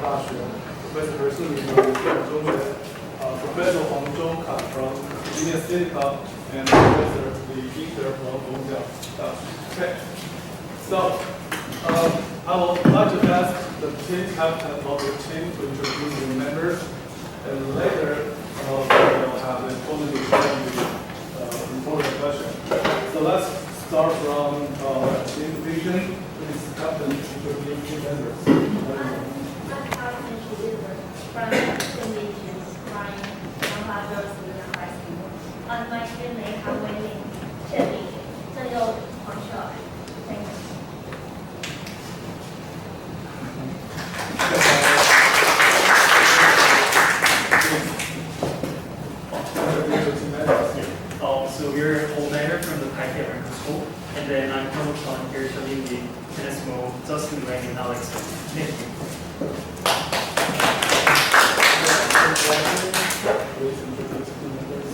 大学 Professor 是你们中学Professor 黄忠凯 from Virginia State and Professor Li Yingter from Gongjiang. Okay. So I would like to ask the team captain of your team to introduce your members, and later we will have the opportunity to ask you important question. So let's start from team division. Please, captain, introduce team members. I'm Captain Deliver from Team Divisions, flying Yamaha Girls Senior High School. On my teammate, have Wei-Ling, Chen Li, Zheng You, Huang Shuai. Thank you. So we're all-nighter from the Typt School, and then I'm Coach on here showing the tennis move, Justin, Wayne, and Alex. Thank you. Please introduce team members.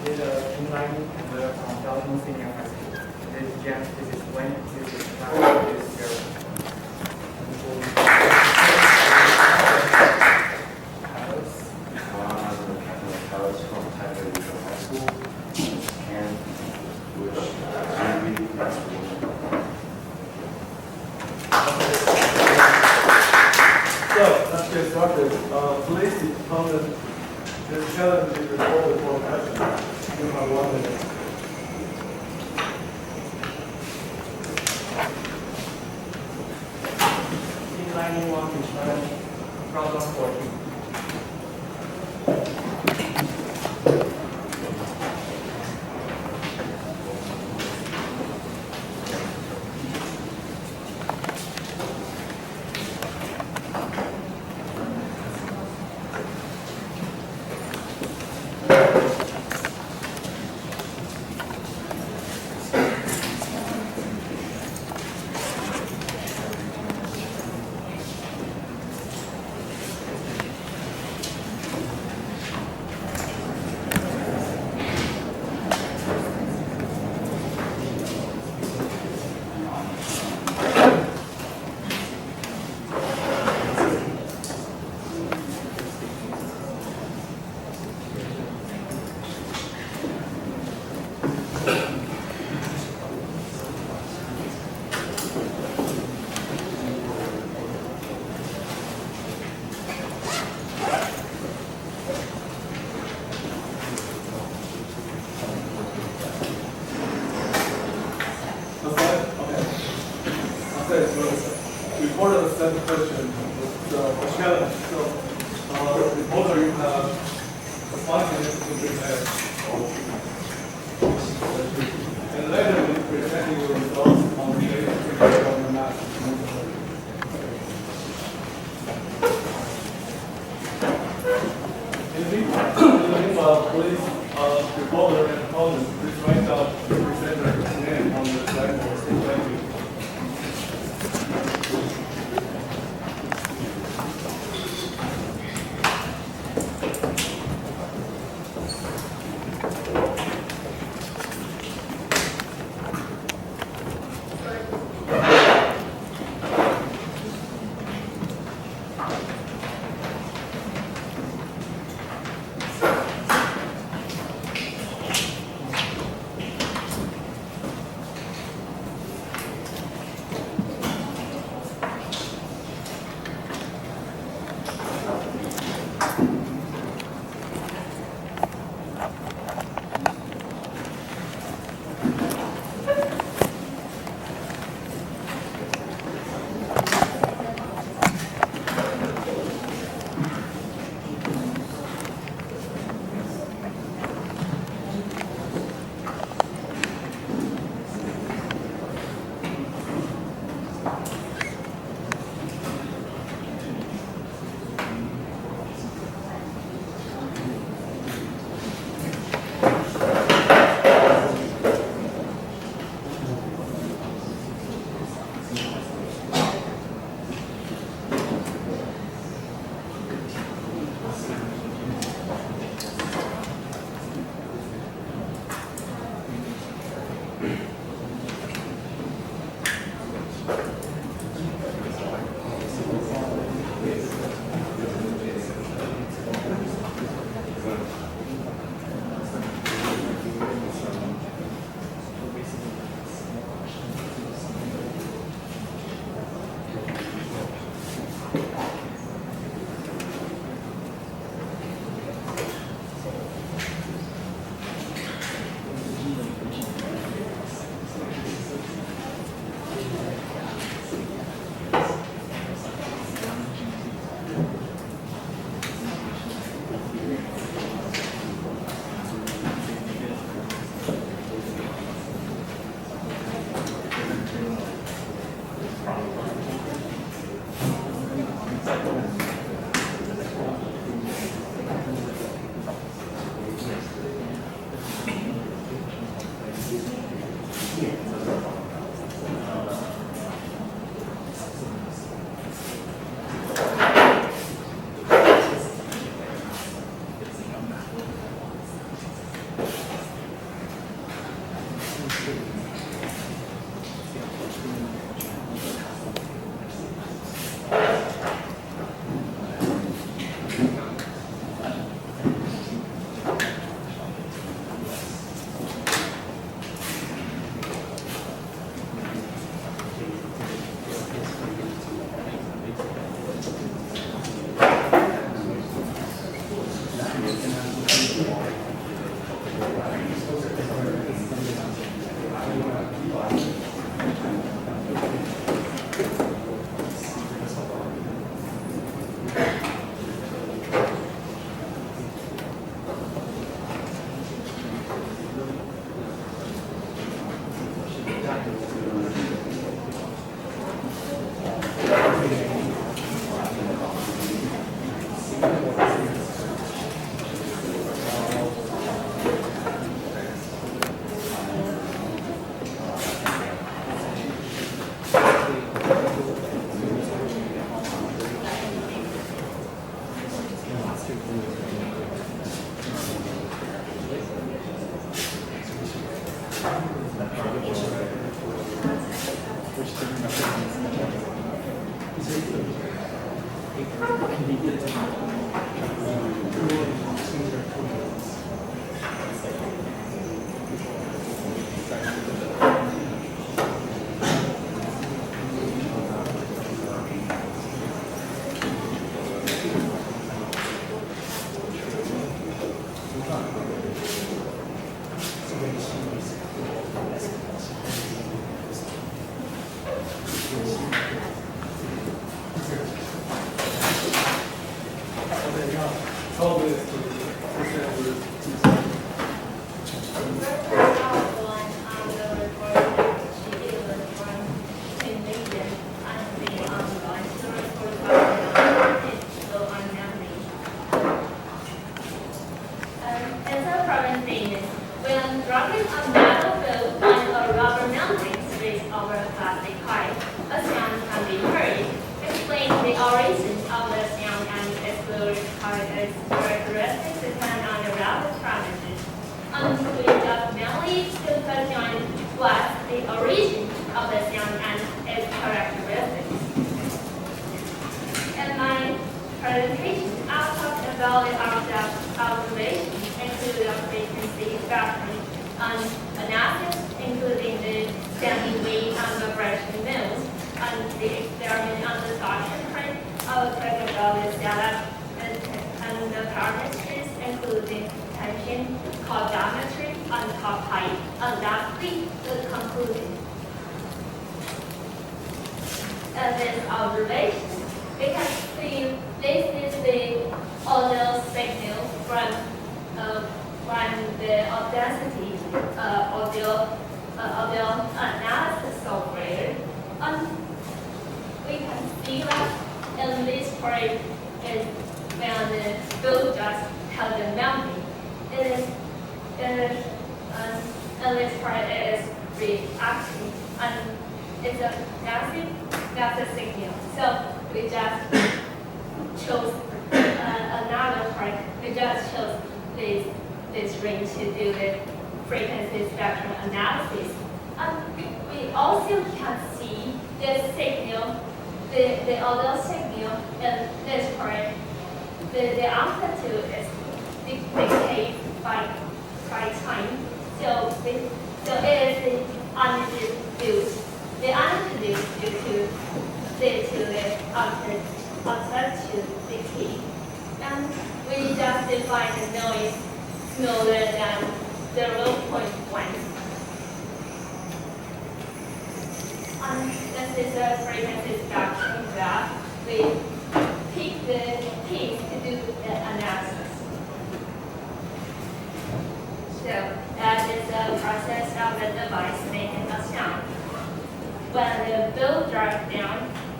This is Inline and from Dalton Senior High School. This is James, this is Wayne, this is Kyle, this is Gerald. Alice from Typt High School, and which I really So let's get started. Please determine this challenge is recorded for action. You have 1 minute. Inline one is problem 14. Reporter the second question with the challenge. So, reporter, you have 5 minutes to prepare. And later we present your results on the data prepared on the map. In the meanwhile, please, reporter and opponent, please write down the presenter's name on the blackboard. Thank you.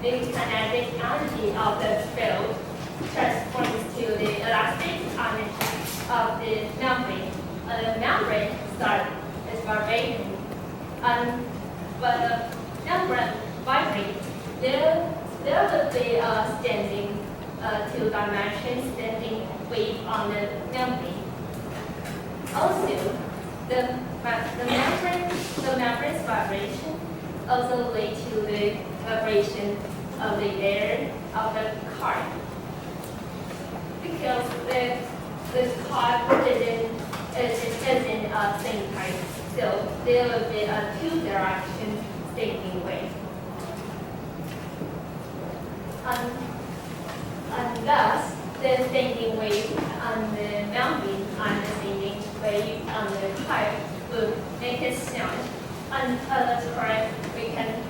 the kinetic energy of the field transforms to the elastic energy of the membrane. The membrane starts its vibrating, and when the membrane vibrates, there will be a standing two-dimension standing wave on the membrane. Also, the membrane's vibration also leads to the vibration of the air of the car. Because the car isn't a same type, so there will be a two-direction standing wave. And thus, the standing wave on the membrane and the standing wave on the pipe will make a sound. And at the time, we can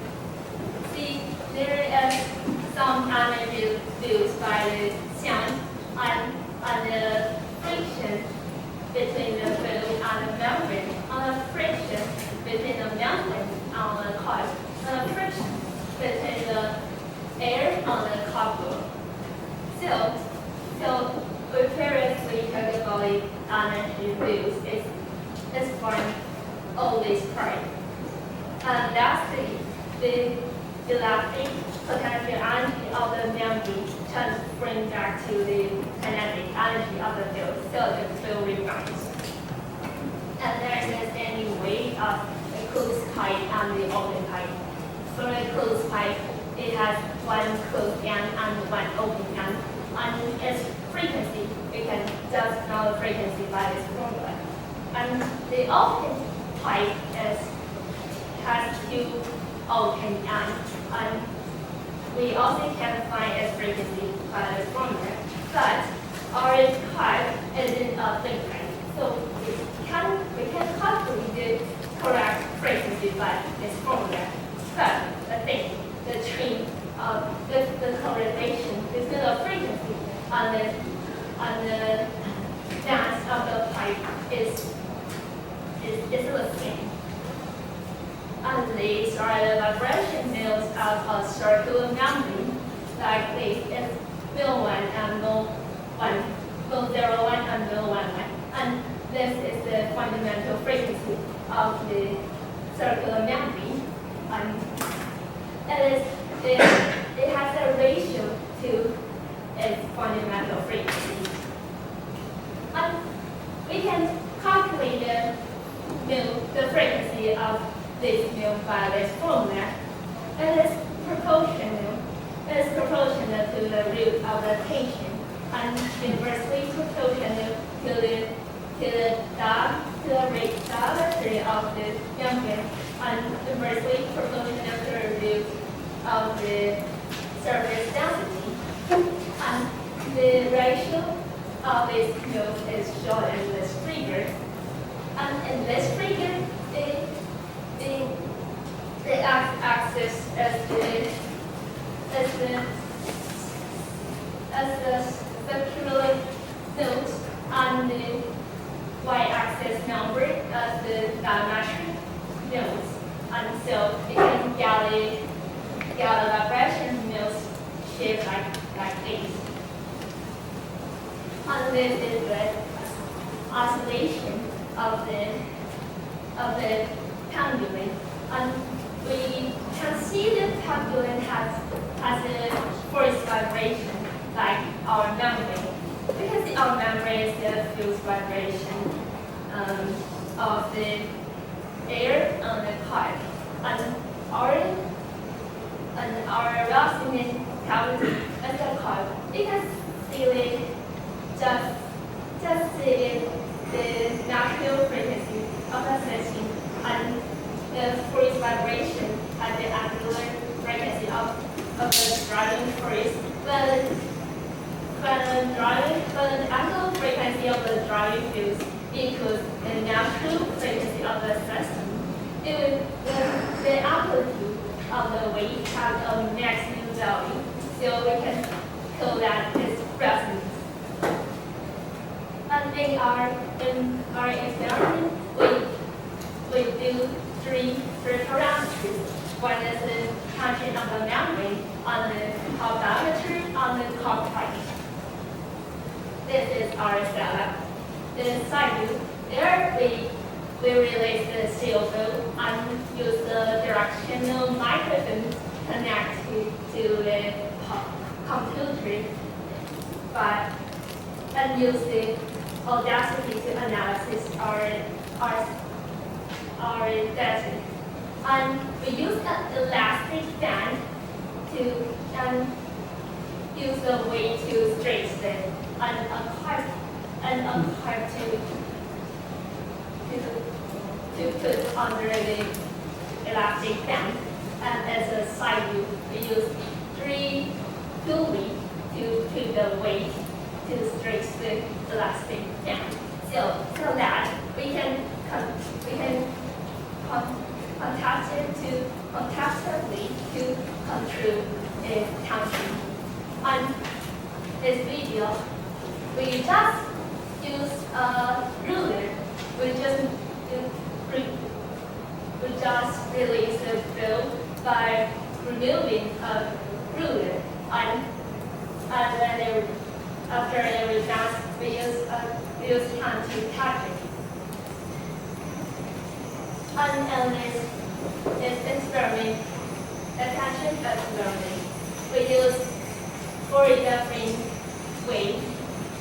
see there is some energy produced by the sound and the friction between the fluid and the membrane, and the friction between the membrane and the pipe, and the friction between the air and the cardboard. So we previously talked about the energy produced is from all these parts. And lastly, the elastic potential energy of the membrane transferring back to the kinetic energy of the field, so the field rebounds. And there is a standing wave of the closed pipe and the open pipe. For the closed pipe, it has one closed end and one open end. And its frequency, we can just know the frequency by this formula. And the open pipe has two open ends, and we also can find its frequency by this formula. But our pipe isn't a big pipe, so we can calculate the correct frequency by this formula. But I think the tree the correlation between the frequency and the dance of the pipe is the same. And these are the vibration mills of a circular membrane, like this is mill 1 and mill 1, mill 01 and mill 11. And this is the fundamental frequency of the circular membrane. And it has a ratio to its fundamental frequency. And we can calculate the frequency of this mill by this formula. It is proportional to the root of the tension and inversely proportional to the diameter of the membrane and inversely proportional to the root of the surface density. And the ratio of this mill is shown in this figure. And in this figure, the x-axis is the circular note, and the y-axis number as the diametric notes. And so you can get a vibration mills shaped like this. And this is the oscillation of the pendulum. And we can see the pendulum has a force vibration like our membrane. Because our membrane is the force vibration of the air and the pipe. And our resonant cavity is the pipe. You can see it just see the natural frequency of the system and the force vibration at the angular frequency of the driving force. When the angular frequency of the driving force equals the natural frequency of the system, the amplitude of the wave has a maximum value, so we can call that its resonance. And in our experiment, we do three parameters. One is the tension of the membrane, on the calorimetry on the cockpit. This is our setup. The side view, there we release the CO2 and use the directional microphone connected to the computer, and use the audacity to analyze our data. And we use an elastic band to use the way to straighten and a pipe to put under the elastic band. And as a side view, we use 3 pulleys to put the weight to straighten the elastic band, so that we can contactably to control the tension. On this video, we just use a ruler. We just release the flow by removing a ruler, and then after every dance, we use hand to touch it. And this experiment, attention experiment, we use 4 different ways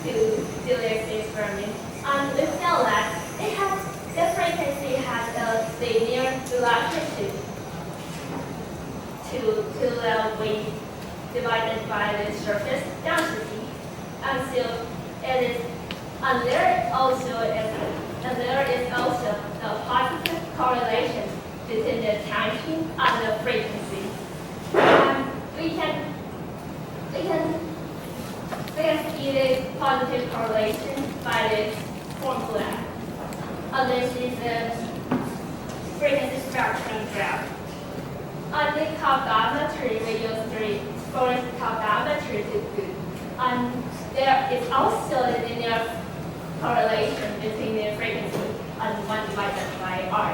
to do this experiment. And we found that the frequency has a linear relationship to the weight divided by the surface density. And so it is, and there is also a positive correlation between the tension and the frequency. And we can see the positive correlation by this formula. And this is the frequency spectrum graph. On the calorimetry, we use 4 calorimetry to do. And there is also a linear correlation between the frequency and 1 divided by R.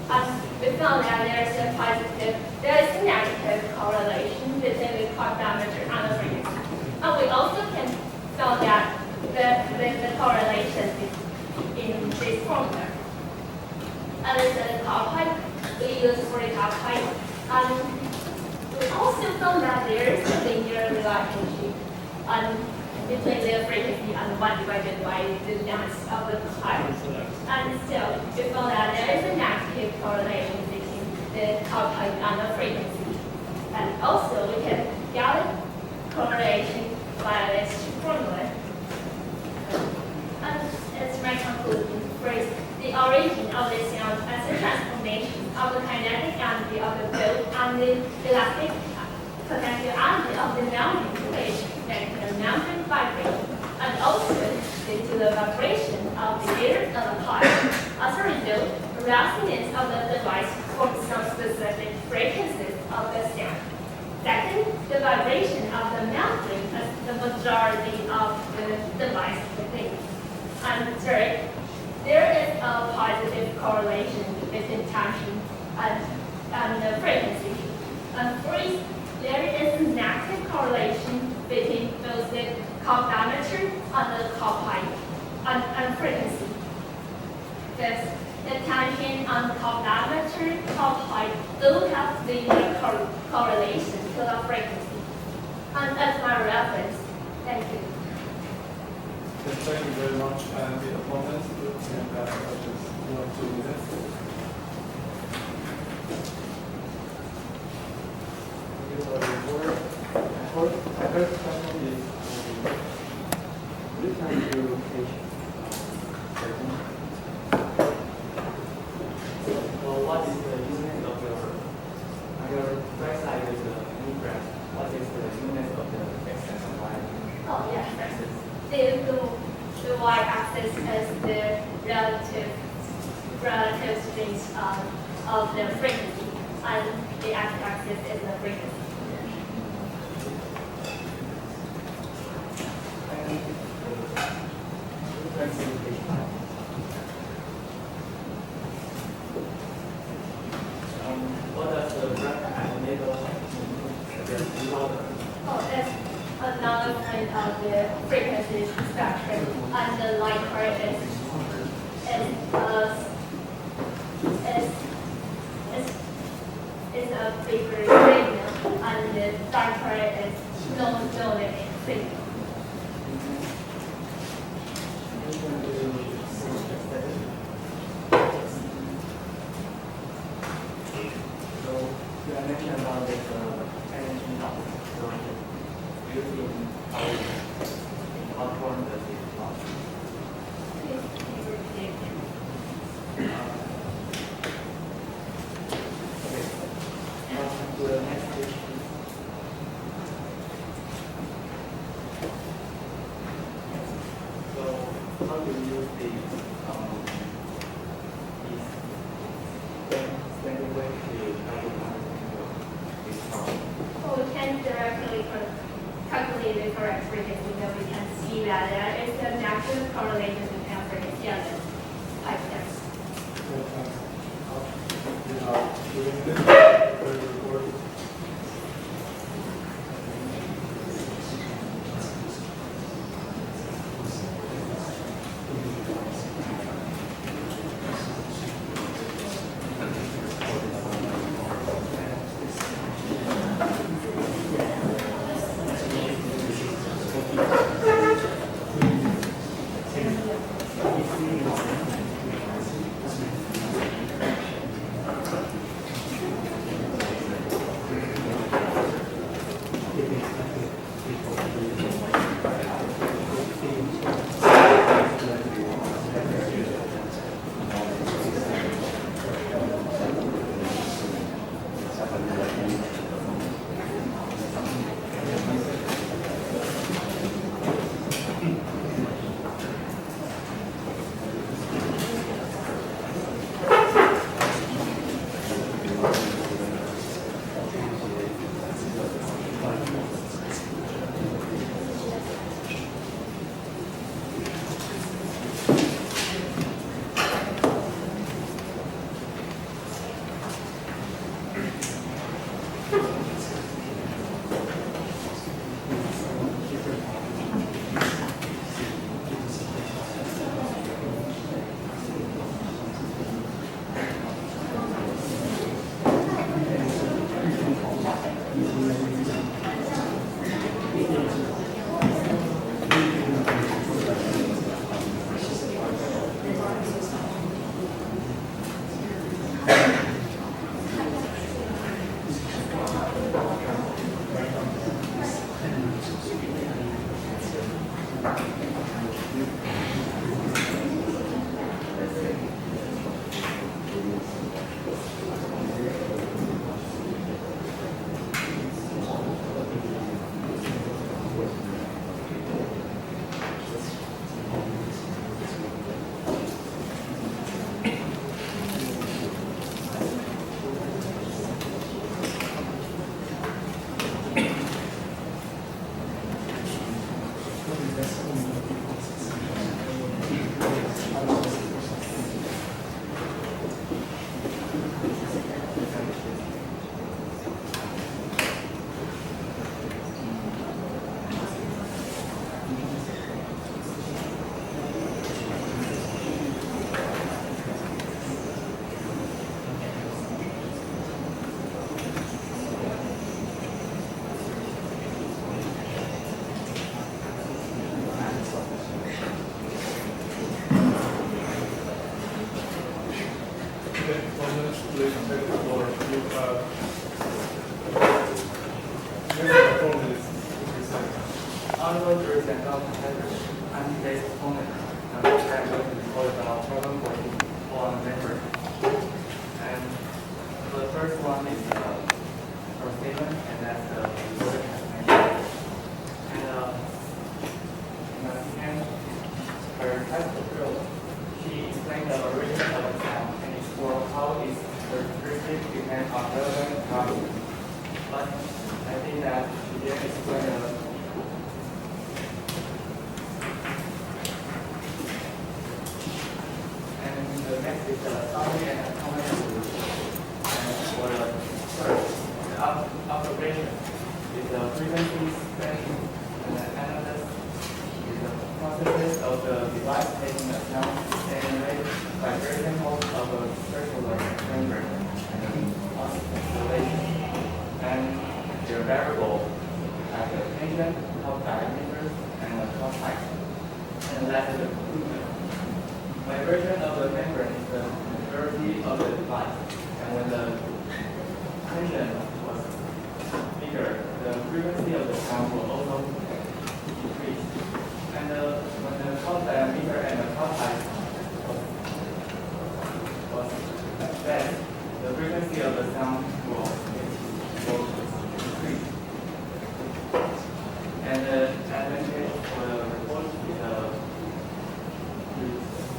And we found that there is a negative correlation between the calorimetry and the frequency. And we also can found that the correlation is in this formula. And it's a calpipe. We use for the calpipe. And we also found that there is a linear relationship between the frequency and 1 divided by the length of the pipe. And so we found that there is a negative correlation between the calpipe and the frequency. And also we can get a correlation by this formula. And it's my conclusion. First, the origin of the sound as a transformation of the kinetic energy of the flow and the elastic potential energy of the mounting plate that can mountain vibration, and also due to the vibration of the air of the pipe. As a result, the resonance of the device forms some specific frequencies of the sound. Second, the vibration of the mounting is the majority of the device contains. And third, there is a positive correlation between tension and the frequency. And fourth, there is a negative correlation between both the calorimetry and the calpipe and frequency. Fifth, the tension and calorimetry calpipe do have linear correlation to the frequency. And that's my reference. Thank you. Thank you very much. And the opponents will stand back for just 1 or 2 minutes. My first question is, which kind of location? Well, what is the unit of on your right side is the new graph. What is the unit of the excess of y? Oh, yes. The y-axis is the relative strength of the frequency, and the x-axis is the frequency. What does the graph and middle Oh, that's another kind of the frequency spectrum, and the light part is a bigger signal, and the dark part is no signal. So you are mentioning about the energy loss. So using how form does it loss? Okay. Now to the next question. So how do you use the standard way to calculate this problem? So we can directly calculate the correct frequency, then we can see that there is a natural correlation between frequency and the type test. Although there is another anti-based component, which I'm going to call about problem 14 on network. And the first one is our statement, and that's the user has mentioned. And her type girl, she explained the origin of the sound and explored how its characteristics depend on relevant values. But I think that she didn't explain the the next is the summary and comment solution. And for the first, the observation is the processes of the device taking the sound generate vibration of a circular membrane and oscillation. And their variable like the tangent, top diameters, and the top height. And that's the conclusion. Vibration of the membrane is the majority of the device. And when the tension was bigger, the frequency of the sound will also decrease. And when the top diameter and the top height was less, the frequency of the sound will decrease. And the advantage for the report is the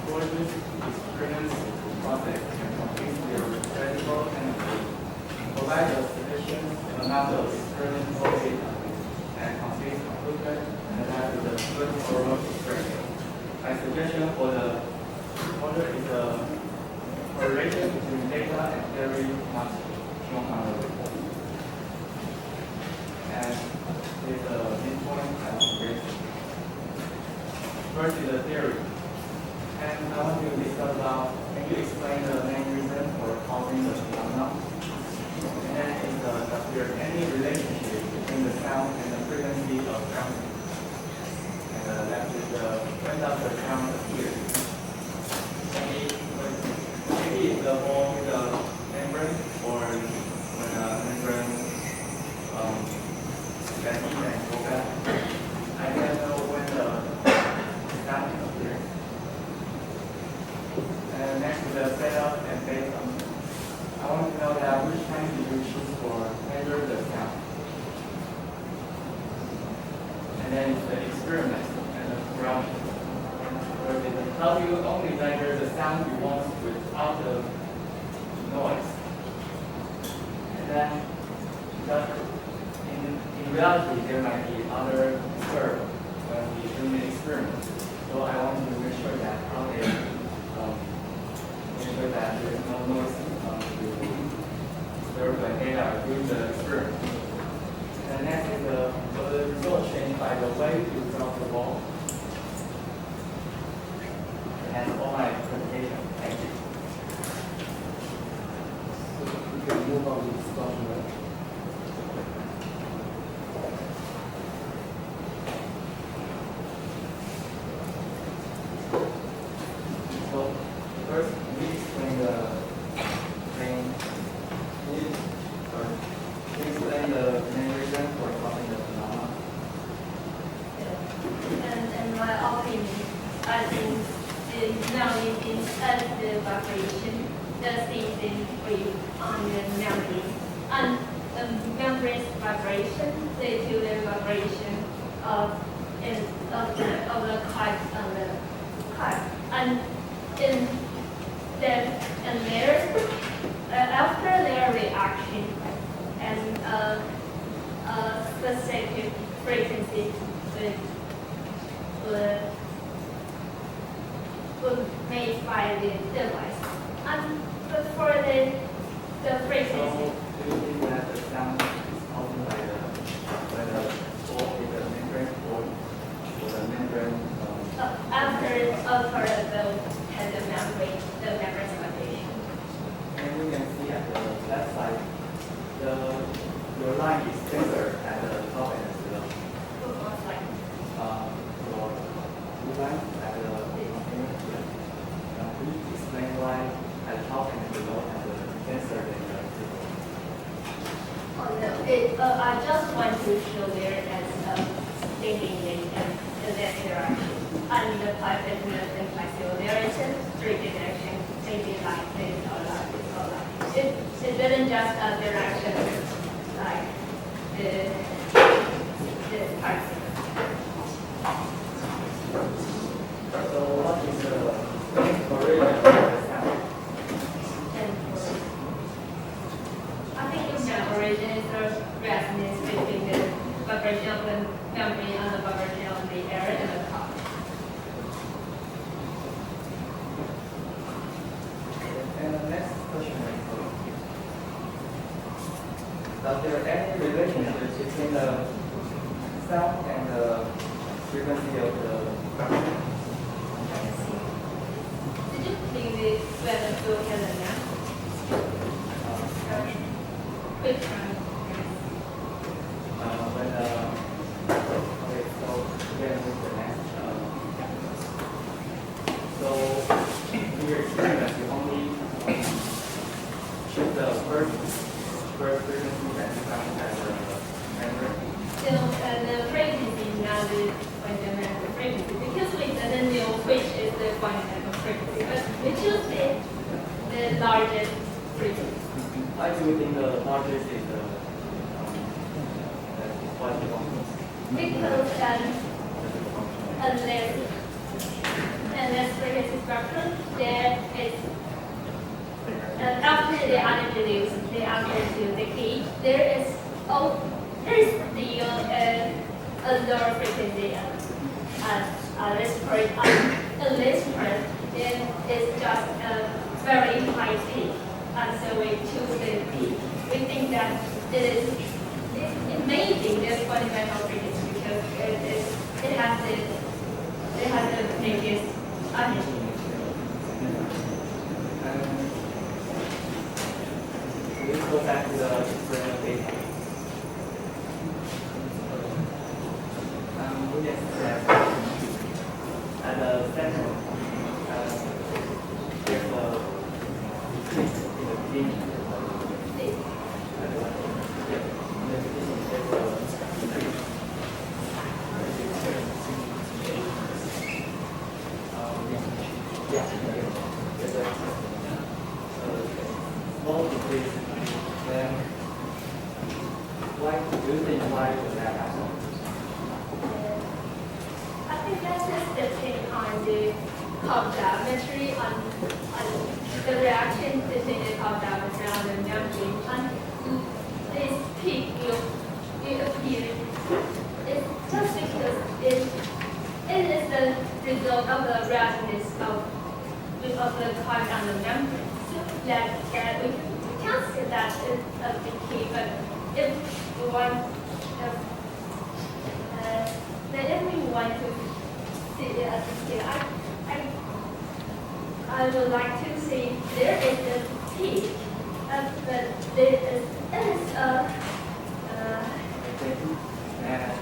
reporter's experience process can complete their credible and provide a sufficient amount of experience data and complete conclusion and that is a good oral experience. My suggestion for the reporter is a correlation between data and theory not shown on the report. And is a midpoint and basic. First is the theory. And I want to discuss about, can you explain the main reason for causing the phenomenon? And then is does there any relationship between the sound and the frequency of sounding? And that is when does the sound appear? Maybe it's the whole with the membrane or when the membrane and go back. I don't know when the sound appears. And next is the setup and based on. I want to know that which time did you choose for measure the sound. And then it's the experiment and the grounding. How do you only measure the sound you want without the noise? And then in reality, there might be other curve when we do the experiment. So I want to make sure that how they make sure that there is no noise to observe the data during the experiment. And next is will the result change by the way you drop the ball? And all my presentation. Thank you. So we can move on to discussion, right? So first, we explain the main. Can you explain the main reason for causing the phenomenon? And in my opinion, I think now in the vibration, the thing we on the membrane, and the membrane's vibration due to the vibration of the kite and the kite, and in then and there after their reaction and specific frequency would made by the device. And for the frequency. So do you think that the sound is caused by the or the membrane or the membrane? After the membrane, the membrane's vibration. And we can see at the left side, your line is thicker at the top and the below. Looks like Your blue line at the container. Could you explain why at the top and below at the denser than the below? oh no, I just want to show there as thinking and the interaction. And the pipe is nothing like so there is a three direction, maybe like this or like this or like this. It didn't just a direction like this part. So what is the correlation of the sound? And I think the vibration is the resonance between the vibration of the membrane and the vibration of the air in the cup. And the next question is, does there any relationship between the sound and the frequency of the vibration. Did you leave it when the fuel has a nap? Which one? When okay, so again with the next. So in your experiment, you only choose the first frequency that you found as a memory. So the frequency now is fundamental frequency because we didn't know which is the fundamental frequency, but we choose the largest frequency. Why do you think the largest is the what you want? Because unless frequency structure, there is after the other values, the after to the key, there is still a lower frequency less part, then it's just a very high peak, and so we choose the peak. We think that it may be the fundamental frequency because it has the biggest energy. Let's go back to the experimental data. We can see that at the center, there's a decrease in the beginning. At the in the beginning, there's a decrease. Yeah, there's a small decrease. Then, why do you think why would that happen? I think that just depends on the curve geometry on the reaction between the curve geometry and the membrane. And this peak will appear. It's just because it is the result of the reactance of the curve and the membrane. So that we can't say that it's a decay, but if we want then if we want to see it as a scale, I would like to say there is a peak, but there is And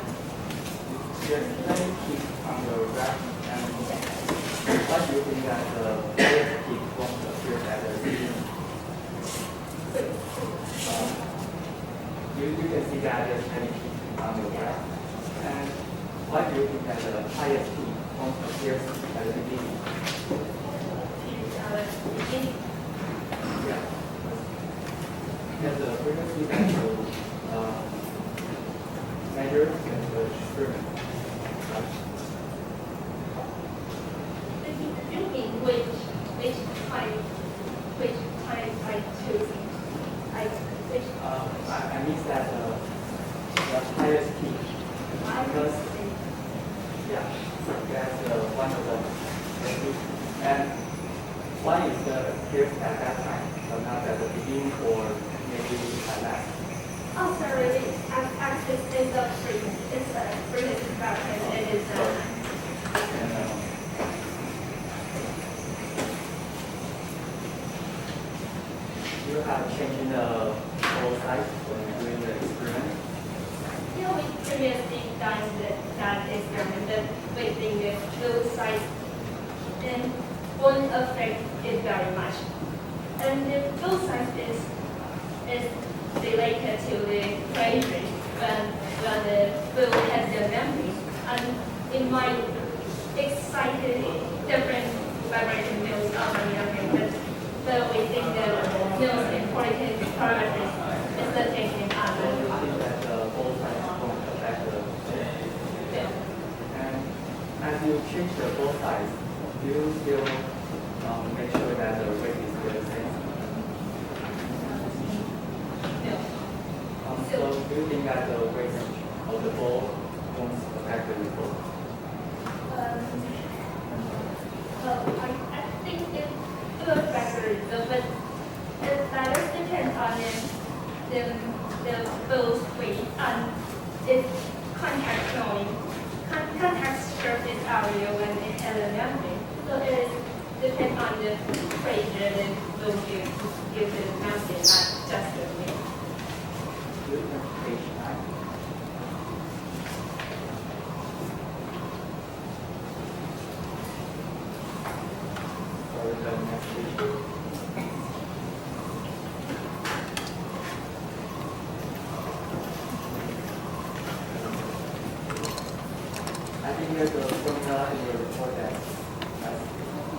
there's many peaks on the graph, and why do you think that the highest peak won't appear at the beginning? You can see that there's many peaks on the graph, and why do you think that the highest peak won't appear at the beginning? Yeah. Because the frequency that you measure in the experiment. you mean which time I choose? I mean that the highest peak. Because, yeah, that's one of the peaks. And why is the appears at that time, but not at the beginning or maybe at last? Oh, sorry, axis is a frequency. It's a frequency factor. It is you have changed the whole size when doing the experiment. we previously done that experiment, but we think that those size then won't affect it very much. And the those size is related to the pressure when the fluid has the memory, and it might excite different vibration mills of the memory. But we think that the most important parameters is the taking I think that the whole size won't affect the And as you change the both sides, do you still make sure that the weight is still the same? So do you think that the weight of the ball won't affect the result? I think it will affect the result, but that is depends on the ball's weight and its contact barrier when it has a membrane. So it depends on the pressure that will give the membrane, not just the weight. Page 9. Or the next page. I think there's a formula in your report that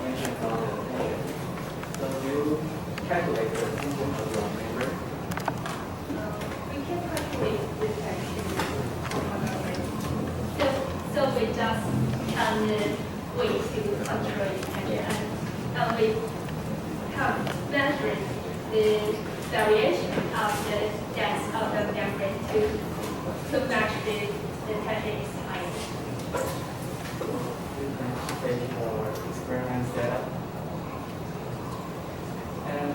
mentioned about the tension. So do you calculate the tension of your membrane? We can calculate the tension on the weight. So we just can way to control the tension, and we have measured the variation of the depth of the membrane to match the tension is high. You can take your experiment setup. And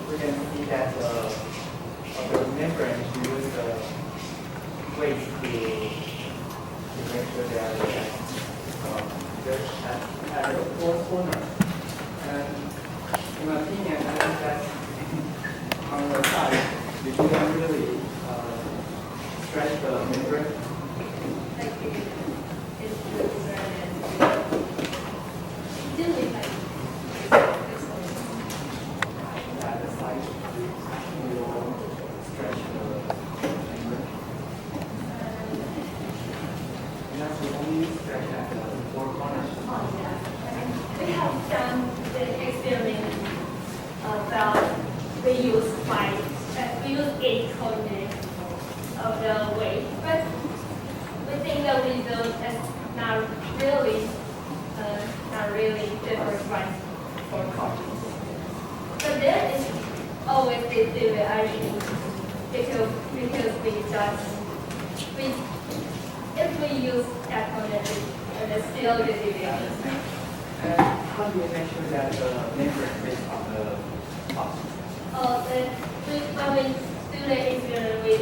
we can see that of the membrane use the weight to make sure that at the four corner. And in my opinion, I think that on the side, you can really stretch the membrane. Like it's really like At the side, we will stretch the membrane. And that's the only stretch at the four corners. we have done the experiment about we use 8 components of the weight, but we think the result is not really different for copies. But there is always this deviation because if we use that component, there's still the deviation. And how do you make sure that the membrane fits on the top? When we do the experiment, we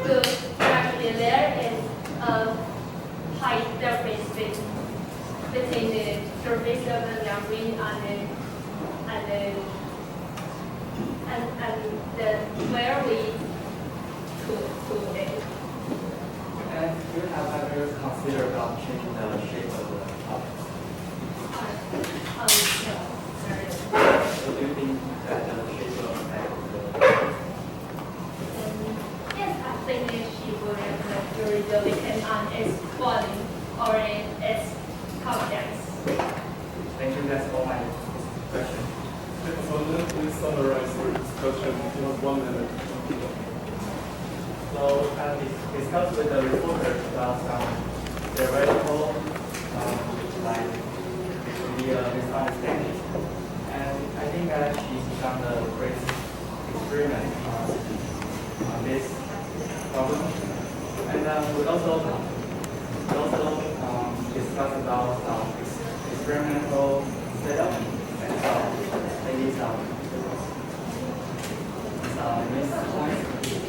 do actually there is a height difference between the surface of the membrane and the where we put it. And do you have ever considered about changing the shape of the top? No, sorry. So do you think that the shape will affect the Yes, I think that she would have the result depend on its volume or its confidence. Thank you, that's all my questions. So then please summarize your discussion in 1 minute. So I discussed with the reporter about some theoretical like the misunderstanding. And I think that she's done a great experiment on this problem. And we also discussed about some experimental setup and maybe some missed points.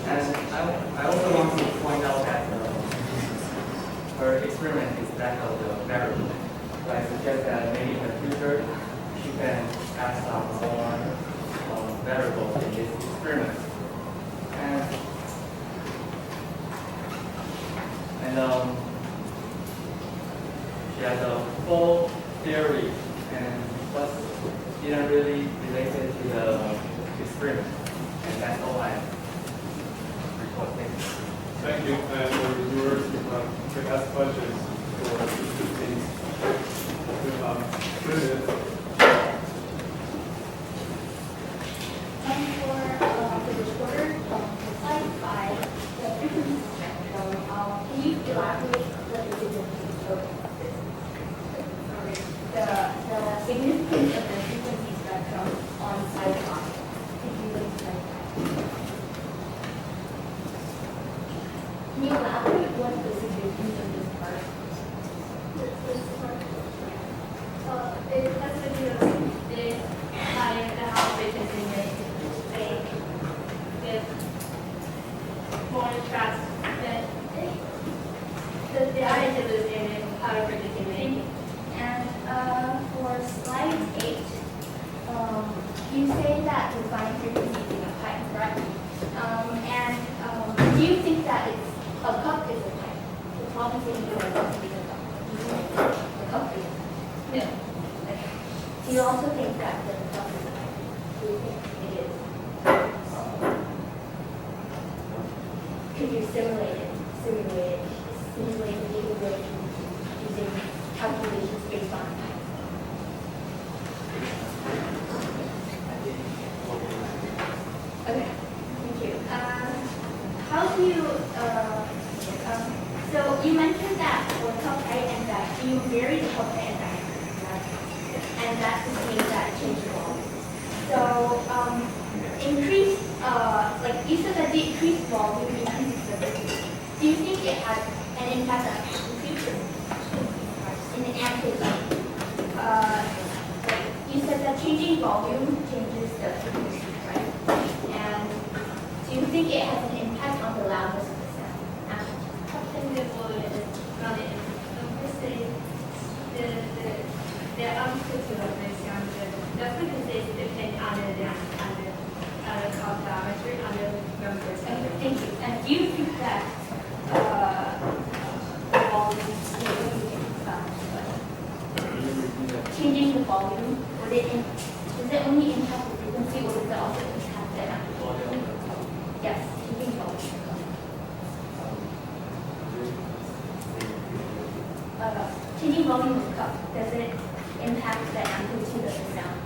And I also want to point out that her experiment is that of the variable. So I suggest that maybe in the future she can add some more variables in this experiment. And she has a full theory but didn't really relate it to the experiment. And that's all I report. Thank you. Thank you. And the reviewers can ask questions for the teams. We have 3 minutes. And for the reporter, slide 5, the frequency spectrum, can you elaborate what the significance of the significance of the frequency spectrum on slide 5? Can you explain that? Can you elaborate what the significance of this part? This part? It has to Do you also think that the cup is empty? Do you think it is? Could you simulate the behavior using calculations based on time? Okay, thank you. How do you, so you mentioned that for cup height and that you vary the cup height and diameter, right? And that just means that it changes the volume. So, increased, like you said that the increased volume increases the resistance. Do you think it has an impact on amplitude? In the amplitude, like you said that changing volume changes the frequency, right? And do you think it has an impact on the loudness of the sound? The amplitude of the sound, the frequencies depend on the cloud diameter and the numbers. Okay, thank you. And do you think that the volume, changing the volume, does it only impact the frequency or does it also impact the amplitude? Yes, changing volume. Changing volume of the cup, does it impact the amplitude of the sound?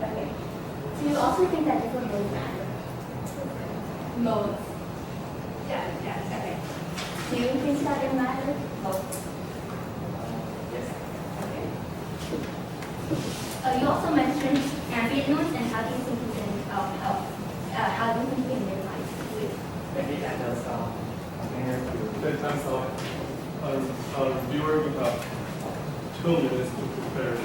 Okay. Do you also think that different modes matter? Modes. Yeah, okay. Do you think that it matters? Modes. Yes. Okay. You also mentioned ambient noise and how do you think you can help? How do you think you can minimize it? Maybe that does compared to 10 times our viewer will have 2 minutes to prepare it.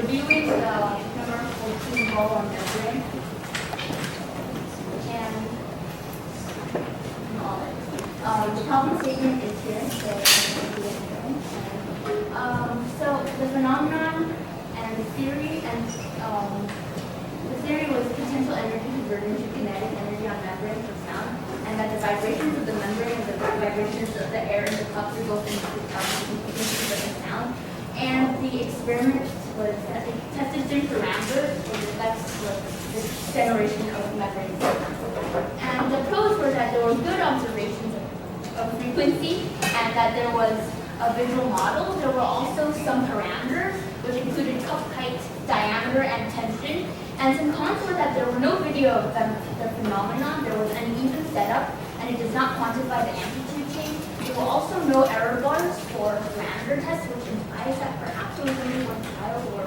reviewing the number 14 ball on membrane and the problem statement is here. So the phenomenon and the theory the theory was potential energy converted into kinetic energy on membrane for sound, and that the vibrations of the membrane and the vibrations of the air in the cups are both into frequencies of the sound. And the experiment was that they tested different parameters for the effects of the generation of membrane sound. And the pros were that there were good observations of frequency and that there was a visual model. There were also some parameters, which included cup height, diameter, and tension. And some cons were that there were no video of the phenomenon. There was an uneven setup, and it does not quantify the amplitude change. There were also no error bars for parameter tests, which implies that perhaps it was only one trial or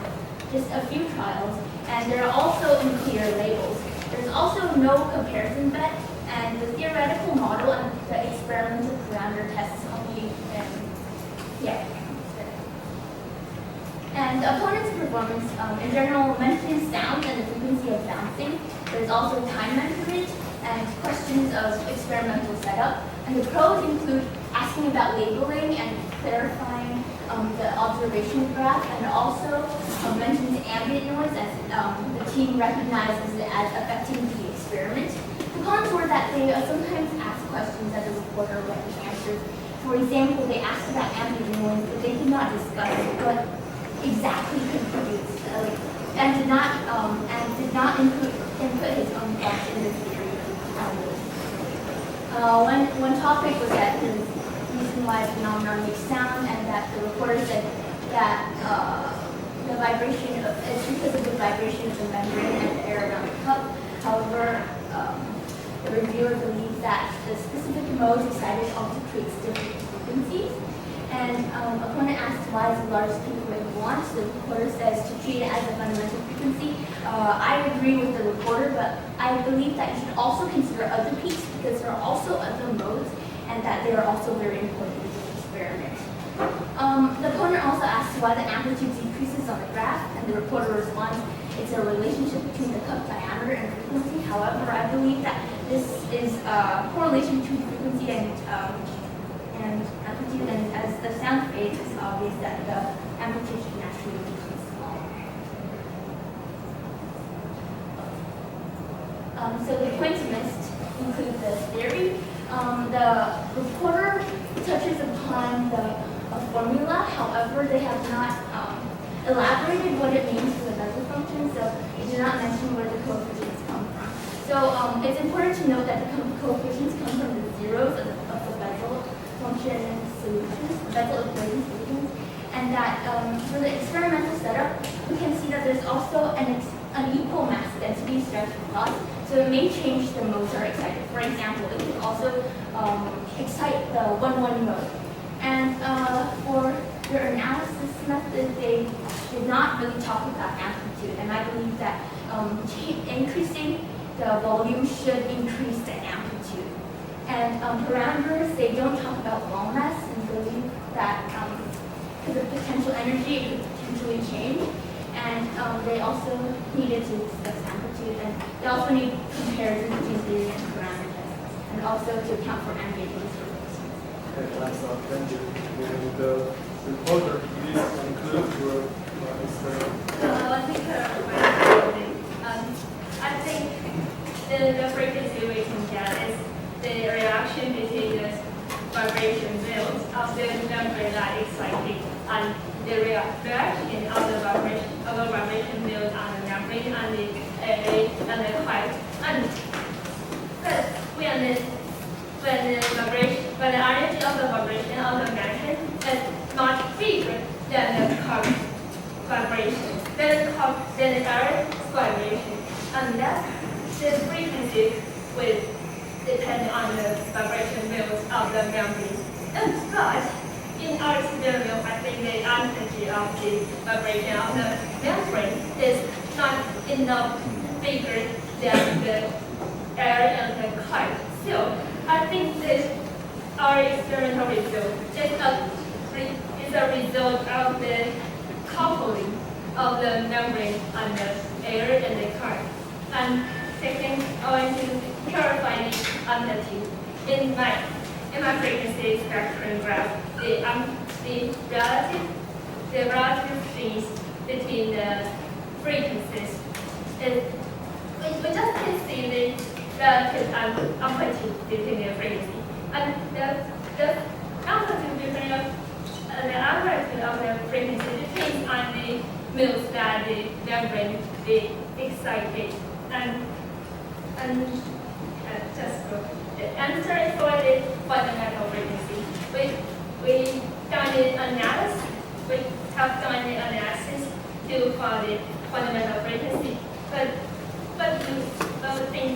just a few trials. And there are also unclear labels. There's also no comparison bet, and the theoretical model and the experimental parameter tests only, And the opponent's performance in general mentions sound and the frequency of bouncing. There's also time measurement and questions of experimental setup. And the pros include asking about labeling and clarifying the observation graph, and also mentions ambient noise as the team recognizes it as affecting the experiment. The cons were that they sometimes ask questions that the reporter read the answers. For example, they asked about ambient noise, but they did not discuss what exactly contributes, and did not input his own thoughts in the theory. One topic was that the reason why the phenomenon makes sound, and that the reporter said that the vibration is because of the vibration of the membrane and the air around the cup. However, the reviewer believes that the specific modes excited also creates different frequencies. And opponent asks why is the largest peak wave want? The reporter says to treat it as a fundamental frequency. I agree with the reporter, but I believe that you should also consider other peaks because there are also other modes, and that they are also very important in the experiment. The opponent also asks why the amplitude decreases on the graph, and the reporter responds, it's a relationship between the cup diameter and frequency. However, I believe that this is a correlation between frequency and amplitude, and as the sound fades, it's obvious that the amplitude should naturally become smaller. So the points missed include the theory. The reporter touches upon the formula, however, they have not elaborated what it means for the bezel function, so they do not mention where the coefficients come from. So it's important to note that the coefficients come from the zeros of the bezel function solutions, bezel equation solutions, and that for the experimental setup, we can see that there's also an unequal mass density stretch across, so it may change the modes that are excited. For example, it can also excite the 1-1 mode. And for their analysis method, they did not really talk about amplitude, and I believe that increasing the volume should increase the amplitude. And parameters, they don't talk about wall mass, and believe that because of potential energy, it could potentially change. And they also needed to discuss amplitude, and they also need comparison between theory and parameters, and also to account for ambient noise. Okay, thank you. And the reporter, please conclude your experiment. I think the frequency we can get is the reaction between the vibration waves of the membrane that is excited and the reaction of the vibration waves on the membrane and the pipe. And when the energy of the vibration of the membrane is not bigger than the current vibration, then the error vibration, and that the frequency will depend on the vibration waves of the membrane. But in our experiment, I think the energy of the vibration of the membrane is not enough bigger than the air and the current. So I think our experimental result is a result of the coupling of the membrane and the air and the current. And second, I want to clarify the amplitude. In my frequency spectrum graph, the relative phase between the frequencies is we just can see the relative amplitude between the frequency. And the amplitude between the amplitude of the frequency depends on the modes that the membrane is excited. And just go. The answer is for the fundamental frequency. We done the analysis. We have done the analysis for the fundamental frequency. But we think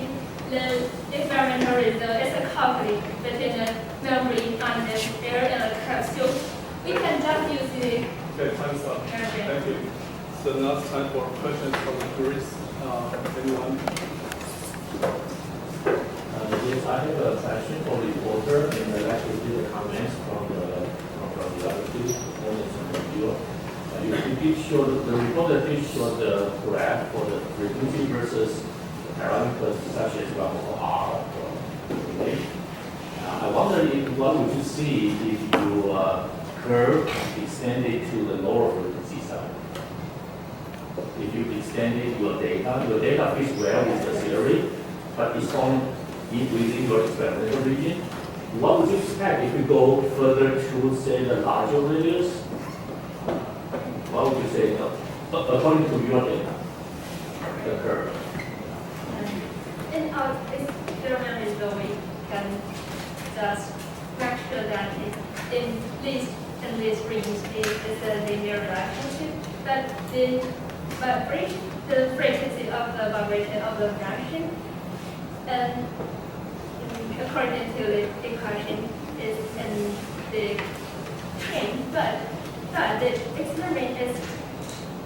the experimental result is a conflict between the membrane and the air and the curve. So we can just use the Okay, time's up. Okay. Thank you. So now it's time for questions from the groups. Anyone? Yes, I have a question for the reporter, and I'd like to hear the comments from the other two opponents and the viewer. You did show, the reporter did show the graph for the frequency versus the parameters such as level R or K. I wonder what would you see if you curve extended to the lower frequency side? If you extended your data fits well with the theory, but it's only within your experimental region. What would you expect if you go further to, say, the larger radius? What would you say, according to your data, the curve? in our experiment result, we can just make sure that in this range is a linear relationship, but the frequency of the vibration of the reaction, and according to the equation, is in the train, but the experiment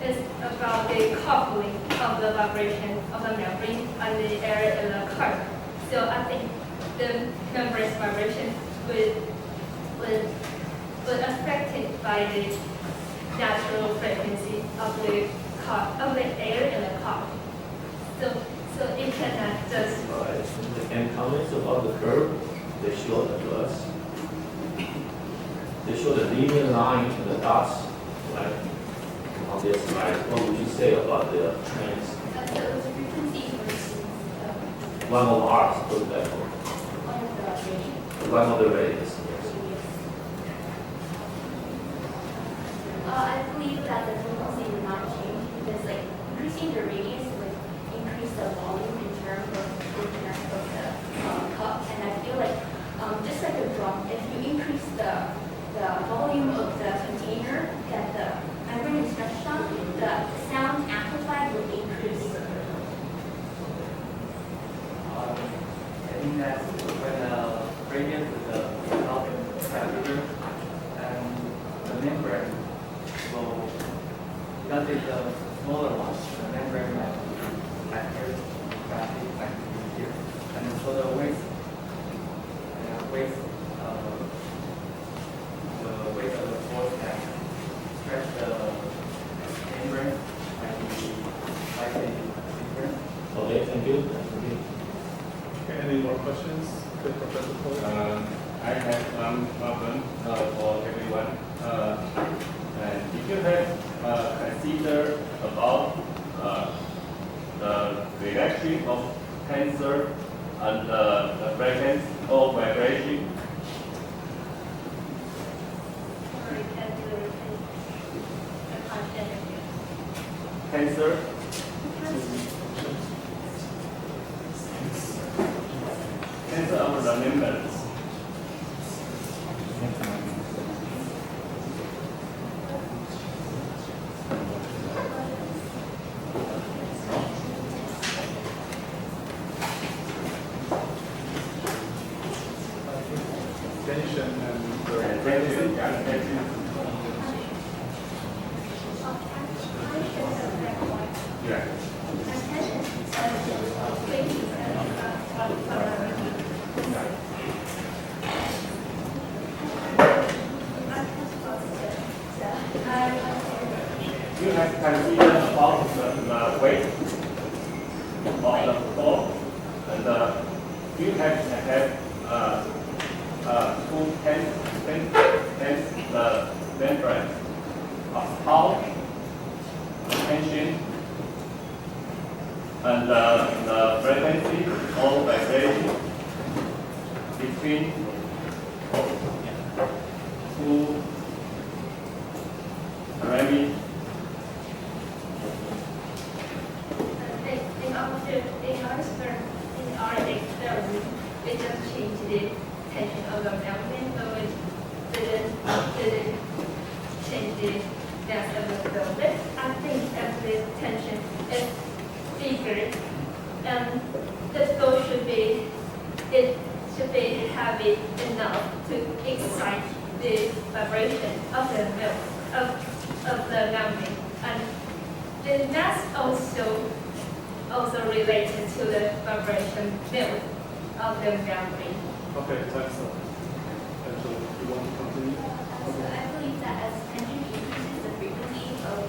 is about the coupling of the vibration of the membrane and the air in the curve. So I think the membrane's vibration will affected by the natural frequency of the air in the car. So it cannot just. All right. And comments about the curve they showed to us. They show the linear line and the dots, right? On this slide, what would you say about the trends? So it was a frequency versus One of ours, for example, one of the radius. one of the radius. Yes. I believe that the frequency would not change because like increasing the radius would increase the volume in terms of the cup, and I feel like just like a drum, if you increase the volume of the container that the membrane is stretched on, the sound amplified will increase. I think that when the gradient with the catheter and the membrane will, because it's a smaller one, the membrane might be active, graphic might be here. And so the weight of the force can stretch the membrane and be slightly different. Okay, thank you. Okay, any more questions? Okay, Professor Cole? I have one problem for everyone. And if you have considered about the relation of tensor and the frequency of vibration, Sorry, can you repeat the question again? tensor of the members. Tension and the And gradient. tension. Yeah. You have considered about the weight of the ball, and you have two tense the membrane of how tension and the frequency of vibration between two parameters. In our experiment, we just changed the tension of the membrane, so it didn't change the mass of the filament. I think that the tension is bigger, and the flow should be it should be heavy enough to excite the vibration of the milk of the membrane, and then that's also related to the vibration milk of the membrane. Okay, thanks. Angela, you want to continue? So I believe that as tension increases, the frequency of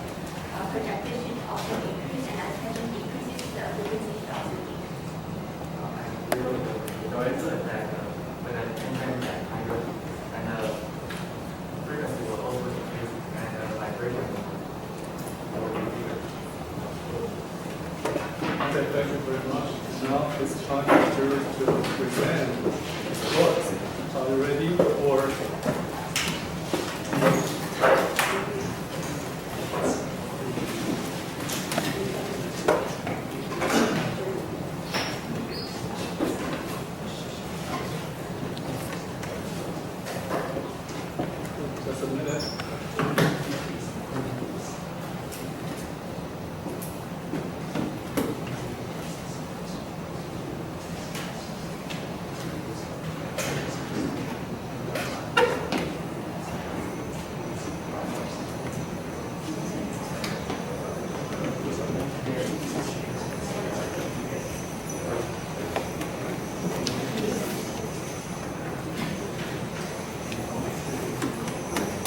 projected should also increase, and as tension decreases, the frequency should also decrease. And really the noise that when I tension that kind of and frequency will also increase and vibration will be bigger. Okay, thank you very much. Now it's time to present works. Are you ready? Or just a minute.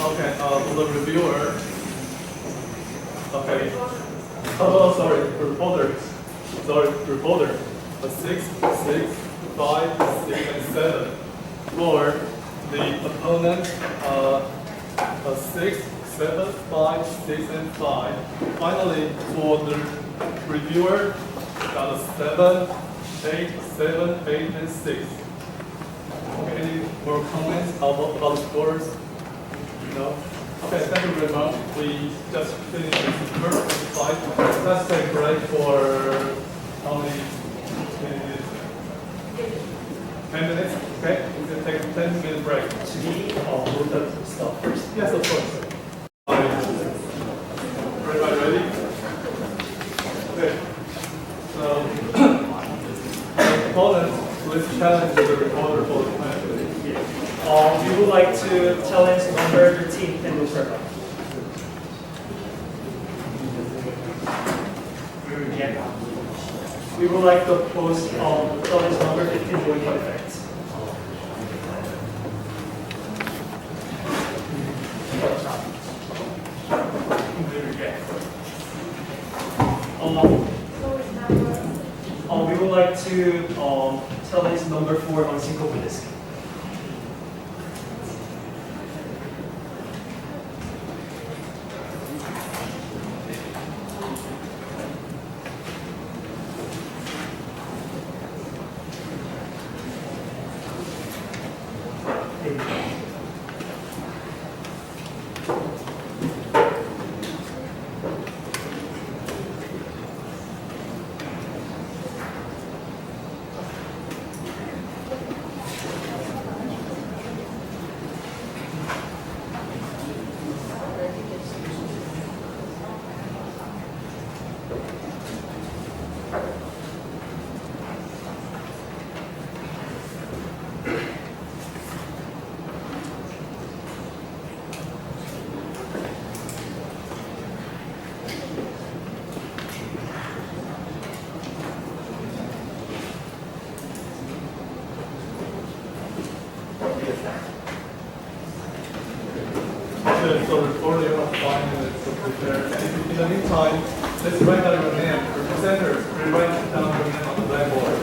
Okay, for the reviewer. Okay. Oh, sorry, reporter. Sorry, reporter. A 6, 6, 5, 6, and 7. For the opponent, a 6, 7, 5, 6, and 5. Finally, for the reviewer, got a 7, 8, 7, 8, and 6. Okay, any more comments about the scores? No? Okay, thank you very much. We just finished the first fight. Let's take a break for only 10 minutes. Okay, we can take a 10-minute break. To me, we'll have stop first. Yes, of course. Everybody ready? Okay. So, the opponent, please challenge the reporter for the plan. We would like to challenge number 13 and Lucerna. We would like to post challenge number 15 joining effects. We would like to challenge number 4 on syncope disc. Okay, so recording you have 5 minutes to prepare. And in the meantime, let's write down your name. For presenters, write down your name on the blackboard.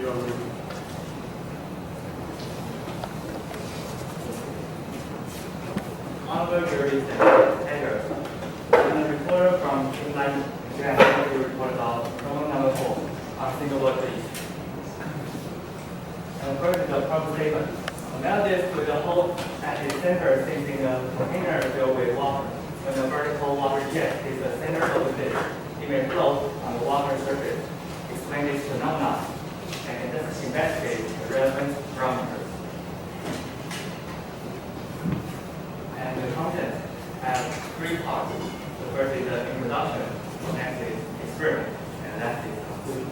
you are ready. Onward here is the header. And the reporter from inline exam will report about problem number 4 on single word base. And first is the problem statement. Now this with the hole at the center since in the container filled with water. When the vertical water jet is the center of the dish, it may float on the water surface. Explain this phenomenon and investigate the relevant parameters. And the content has 3 parts. The first is the introduction, next is experiment, and last is conclusion.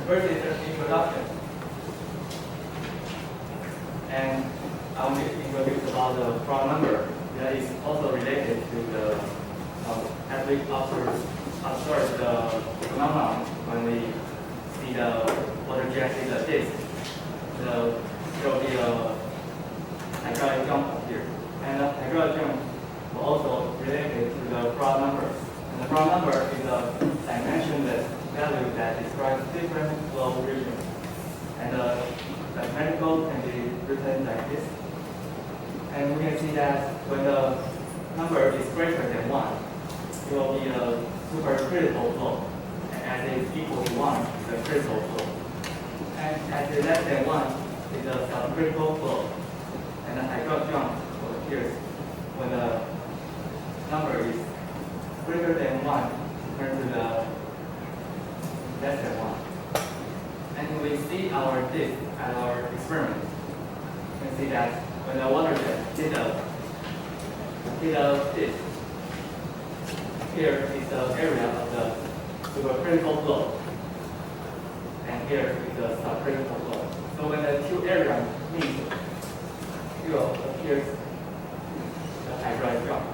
First is the introduction. And I will introduce about the prime number that is also related to the as we observe the phenomenon when we see the water jet in the disk. There will be a hydraulic jump here. And the hydraulic jump will also related to the prime number. And the prime number is a dimensionless value that describes different flow regions. And the mathematical can be written like this. And we can see that when the number is greater than 1, it will be a supercritical flow. And as it is equal to 1, it's a critical flow. And as it is less than 1, it's a subcritical flow. And the hydraulic jump appears when the number is greater than 1 compared to the less than 1. And we see our disk at our experiment. You can see that when the water jet hit a disk, here is the area of the supercritical flow, and here is the subcritical flow. So when the two areas meet, here appears the hydraulic jump.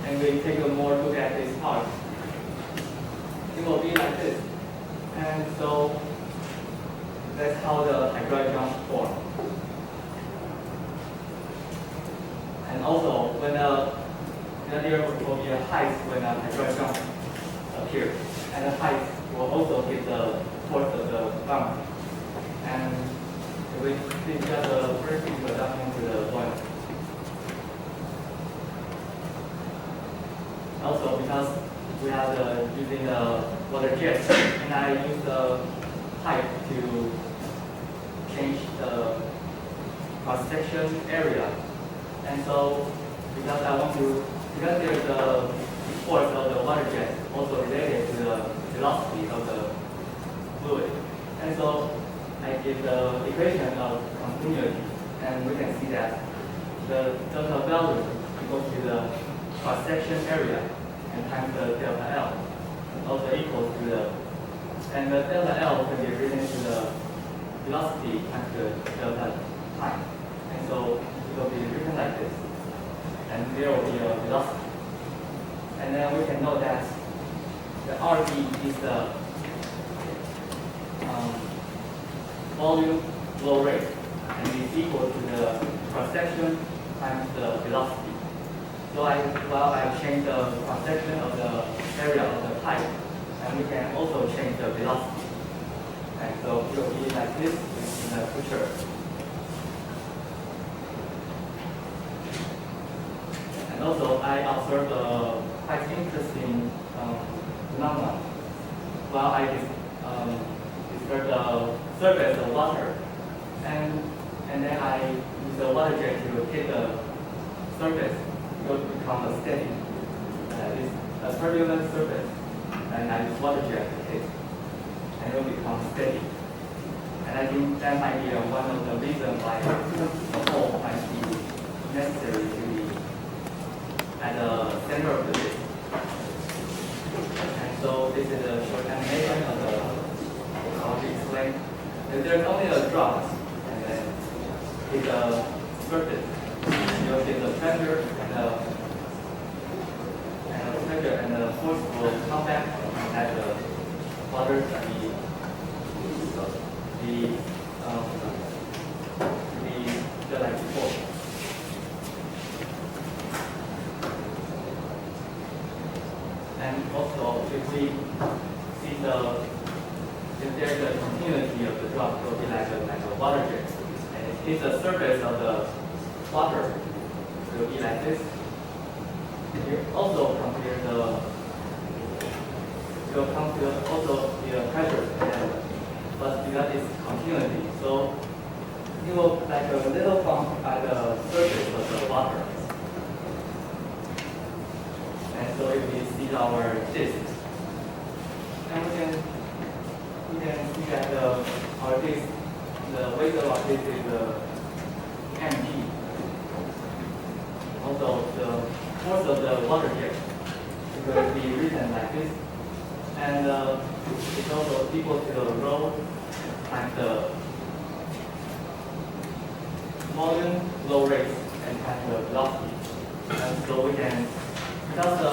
And we take a more look at this part. It will be like this. And so that's how the hydraulic jump forms. And also, when there will be a height when a hydraulic jump appears, and the height will also hit the force of the bump. And we did just a brief introduction to the point. Also, because we are using the water jet, and I use the pipe to change the cross-section area. And so, because there's the force of the water jet also related to the velocity of the fluid. And so, I give the equation of continuity, and we can see that the delta value equals to the cross-section area and times the delta L, also equals to and the delta L can be written to the velocity times the delta time. And so it will be written like this. And there will be a velocity. And then we can know that the RV is the volume flow rate, and is equal to the cross-section times the velocity. So while I change the cross-section of the area of the pipe, and we can also change the velocity. And so it will be like this in the future. And also, I observed a quite interesting phenomenon while I discovered the surface of water, and then I use the water jet to hit the surface. It will become a steady. It's a turbulent surface, and I use water jet to hit, and it will become steady. And I think that might be one of the reasons why the hole might be necessary to be at the center of the disk. And so this is a short animation of I want to explain. There's only a drop, and then it's a surface. You'll see the pressure and the force will come back at the water and the like before. And also, if we see if there's a continuity of the drop, it will be like a water jet. And if the surface of the water will be like this. You also compare also the pressure, but because it's continuity, so it will like a little bump by the surface of the water. And so if we see our disk, and we can see that our disk, the weight of our disk is mg. Also, the force of the water jet is going to be written like this, and it's also equal to the rho times the volume, flow rate, and times the velocity. And so we can, because the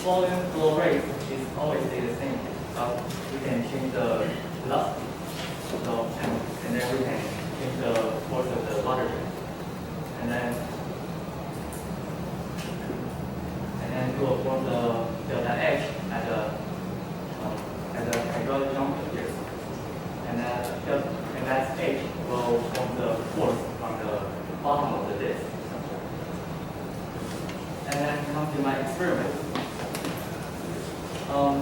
volume, flow rate is always stay the same, but we can change the velocity. So and then we can change the force of the water jet, and then to form the delta H at the hydraulic junction, and that H will form the force from the bottom of the disc. And then come to my experiment.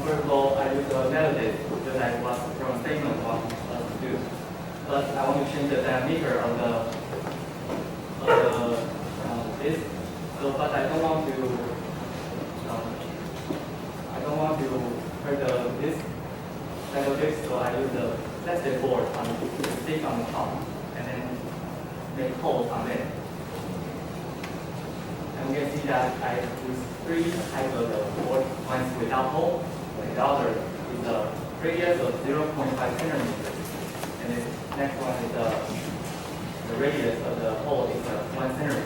First of all, I use a metal disc, just like what from statement wants us to do. But I want to change the diameter of the disc. So, but I don't want to hurt the disc, metal disc, so I use the plastic board on the stick on the top, and then make holes on it. And we can see that I use 3 types of the board. One is without hole, and the other is a radius of 0.5 centimeters. And the next one is the radius of the hole is 1 centimeter.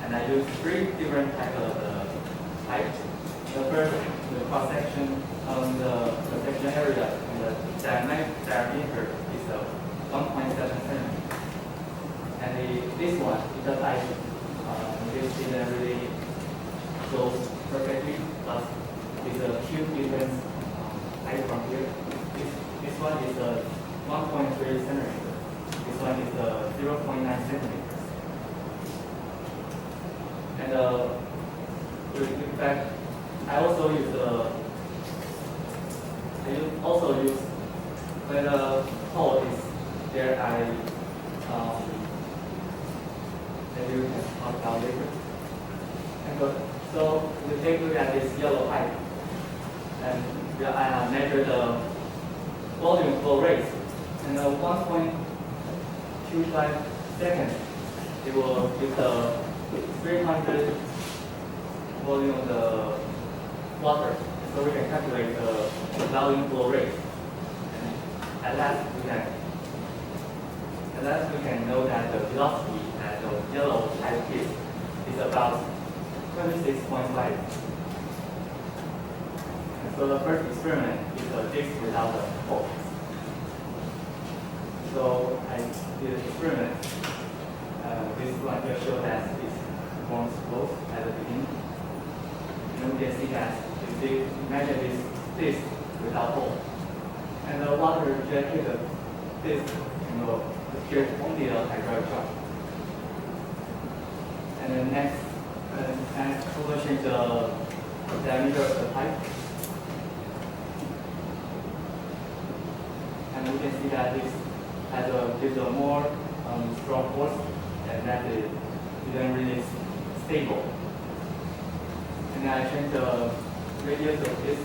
And I use 3 different types of pipes. The first, the cross section on the section area and the diameter is 1.7 centimeters. And this one, because this didn't really go perfectly, but it's a huge difference height from here. This one is 1.3 centimeters. This one is 0.9 centimeters. And in fact, I also use when the hole is there, maybe we can talk about later. And so we take a look at this yellow pipe, and I measure the volume flow rate, and 1.25 seconds, it will give the 300 volume of the water. So we can calculate the volume flow rate. And at last we can know that the velocity at the yellow pipe is about 26.5. And so the first experiment is a disc without a hole. So I did an experiment. This one just shows that it forms close at the beginning. And we can see that if we measure this disc without hole, and the water jet hit the disc and will appear only a hydraulic drop. And then next, we will change the diameter of the pipe. And we can see that this gives a more strong force, and that it isn't really stable. And then I change the radius of this,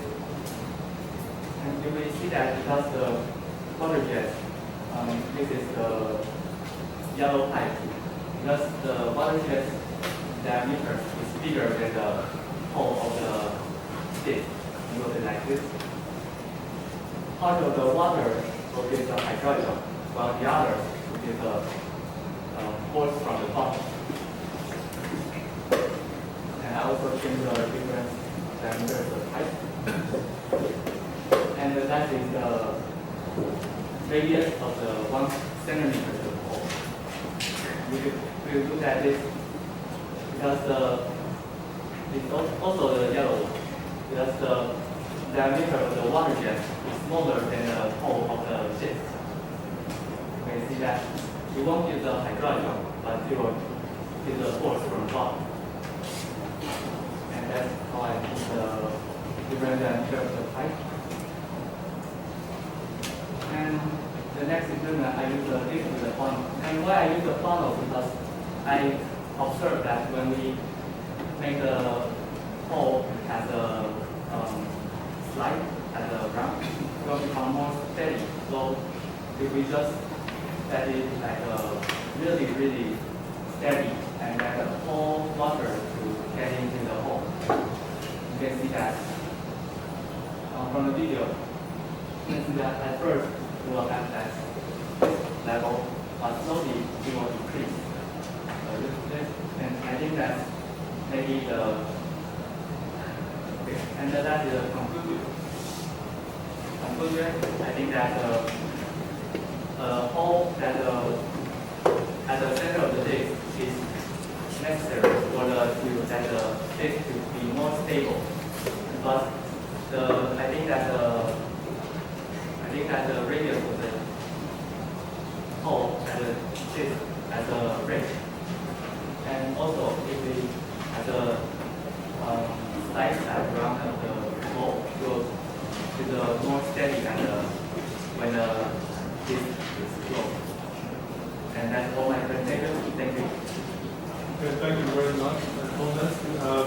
and you will see that because the water jet, this is the yellow pipe, because the water jet's diameter is bigger than the hole of the disc. You look at it like this. Part of the water will give the hydraulic, while the other will give the force from the bottom. And I also change the different diameters of pipe. And that is the radius of the 1 centimeter of the hole. We look at this because It's also the yellow one. Because the diameter of the water jet is smaller than the hole of the ship. You can see that it won't give the hydraulic, but it will give the force from the bottom. And that's how I put the different diameter of the pipe. And the next improvement, I use the dip with the funnel. And why I use the funnel? Because I observed that when we make the hole as a slide at the ground, it will become more steady. So if we just set it like really, really steady and let the whole water to get into the hole, you can see that from the video. You can see that at first we will have that level, but slowly it will decrease. And I think that maybe and that is a conclusion. I think that hole that at the center of the disc is necessary for that the disc to be more stable. But I think that the radius of the hole at the disc as a ridge. And also, if we have the slice at around the hole, it's more steady than when the disc is closed. And that's all my presentation. Thank you. Okay, thank you very much. And on next, we have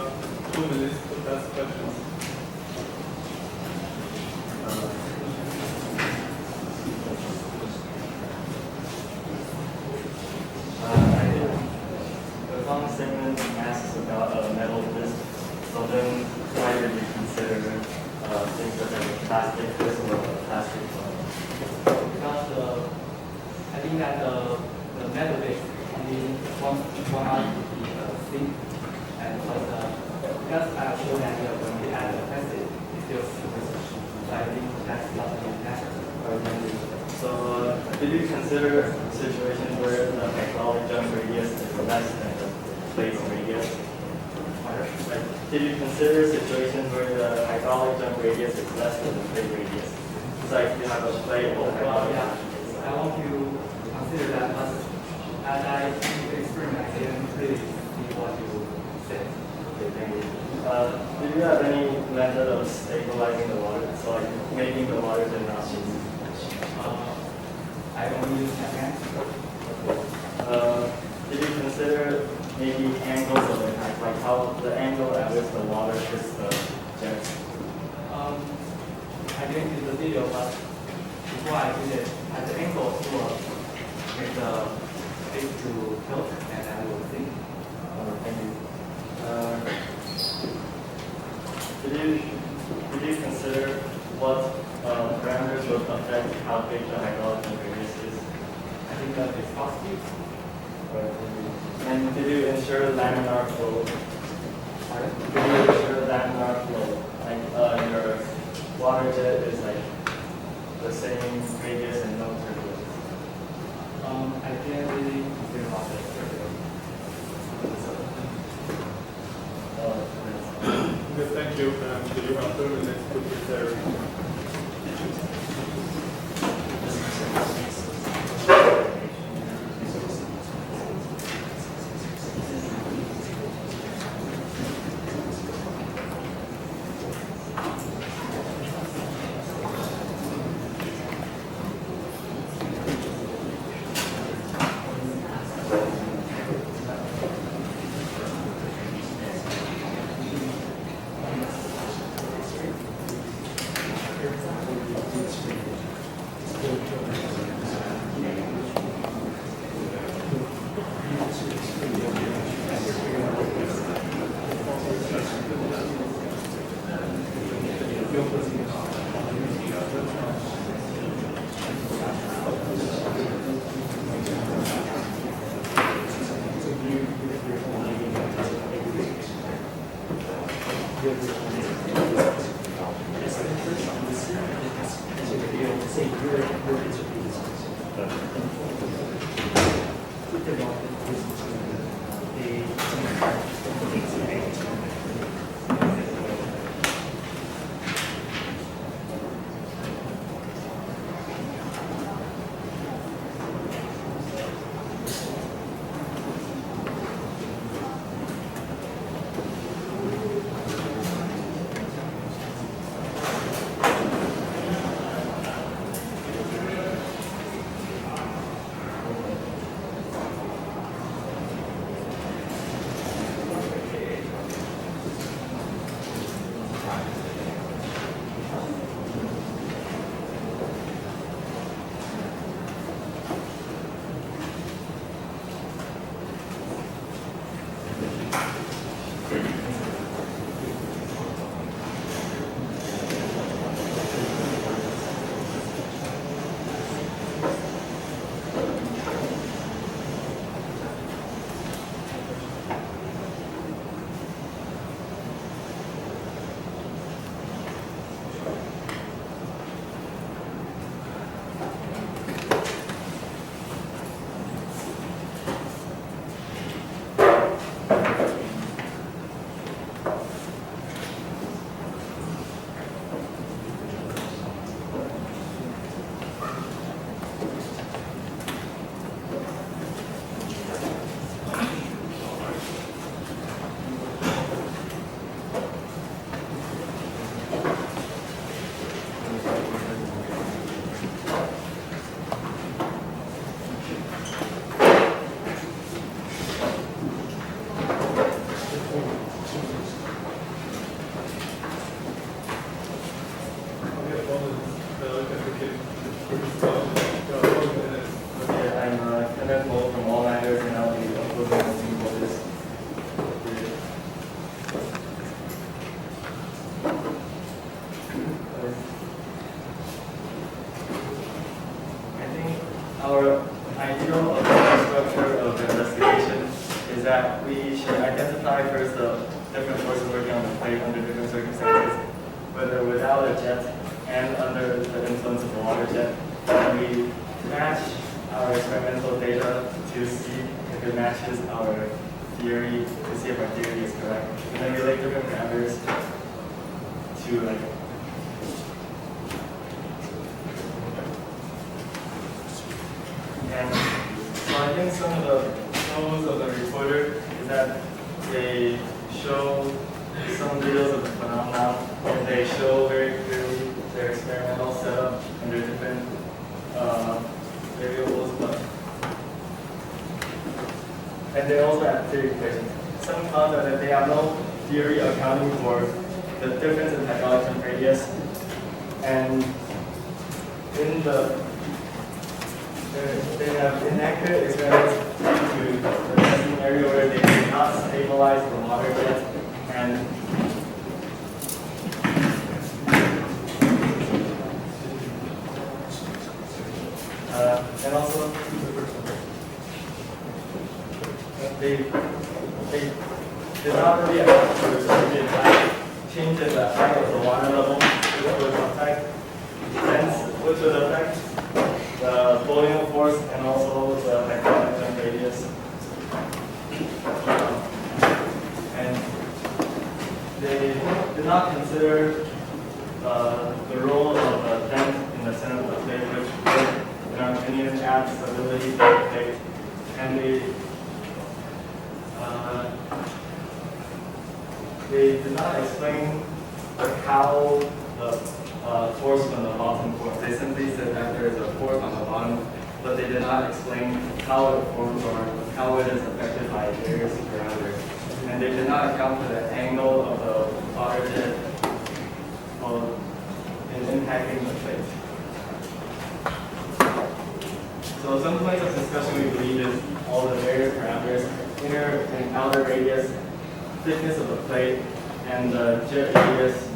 2 minutes to ask questions. One segment asks about metal disc. So then, why did you consider things such as a plastic disc or a plastic foam? Because I think that the metal disc only one out to be thin, and because I showed that when we add the plastic, it still super. So I think that's not really necessary. So, did you consider situations where the hydraulic jump radius is less than the plate's radius? Like, did you consider situations where the hydraulic jump radius is less than the plate radius? It's like you have a plate or hydraulic. I want to consider that, but as I do the experiment, I didn't really see what you said. Okay, thank you. Did you have any method of stabilizing the water? So, like making the water jet not move? I only use my hands. Did you consider maybe angles of impact, like how the angle at which the water hits the jet? I didn't see the video, but before I did it, at the angle to make the face to tilt, and I will think. Thank you. Did you consider what parameters would affect how big the hydraulic radius is? I think that is positive. And did you ensure laminar flow? Pardon? Did you ensure laminar flow? Like your water jet is like the same radius and no turbulence. I didn't really consider about the Okay, thank you. You have 2 minutes to prepare. different forces working on the plate under different circumstances, whether without a jet and under the influence of the water jet. And we match our experimental data to see if it matches our theory, to see if our theory is correct. And then relate different parameters to like and so I think some of the pros of the reporter is that they show some videos of the phenomenon and they show very clearly their experimental setup and their different variables, and they also have theory equations. Some cons are that they have no theory accounting for the difference in hydraulic jump radius, and in they have inaccurate experiments due to the testing area where they did not stabilize the water jet, and also they did not really account for the change in the height of the water level, which would affect the volume force and also the hydraulic jump radius. And they did not consider the role of the dent in the center of the plate, which would, in our opinion, add stability to the plate. And they did not explain how the force from the bottom forms. They simply said that there is a force on the bottom, but they did not explain how it forms or how it is affected by various parameters. And they did not account for the angle of the water jet in impacting the plate. So some points of discussion we believe is all the various parameters, inner and outer radius, thickness of the plate, and the jet radius,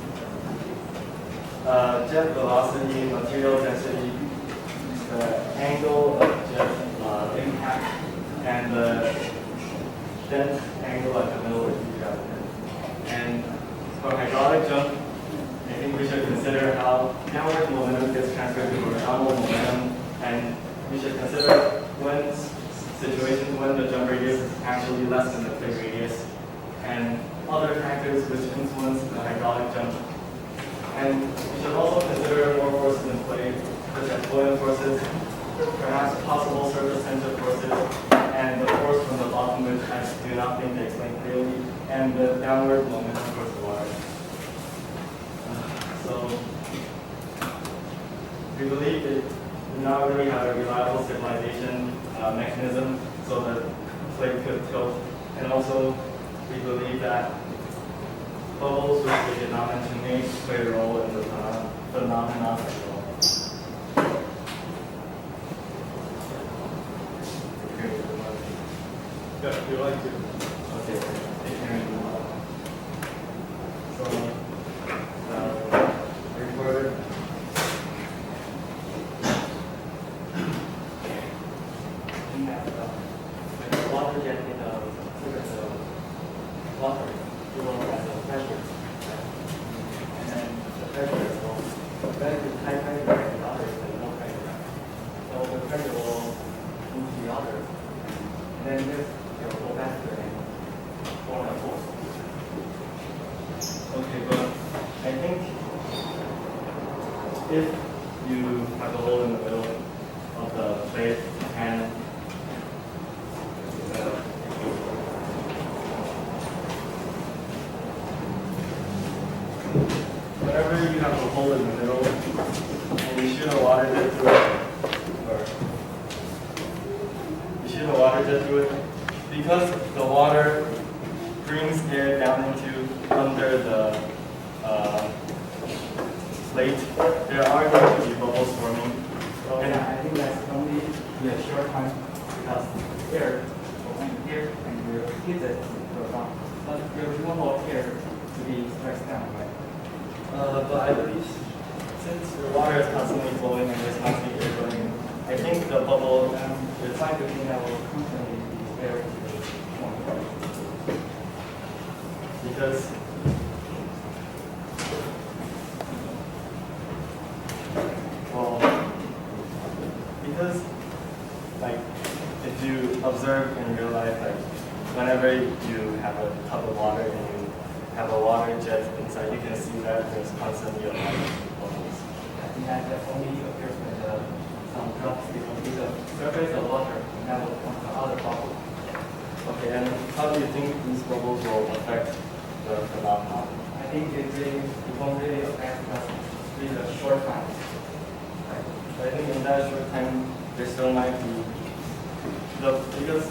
jet velocity, material density, the angle of jet impact, and the dent angle at the middle of the jet. And for hydraulic jump, I think we should consider how downward momentum gets transferred to horizontal momentum, and we should consider when situations when the jump radius is actually less than the plate radius, and other factors which influence the hydraulic jump. And we should also consider more forces in play, such as buoyant forces, perhaps possible surface tension forces, and the force from the bottom, which I do not think they explain clearly, and the downward momentum towards the water. So we believe it do not really have a reliable stabilization mechanism, so the plate could tilt. And also, we believe that bubbles, which we did not mention, may play a role in the phenomenon as well. Yeah, if you like to. Okay, so, reported. We have the water jet in the water. You will have the pressure, and then the pressure is low. When the high pressure and the other is low pressure, so the pressure will move the other, and then this will go back to the form a force. Okay, but I think if you have a hole in the middle of the plate and whenever you have a hole in the middle and you shoot a water jet through it, or you shoot a water jet through it, because the water brings air down into under the plate, there are going to be bubbles forming. So yeah, I think that's only a short time because air will enter here and will hit it to the ground. But there is no more air to be pressed down, right? But I believe since the water is constantly flowing and there's constantly air going in, I think the bubble The side between that will constantly be air to the point. because like if you observe in real life, like whenever you have a cup of water and you have a water jet inside, you can see that there's constantly a lot of bubbles. I think that only appears when some drops will be the surface of water and that will come to other bubbles. Okay, and how do you think these bubbles will affect the phenomenon? I think it won't really affect because it's really a short time. Right. So I think in that short time, there still might be because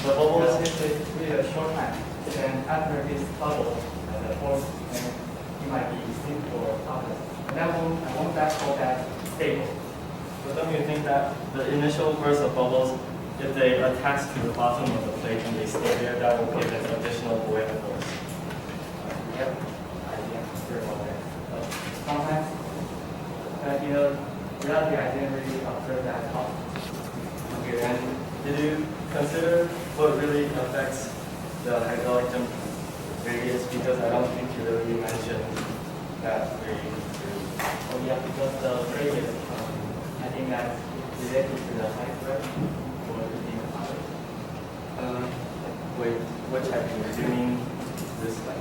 the bubbles. It's really a short time. Then after this bubble, the force, then it might be extinct or others. And I won't that call that stable. But don't you think that the initial burst of bubbles, if they attach to the bottom of the plate and they stay there, that will give an additional buoyant force? Yep. Very well there. Sometimes, in reality, I didn't really observe that at all. Okay, and did you consider what really affects the hydraulic jump radius? Because I don't think you really mentioned that radius. Oh yeah, because the radius, I think that's related to the height curve or the other. Wait, which type do you mean this like?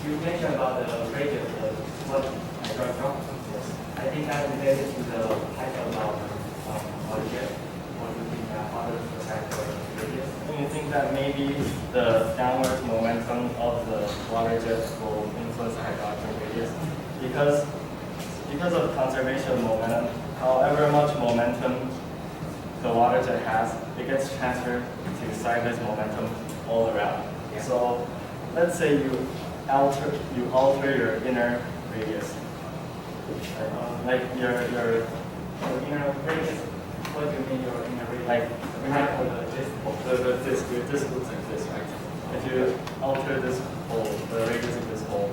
You mentioned about the radius of what hydraulic jump. Yes. I think that's related to the height of our water jet. Or do you think that other affect the radius? Do you think that maybe the downward momentum of the water jet will influence the hydraulic radius? Because of conservation of momentum, however much momentum the water jet has, it gets transferred to sideways momentum all around. Yeah. So let's say you alter your inner radius, like your Inner radius, what do you mean your inner radius? like Behind the disc. this looks like this, right? If you alter this hole, the radius of this hole,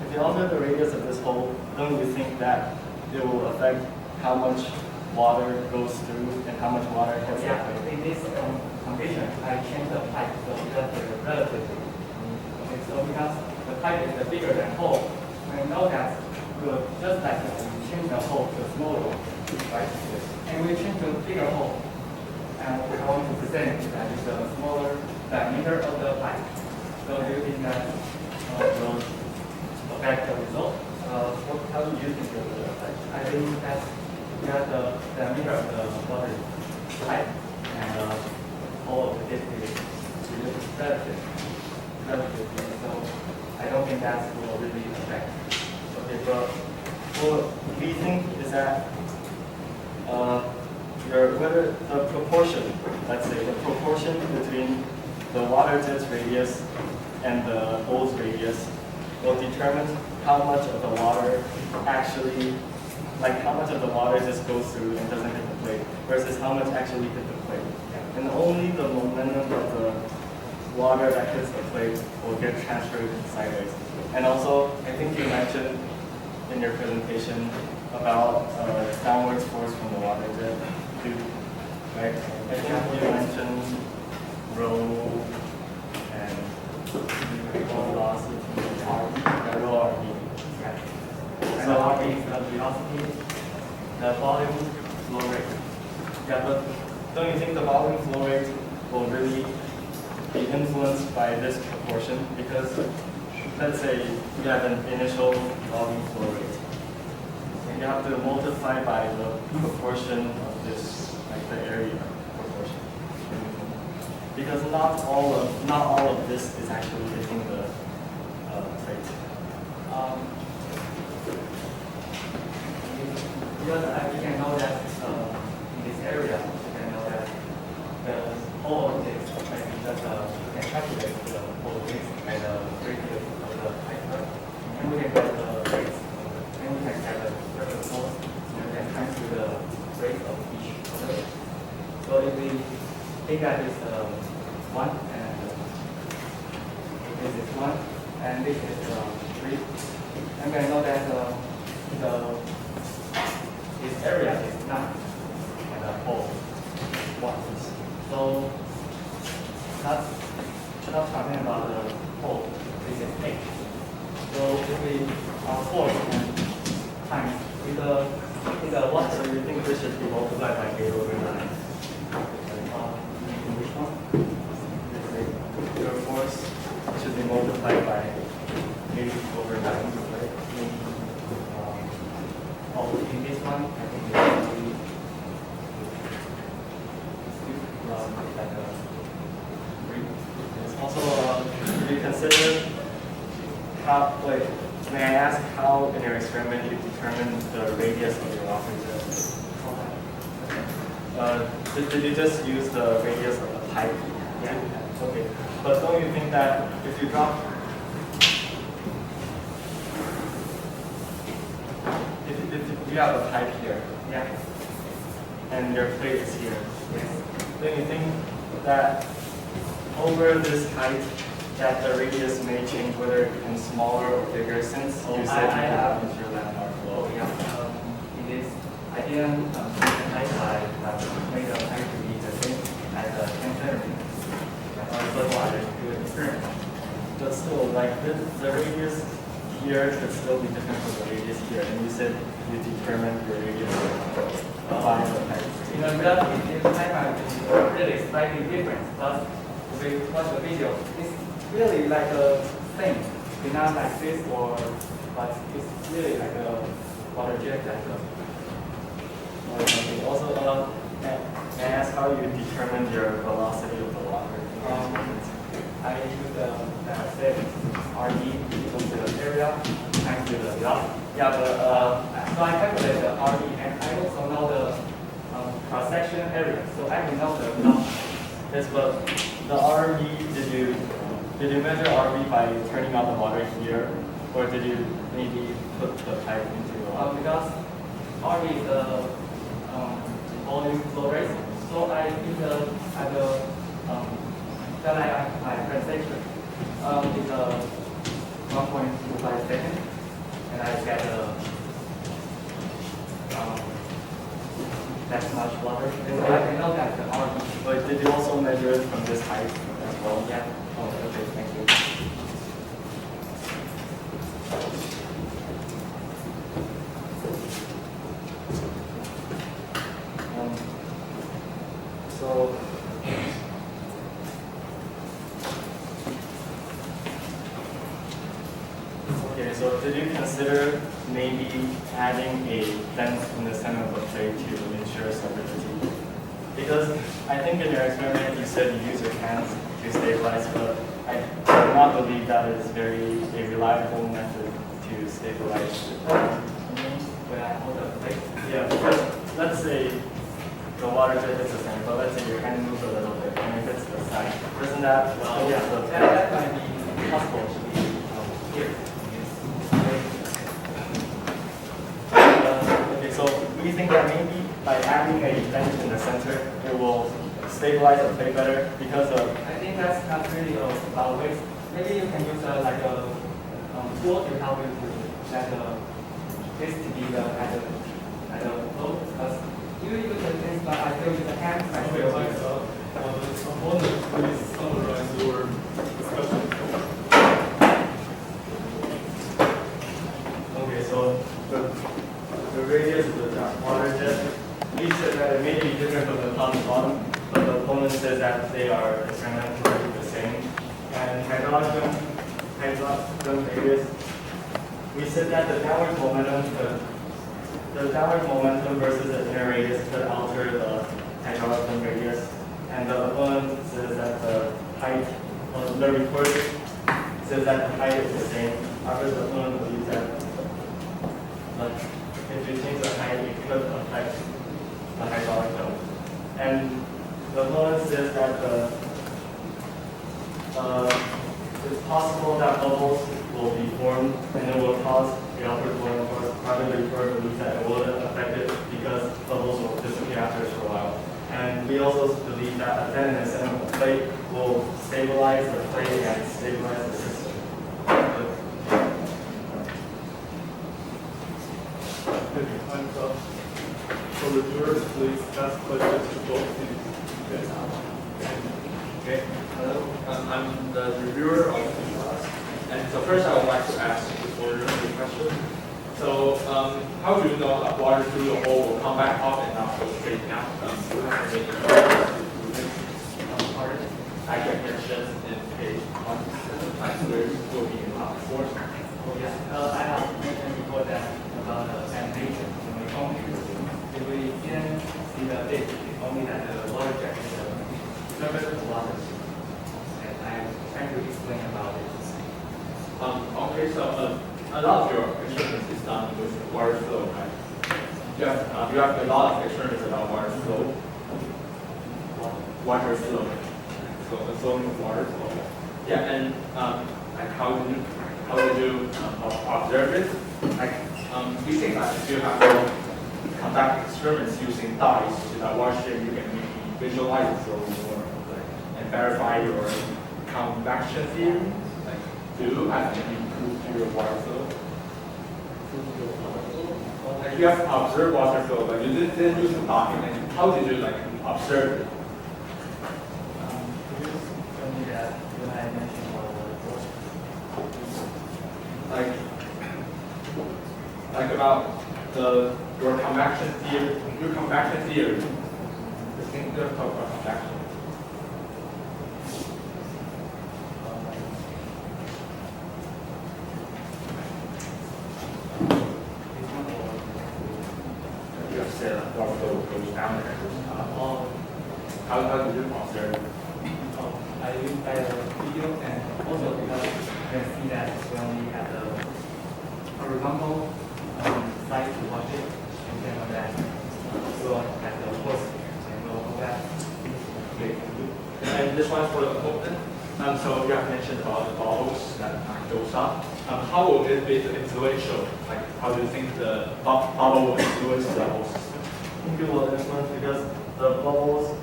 if you alter the radius of this hole, don't you think that it will affect how much water goes through and how much water hits the Yeah, plate? in this condition, I change the pipe so because they're relatively. Okay, so because the pipe is bigger than hole, we know that we'll just like we change the hole to a smaller one, right? And we change to a bigger hole. And what I want to present is that it's a smaller diameter of the pipe. So do you think that will affect the result? How do you think it will affect? I think that we have the diameter of the water pipe and all of the disc is relative. So I don't think that will really affect. Okay, but what we think is that whether the proportion, let's say the proportion between the water jet's radius and the hole's radius will determine how much of the water actually, like how much of the water just goes through and doesn't hit the plate versus how much actually hit the plate. And only the momentum of the water that hits the plate will get transferred sideways. And also, I think you mentioned in your presentation about downward force from the water jet, right? I think you mentioned rho and velocity, rho RV. And the RV is the velocity, the volume, flow rate. Yeah, but don't you think the volume flow rate will really be influenced by this proportion? Because let's say you have an initial volume flow rate, and you have to multiply by the proportion of this, like the area proportion. Because not all of this is actually hitting the plate. Because we can know that in this area, we can know that the whole of this, maybe just we can calculate the whole of this and the radius of the pipe, and we can get the rates, and we can get the surface force, and we can times to the rate of each other. So if we think that is 1 and this is 1 and this is 3, and we know that this area is 9 and the whole 1. So that's talking about the actually force and times with the water. So you think this should be multiplied by 8 over 9? Which one? Your force should be multiplied by 8 over 9, right? In this one, I think it's actually like a 3. It's also, do you consider how, like, may I ask how in your experiment you determine the radius of your water jet? Did you just use the radius of the pipe? Yeah. Okay. But don't you think that if you drop, if you have a pipe here, Yeah. and your plate is here, Yes. don't you think that over this height, that the radius may change whether it becomes smaller or bigger, since you said you have into your landmark Oh, flow? yeah. In this, I didn't made the height to be the same as the 10 centimeters. But why do experiment? But still, like the radius here should still be different from the radius here, and you said you determined your radius by the height. In the reality, this time is really slightly different, but if we watch the video, it's really like a thing. It's not like this but it's really like a water jet like Okay. Also, may I ask how you determined your velocity of the water? I use the set RD equals to the area times to the velocity. Yeah, but so I calculate the RD and I also know the cross-section area, so I can know the velocity. Yes, but the RV, did you measure RV by turning on the water here, or did you maybe put the pipe into the water? Because RD is the volume flow rate, so I use then my transaction is 1.25 seconds, and I get that much water. And I can know that the RD. But did you also measure it from this height as well? Yeah. Oh, okay, thank you. So, okay, so did you consider maybe adding a fence in the center of the plate to ensure solidity? Because I think in your experiment you said you use your hands to stabilize, but I do not believe that is a reliable method to stabilize. When I hold the plate. Yeah, because let's say the water jet hits the center, but let's say your hand moves a little bit and it hits the side. Doesn't that That might be possible to be here. Okay, so we think that maybe by adding a bench in the center, it will stabilize the plate better because of. I think that's not really about weight. Maybe you can use like a tool to help you to let this to be at the flow. Because you use the things, but I still use the hands. I Okay, still like, use component, please summarize your discussion. Okay, so the radius of the water jet, we said that it may be different from the top to bottom, but the opponent says that they are experimentally the same. And hydraulic radius, we said that the downward momentum versus the inner radius could alter the hydraulic radius. And the opponent says that the height, the reporter says that the height is the same. However, the opponent believes that if you change the height, it could affect the hydraulic dome. And the opponent says that it's possible that bubbles will be formed and it will cause the upward flowing force. However, the reporter believes that it wouldn't affect it because bubbles will disappear after a short while. And we also believe that a bend in the center of the plate will stabilize the plate and stabilize the system. Okay, time's up. So reviewers, please ask questions to both teams. Okay, hello, I'm the reviewer of the class. And so first I would like to ask, before So how do you know that water through the hole will come back up and not go straight down? You have to make it part. I get mentioned in page 1, where it will be in force. Oh, yeah. I have mentioned before that about the sanitation. When we come here, if we didn't see the big, we only had the water jet in the surface of the water. And I'm trying to explain about it. Okay, so a lot of your experiments is done with water flow, right? You have a lot of experiments about water flow. Water flow. So the flowing of water flow. Yeah, and like how did you observe it? Like we think that if you have to conduct experiments using dyes to that water stream, you can maybe visualize it so more like and verify your convection theory. Like do you have any proof to your water flow? Like you have to observe water flow, but you didn't use the dye. And how did you like observe it? Could you tell me that when I mentioned water flow? Like about your convection theory. Your convection theory. This thing we're going to talk about convection. You have said that water flow goes down and goes up. How did you observe it? I looked at the video and also because you can see that when we have the horizontal side to watch it, and then on that, so at the post and we'll go back. Okay, and this one's for the open. So you have mentioned about the bubbles that goes up. How will it be influential? Like, how do you think the bubble will influence the whole system? I think it will influence because the bubbles,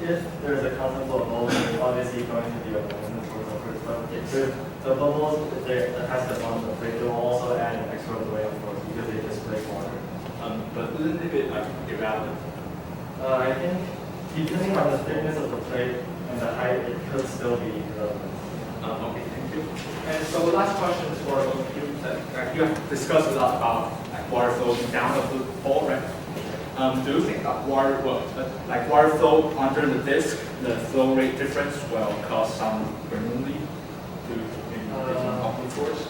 if there's a constant flow of bubbles, it's obviously going to be a movement towards the first. But if the bubbles, if they attach the bond of plate, they will also add an extra weight of force because they just break water. But isn't it like irrelevant? I think depending on the thickness of the plate and the height, it could still be relevant. Okay, thank you. And so the last question is for you. You have discussed a lot about like water flowing down the hole, right? Do you think that water flow under the disk, the flow rate difference will cause some permanently to maybe output force?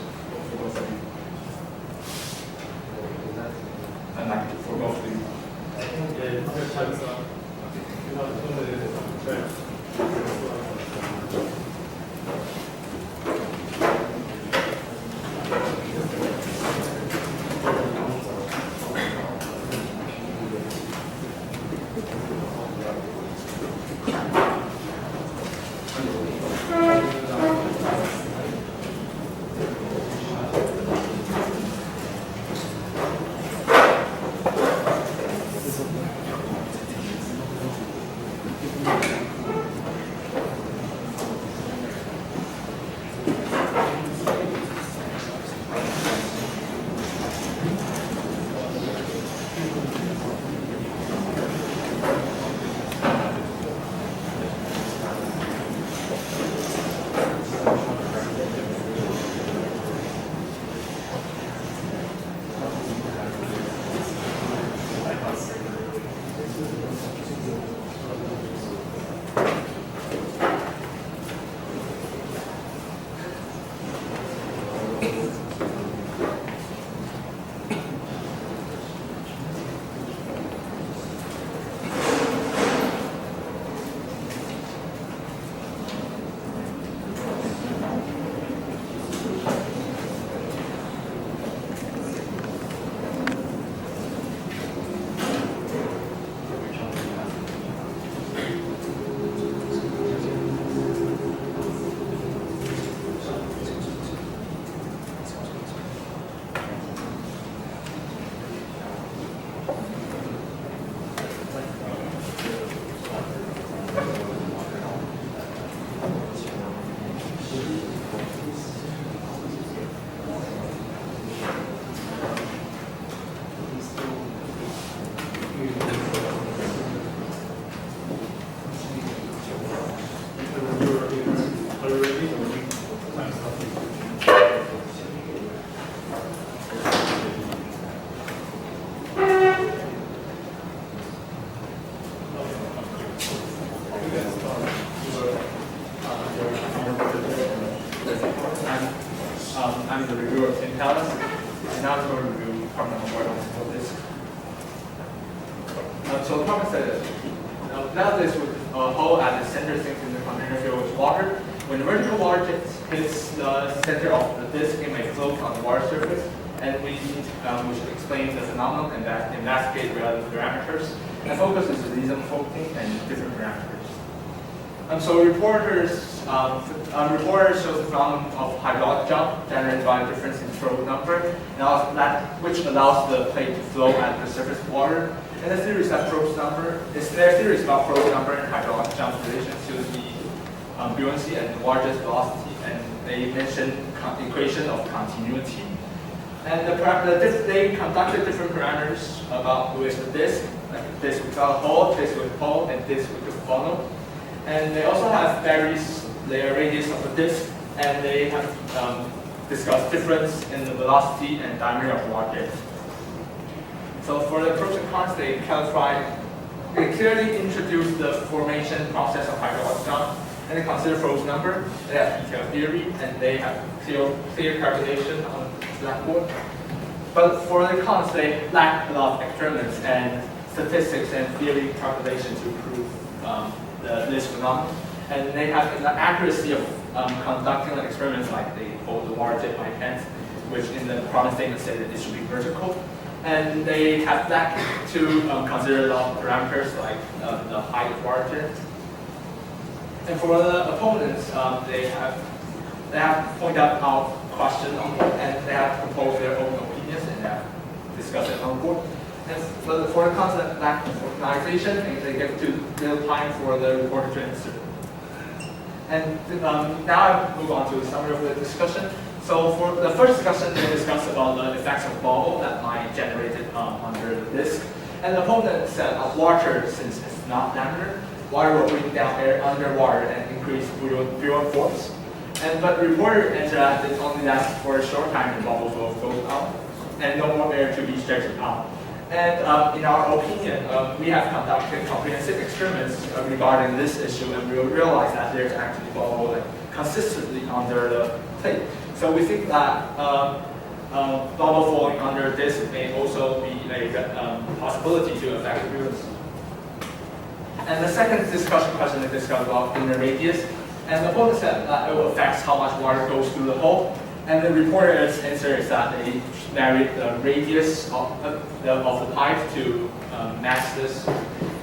And like for both of you. I think it Thank you. I'm the reviewer of Tim Palace, and now I'm going to review carbon nanowire disk. So the problem said that nowadays with a hole at the center sinks in the container filled with water. When the vertical water hits the center of the disk, it may float on the water surface, and we should explain the phenomenon and that investigate relative parameters. And focus is the reason floating and different parameters. So reporters shows the phenomenon of hydraulic jump generated by a difference in throw number, which allows the plate to flow at the surface of water. And the theory is that Probst number is their theories about Probst number and hydraulic jump relation to the buoyancy and the water jet velocity, and they mentioned equation of continuity. And they conducted different parameters about with the disk, like disk without a hole, disk with hole, and disk with a funnel. And they also have various layer radius of the disk, and they have discussed difference in the velocity and diameter of water jet. So for the pros and cons, they clearly introduced the formation process of hydraulic jump, and they consider Probst number. They have detailed theory, and they have clear calculation on blackboard. But for the cons, they lack a lot of experiments and statistics and theory calculation to prove this phenomenon. And they have an accuracy of conducting experiments like they hold the water jet by hand, which in the problem statement say that it should be vertical. And they have that to consider a lot of parameters like the height of water jet. And for the opponents, they have pointed out our question on board, and they have proposed their own opinions, and they have discussed it on board. And for the concept lack of organization, they get to little time for the reporter to answer. And now I move on to the summary of the discussion. So for the first discussion, they discussed about the effects of bubble that might generated under the disk. And the opponent said water, since it's not laminar, water will bring down air underwater and increase buoyant force. But the reporter answered that it only lasts for a short time and bubbles will go out, and no more air to be stretched out. And in our opinion, we have conducted comprehensive experiments regarding this issue, and we realize that there's actually bubble consistently under the plate. So we think that bubble falling under this may also be a possibility to affect the buoyancy. And the second discussion question is discussed about inner radius. And the opponent said that it affects how much water goes through the hole. And the reporter's answer is that they varied the radius of the pipe to match this.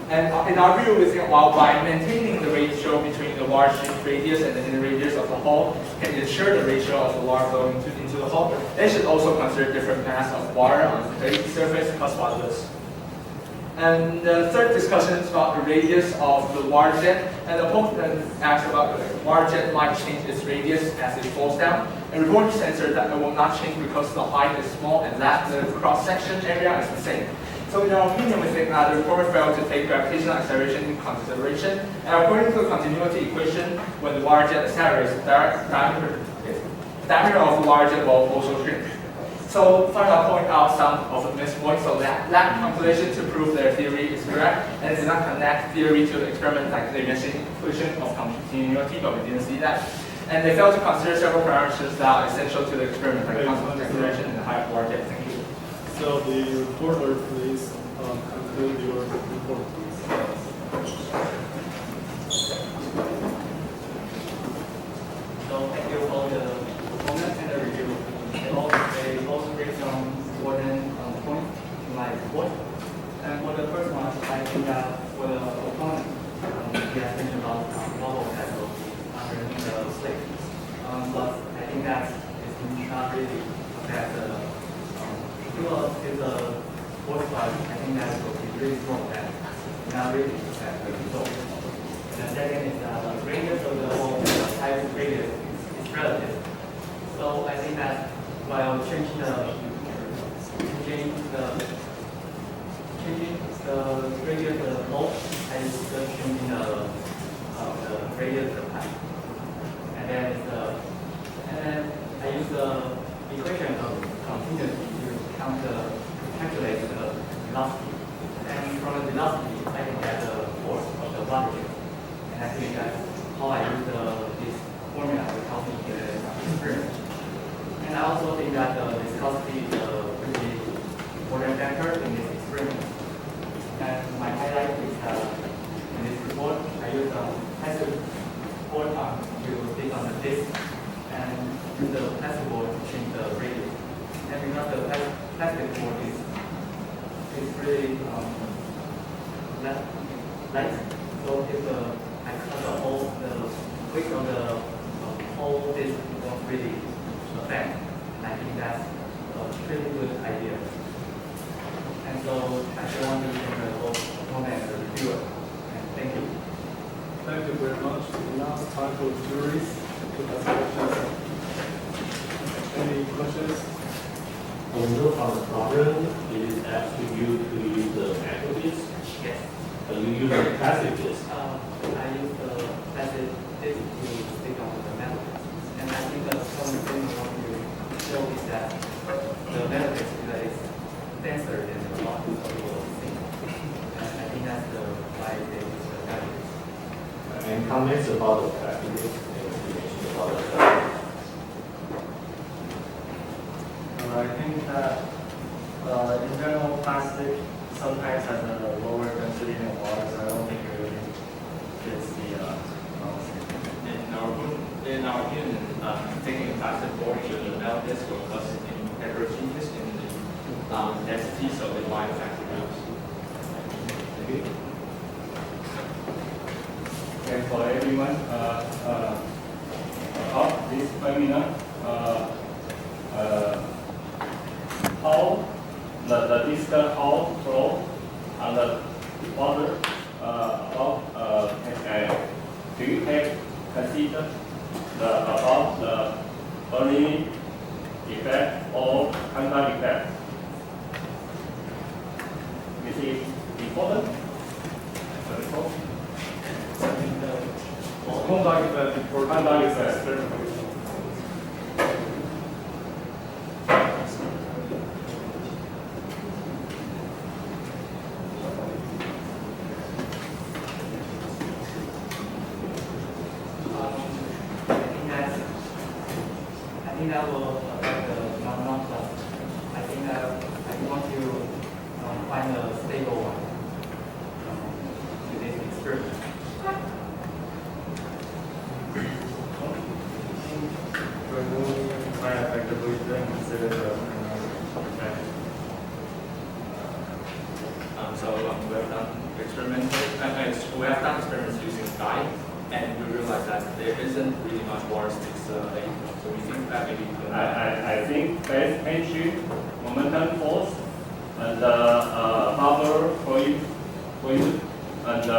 And in our view, we think by maintaining the ratio between the water stream radius and the inner radius of the hull can ensure the ratio of the water flowing into the hull, they should also consider different mass of water on the plate surface caused by this. And the third discussion is about the radius of the water jet. And the opponent asked about the water jet might change its radius as it falls down. And the reporter's answered that it will not change because the height is small and that the cross-section area is the same. So in our opinion, we think that the reporter failed to take gravitational acceleration into consideration. And according to the continuity equation, when the water jet accelerates, the diameter of the water jet will also shrink. So finally, I'll point out some of the missed points. So that calculation to prove their theory is correct, and it did not connect theory to the experiment like they mentioned equation of continuity, but we didn't see that. And they failed to consider several parameters that are essential to the experiment, like constant acceleration and the height of water jet. Thank you. So the reporter, please conclude your report, please. So thank you for the performance and the review. They also bring some important points in my report. And for the first one, I think that for the opponent, he has mentioned about bubble that will be underneath the slate. But I think that it's not really affect the if the force part, I think that will be really strong and not really affect the result. And the second is that the radius of the whole type radius is relative. So I think that while changing the radius of the hole, I is just changing the radius of the pipe. And then I use the equation of continuity to calculate the velocity. And from the velocity, I can get the force of the water jet. And I think that's how I use this formula to help me get the experiment. And I also think that the viscosity is a pretty important factor in this experiment. And my highlight is in this report, I used a plastic board arm to stick on the disc and use the plastic board to change the radius. And because the plastic board is really light, so if I cut the whole, the width of the whole disc won't really affect. I think that's a pretty good idea. And so I just want to thank the whole opponent and the reviewer. And thank you. Thank you very much. Now it's time for juries to ask questions. Any questions? Although from the problem, it is asking you to use the metal disc, Yes. but you use the plastic disc. I use the plastic disc to stick on the metal disc. And I think some thing I want to show is that the metal disc is denser than the rock of the thing. And I think that's why they use the metal disc. And comments about the plastic disc, information about the plastic disc. I think that in general, plastic sometimes has a lower density than water, so I don't think it really fits the policy. In our opinion, taking a plastic board to the metal disc will cause heterogeneous in the density, so it might affect the groups. Okay, for everyone, please let me know how the disc how flow on the water do you have consider about the early effect or contact effect? This is important. Contact effect important. Contact effect. I think that will affect the non-plus. I think that I want to find a stable one to this experiment. I effectively didn't consider the effect. We have done we have done experiments using dye, and we realized that there isn't really much water sticks. So we think that maybe I think base tension, momentum force, and bubble point, and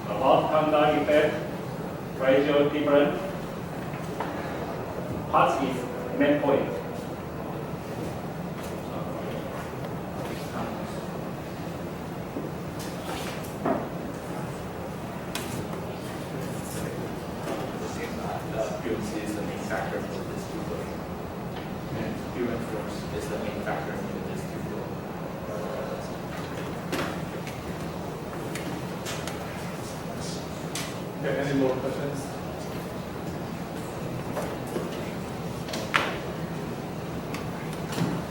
about contact effect, pressure different. Part is main point. buoyancy is the main factor for this tube flow, and buoyant force is the main factor for this tube flow. Okay, any more questions?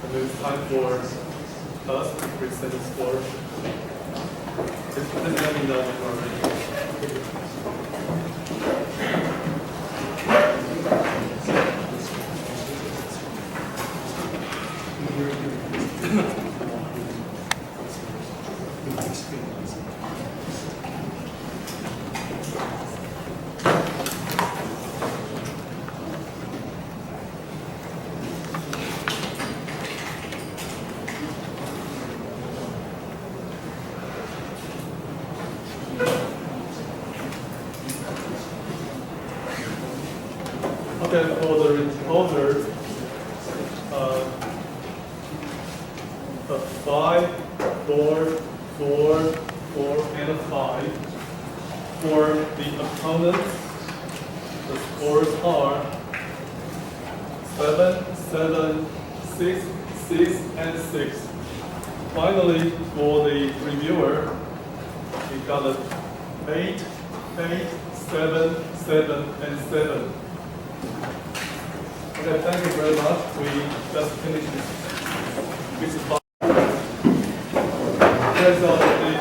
And it's time for us to present the score. Please let me know when we're ready. Okay, for the recorder, 5, 4, 4, 4, and 5. For the opponents, the scores are 7, 7, 6, 6, and 6. Finally, for the reviewer, we got a 8, 8, 7, 7, and 7. Okay, thank you very much. We just finished this part. Here's the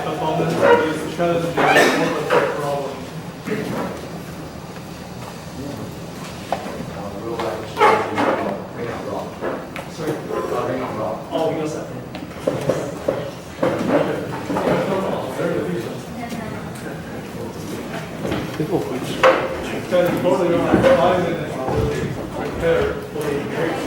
performance is challenging water problem. Sorry. Rock. Oh, yours, I think. Very efficient. Then for you have 5 minutes to prepare for the cake.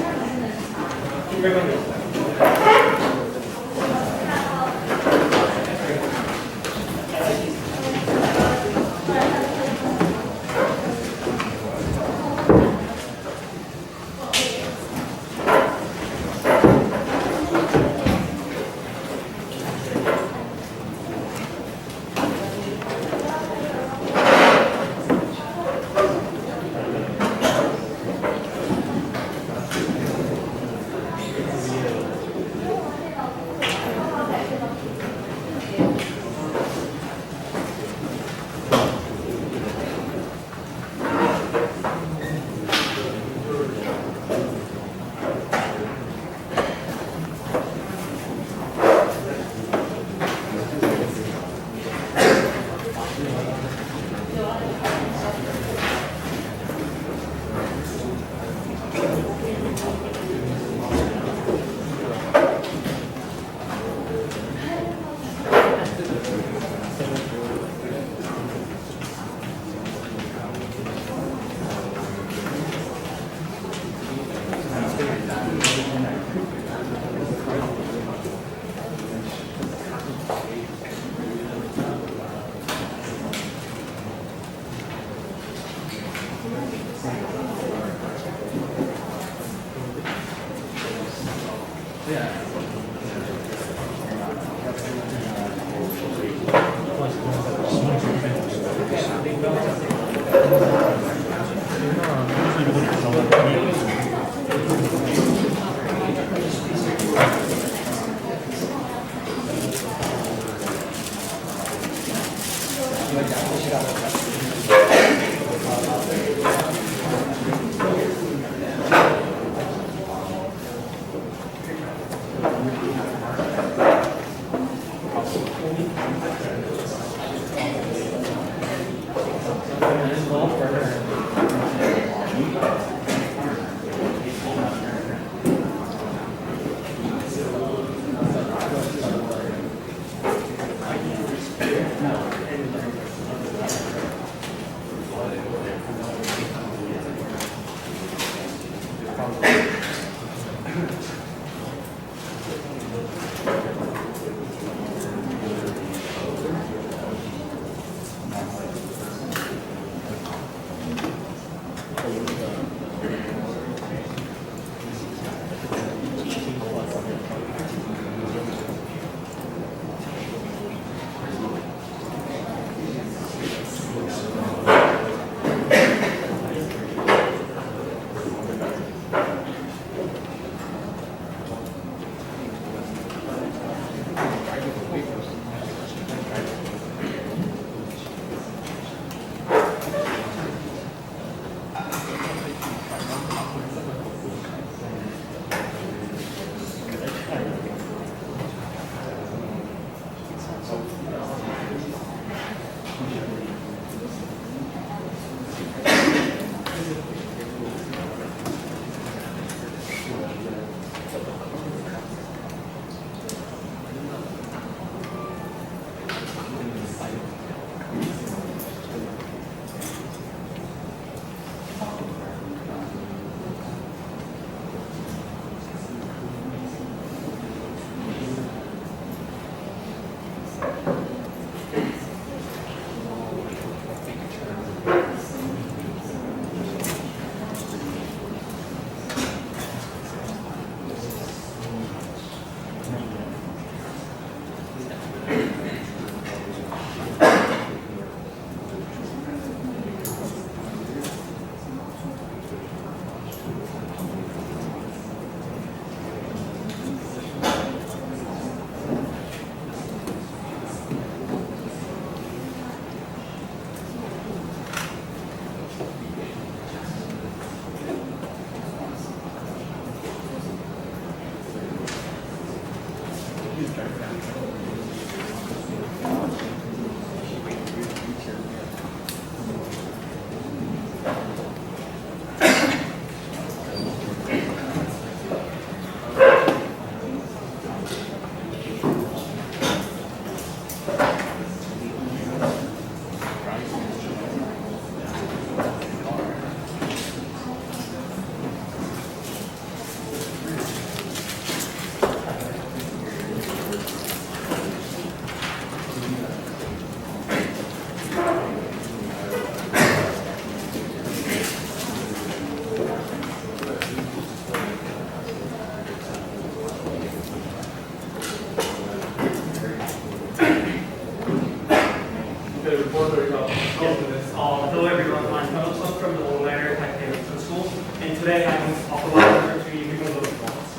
today I'm going to talk about number 3, removable bonds.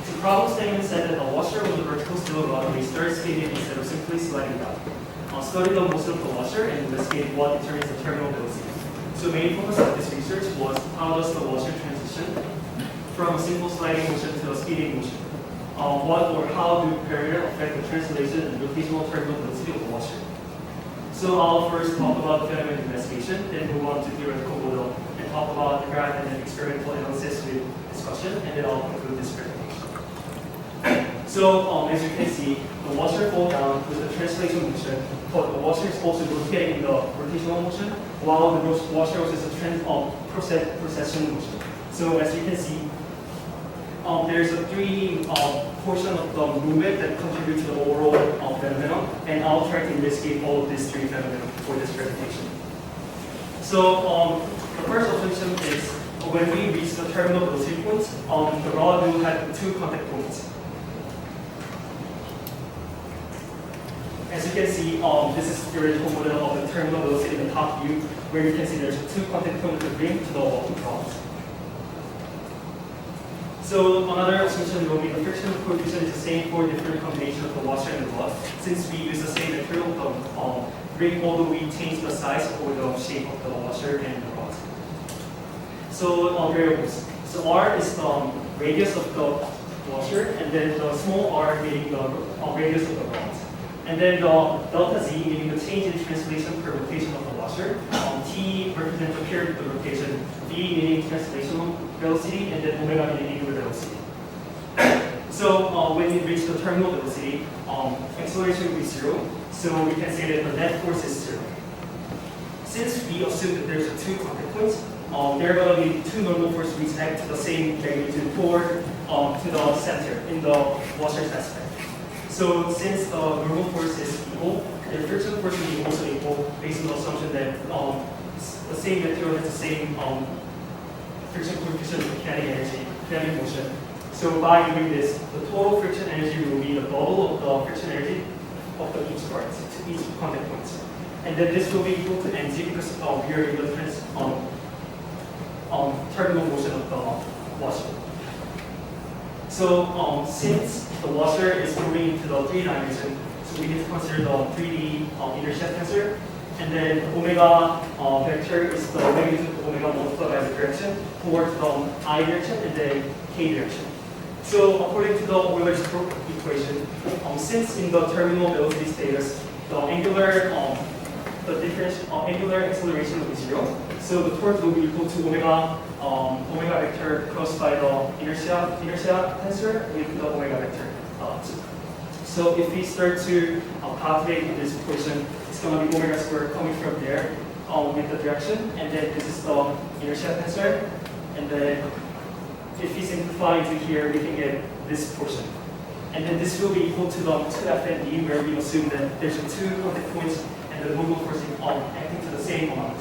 The problem statement said that the washer was a vertical steel rod and we started skating instead of simply sliding down. Studied the motion of the washer and investigated what determines the terminal velocity. So main focus of this research was how does the washer transition from a simple sliding motion to a speeding motion. What or how do barrier affect the translation and rotational terminal velocity of the washer. So I'll first talk about the phenomenon investigation, then move on to theoretical model, and talk about the graph and then experimental analysis with discussion, and then I'll conclude this presentation. So as you can see, the washer falls down with the translation motion, but the washer is also rotating in the rotational motion, while the washer is a precession motion. So as you can see, there's a 3 portion of the movement that contribute to the overall phenomenon, and I'll try to investigate all of these 3 phenomena for this presentation. So the first assumption is when we reach the terminal velocity points, the rod will have 2 contact points. As you can see, this is the theoretical model of the terminal velocity in the top view, where you can see there's 2 contact points of the ring to the walking rods. So another assumption will be the friction coefficient is the same for different combinations of the washer and the rod, since we use the same material of ring, although we change the size or the shape of the washer and the rod. So variables. So R is the radius of the washer, and then the small r meaning the radius of the rod. And then the delta z meaning the change in translation per rotation of the washer. T represents the period of the rotation. V meaning translational velocity, and then omega meaning angular velocity. So when you reach the terminal velocity, acceleration will be 0. So we can say that the net force is 0. Since we assume that there's 2 contact points, there are going to be 2 normal forces which act to the same magnitude forward to the center in the washer's aspect. So since the normal force is equal, the friction force will be also equal based on the assumption that the same material has the same friction coefficient of kinetic energy, kinetic motion. So by doing this, the total friction energy will be the double of the friction energy of the each part to each contact point. And then this will be equal to mg because we are in the terminal motion of the washer. So since the washer is moving into the 3 dimension, so we need to consider the 3D inertia tensor. And then omega vector is the magnitude of omega multiplied by the direction towards the I direction and then k direction. So according to the Euler's equation, since in the terminal velocity status, the angular angular acceleration will be 0. So the torque will be equal to omega vector crossed by the inertia tensor with the omega vector. So if we start to calculate this equation, it's going to be omega squared coming from there with the direction, and then this is the inertia tensor, and then if we simplify into here, we can get this portion. And then this will be equal to the 2F and D, where we assume that there's 2 contact points and the normal force acting to the same amount.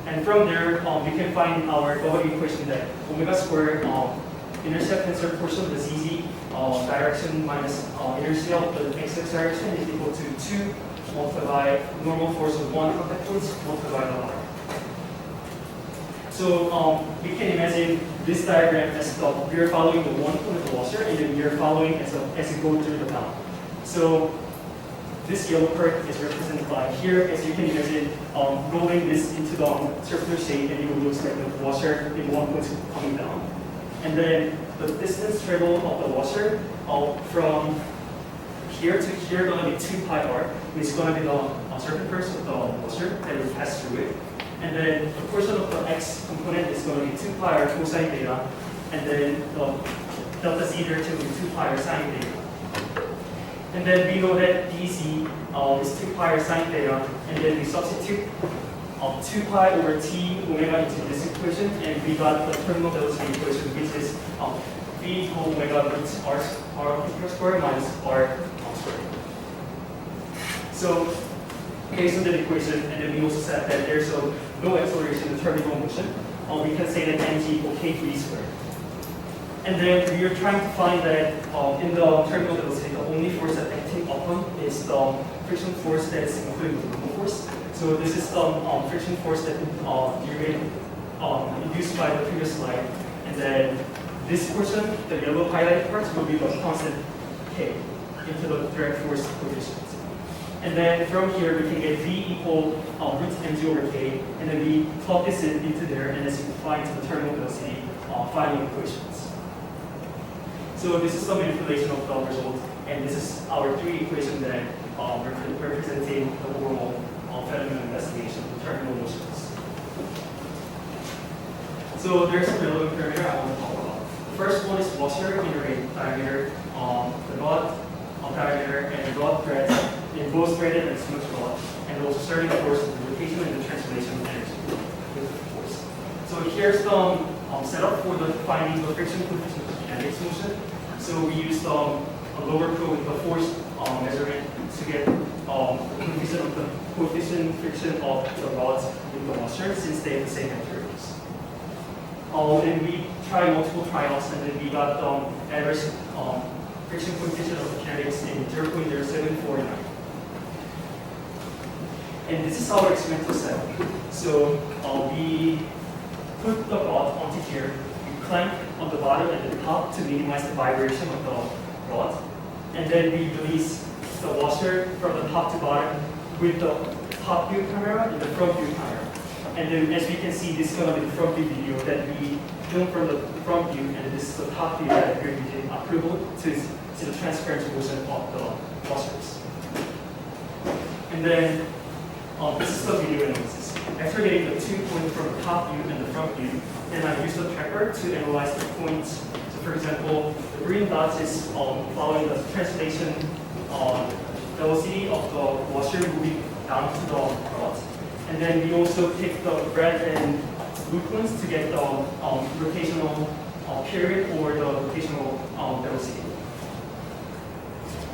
And from there, we can find our double equation that omega squared inertia tensor portion of the ZZ direction minus inertia of the XX direction is equal to 2 multiplied by normal force of 1 contact points multiplied by the R. So we can imagine this diagram as we are following the 1 point of the washer, and then we are following as it goes through the valve. So this yellow curve is represented by here, as you can imagine, rolling this into the circular shape, and it will look like the washer in 1 point coming down. And then the distance traveled of the washer from here to here going to be 2 pi r, which is going to be the circumference of the washer that will pass through it. And then the portion of the x component is going to be 2 pi r cosine theta, and then the delta z direction will be 2 pi r sine theta. And then we know that dz is 2 pi r sine theta, and then we substitute 2 pi over t omega into this equation, and we got the terminal velocity equation, which is v equal omega root r squared minus r squared. So based on that equation, and then we also said that there's no acceleration in terminal motion, we can say that mg equal k3 squared. And then we are trying to find that in the terminal velocity, the only force that acting upon is the friction force that is including the normal force. So this is the friction force that induced by the previous slide. And then this portion, the yellow highlighted parts, will be the constant K into the direct force coefficient. And then from here, we can get V equal root mg over K, and then we plug this into there and then simplify into the terminal velocity final equations. So this is the manipulation of the result, and this is our three equations that representing the overall phenomenon investigation of terminal motions. So there's some relevant parameter I want to talk about. The first one is washer inner diameter, the rod diameter, and the rod threads in both threaded and smooth rod, and also starting force, the rotation and the translation energy with the force. So here's the setup for the finding the friction coefficient of kinetics motion. So we used a lower probe with the force measurement to get the coefficient friction of the rods with the washer, since they have the same materials. And we tried multiple trials, and then we got average friction coefficient of the kinetics in 0.0749. And this is our experimental setup. So we put the rod onto here, we clamp on the bottom and the top to minimize the vibration of the rod. And then we release the washer from the top to bottom with the top view camera and the front view camera. And then as we can see, this is going to be the front view video that we filmed from the front view, and this is the top view that we're using approval to see the transparent motion of the washers. And then this is the video analysis. After getting the 2 points from the top view and the front view, then I use the tracker to analyze the points. So for example, the green dots is following the translation velocity of the washer moving down to the rods. And then we also take the red and blue points to get the rotational period or the rotational velocity.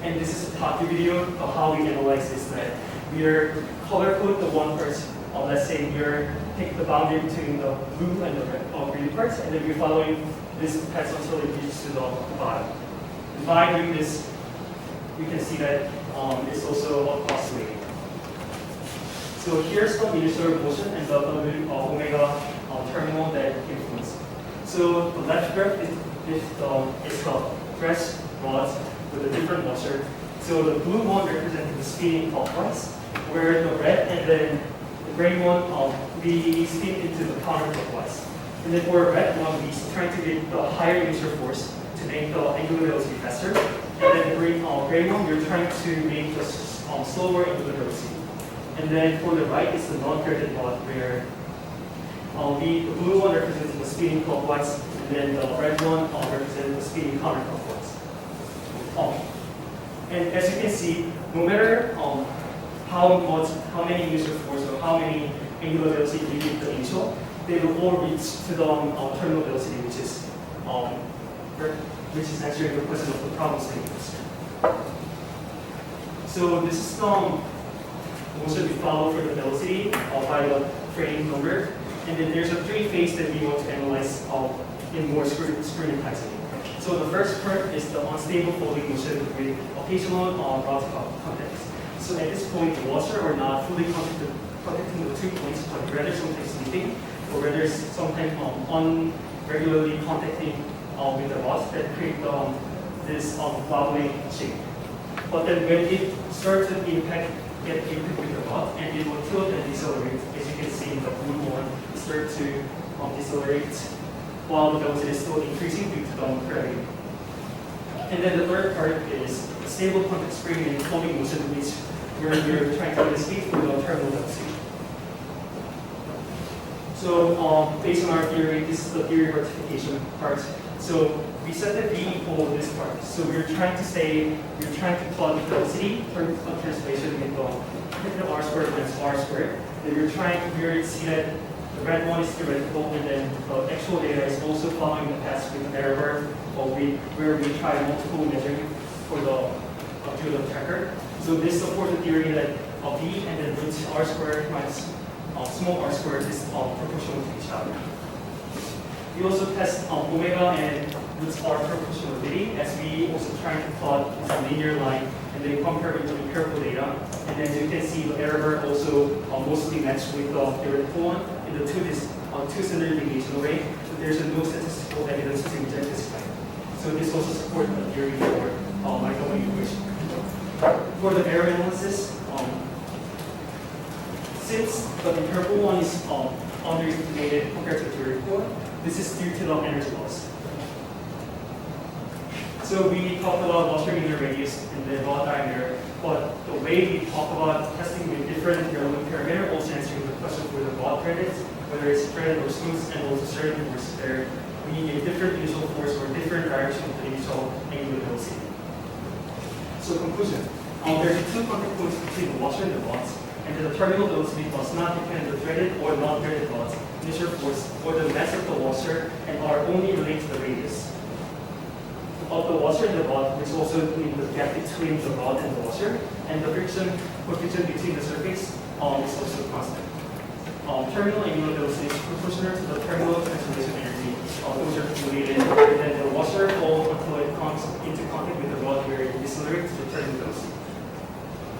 And this is the top view video of how we analyze this. That we are color code the one parts. Let's say we are take the boundary between the blue and the red, green parts, and then we're following this path until it reaches to the bottom. And by doing this, we can see that it's also oscillating. So here's the initial motion and the omega terminal that influence. So the left graph is the press rods with a different washer. So the blue one representing the spinning clockwise, where the red and then the gray one we spin into the counterclockwise. And then for red one, we trying to get the higher initial force to make the angular velocity faster. And then the gray one, we're trying to make the slower angular velocity. And then for the right is the non-threaded rod, where the blue one represents the spinning clockwise, and then the red one represents the spinning counterclockwise. And as you can see, no matter how many initial force or how many angular velocity you give the initial, they will all reach to the terminal velocity, which is actually the question of the problem statements. So this is the motion we follow for the velocity by the frame number. And then there's a three-phase that we want to analyze in more scrutinizing. So the first part is the unstable folding motion with occasional rod contacts. So at this point, the washer are not fully contacting the 2 points, but rather sometimes sleeping, or rather sometimes unregularly contacting with the rods that create this wobbling shape. But then when it starts to get impacted with the rod, and it will tilt and decelerate, as you can see in the blue one, it starts to decelerate while the velocity is still increasing due to the gravity. And then the third part is the stable contact spring and folding motion, which where we're trying to investigate for the terminal velocity. So based on our theory, this is the theory rectification part. So we set the V equal this part. So we're trying to plot the velocity for translation with the R squared minus R squared. Then we're to see that the red one is theoretical, and then the actual data is also following the path with the error, where we try multiple measuring for the field tracker. So this supports the theory that V and then root R squared minus small r squared is proportional to each other. We also test omega and root R proportionality, as we also try to plot a linear line and then compare with the empirical data. And then you can see the error also mostly matched with the theoretical one in the two standard deviation array. there's no statistical evidence to reject this claim. So this also supports the theory for microwave equation. For the error analysis, since the purple one is underestimated compared to the theory 4, this is due to the energy loss. So we talked about Wasser inner radius and the rod diameter, but the way we talk about testing with different relevant parameter also answering the question for the rod threaded, whether it's threaded or smooth, and also certain force there. We need a different initial force or different direction of the initial angular velocity. So conclusion, there's two contact points between the washer and the rods, and the terminal velocity does not depend on the threaded or non-threaded rods, initial force, or the mass of the washer, and are only related to the radius of the washer and the rod, which also in the gap between the rod and the washer, and the friction coefficient between the surface is also constant. Terminal angular velocity is proportional to the terminal transformation energy. Those are related, and then the washer falls until it comes into contact with the rod where it decelerates to terminal velocity.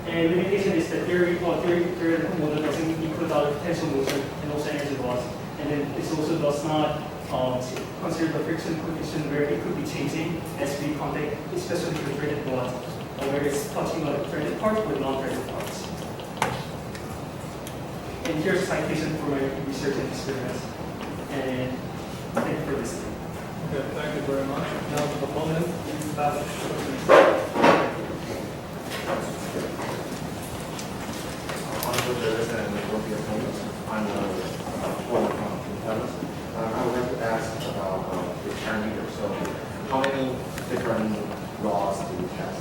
And limitation is that theoretical model doesn't include other potential motion and also energy loss. And then this also does not consider the friction coefficient where it could be changing as we contact, especially with the threaded rod, where it's touching the threaded part with non-threaded parts. And here's a citation for my research and experiments. And thank you for listening. Okay, thank you very much. Now the proponent, I'm I would like to ask about the return meter. So, how many different rods do you test?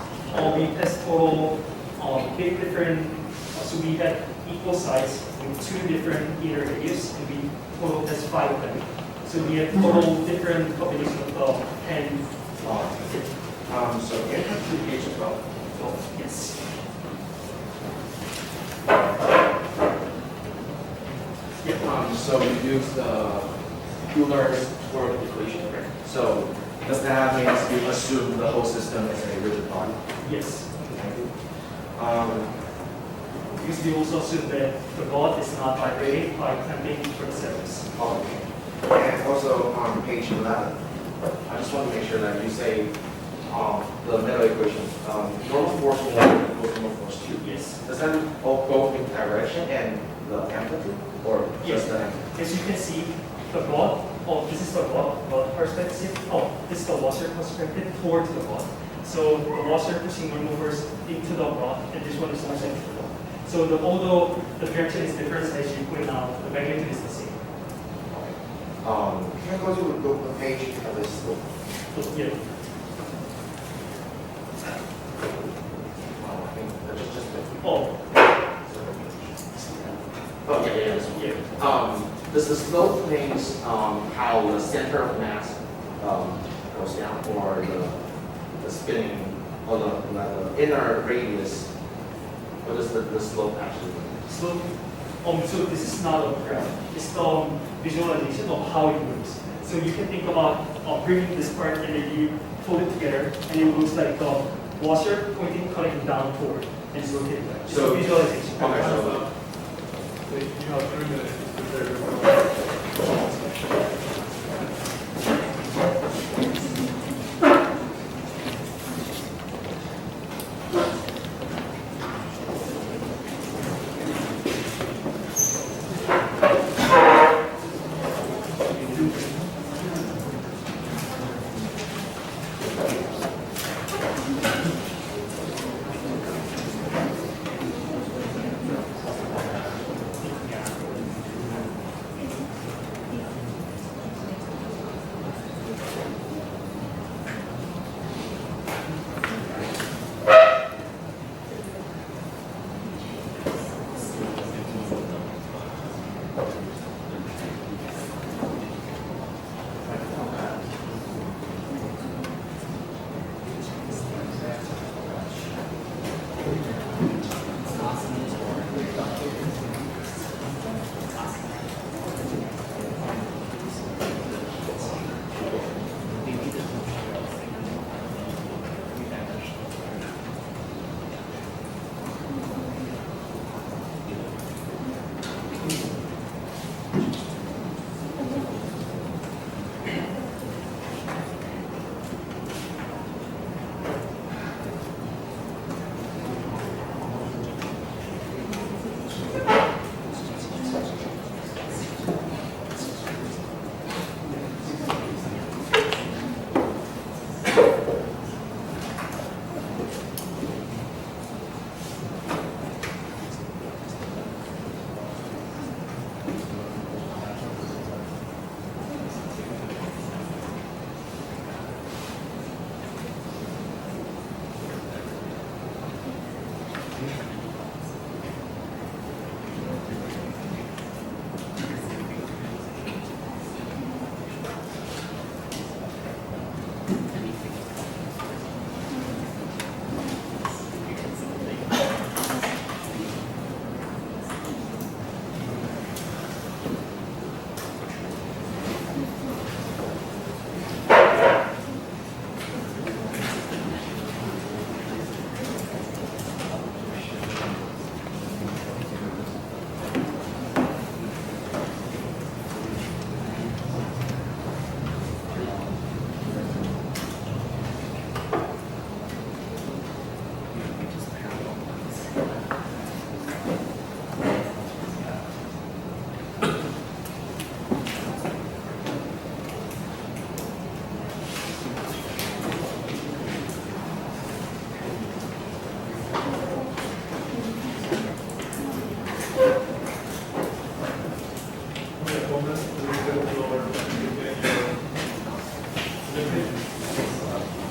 We test total 8 different, so we had equal size with 2 different meter radius, and we total test 5 of them. So we have total different combination of 10 rods. So, can you have 2 page as well? Yes. So you use the Euler's work equation, right? So does that mean you assume the whole system is a rigid body? Yes. Thank you. Because we also assume that the rod is not vibrating by clamping for the surface. Okay. And also on page 11, I just want to make sure that you say the middle equation, normal force 1 equals normal force 2. Yes. Does that all go in direction and the amplitude, or Yes. just the amplitude? As you can see, the rod, this is the rod perspective, this is the washer perspective towards the rod. So the washer pushing normal force into the rod, and this one is also into the rod. So although the direction is different, as you point out, the magnitude is the same. Can I go to the page of this? Yeah. I think just Oh, oh yeah. Does the slope means how the center of mass goes down, or the spinning, or the inner radius? What does the slope actually mean? so so this is not a graph. It's the visualization of how it moves. So you can think about bringing this part and then you fold it together, and it looks like the washer cutting down toward and it's rotating back. It's a visualization. Okay, so you have 3 minutes to prepare your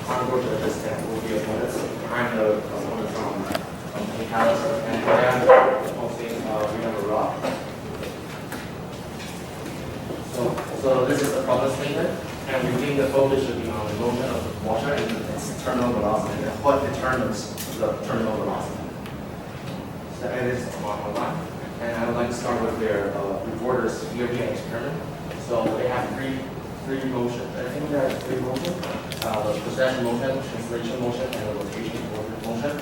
unfortunately, this will be opponents behind the opponent from Palace, and then hosting we have a rock. So this is the problem statement, and we think the focus should be on the motion of the washer and its terminal velocity, and what determines the terminal velocity. So it is 101, and I would like to start with their reporter's theory and experiment. So they have three motions. I think there are three motions: the precession motion, translation motion, and the rotation motion.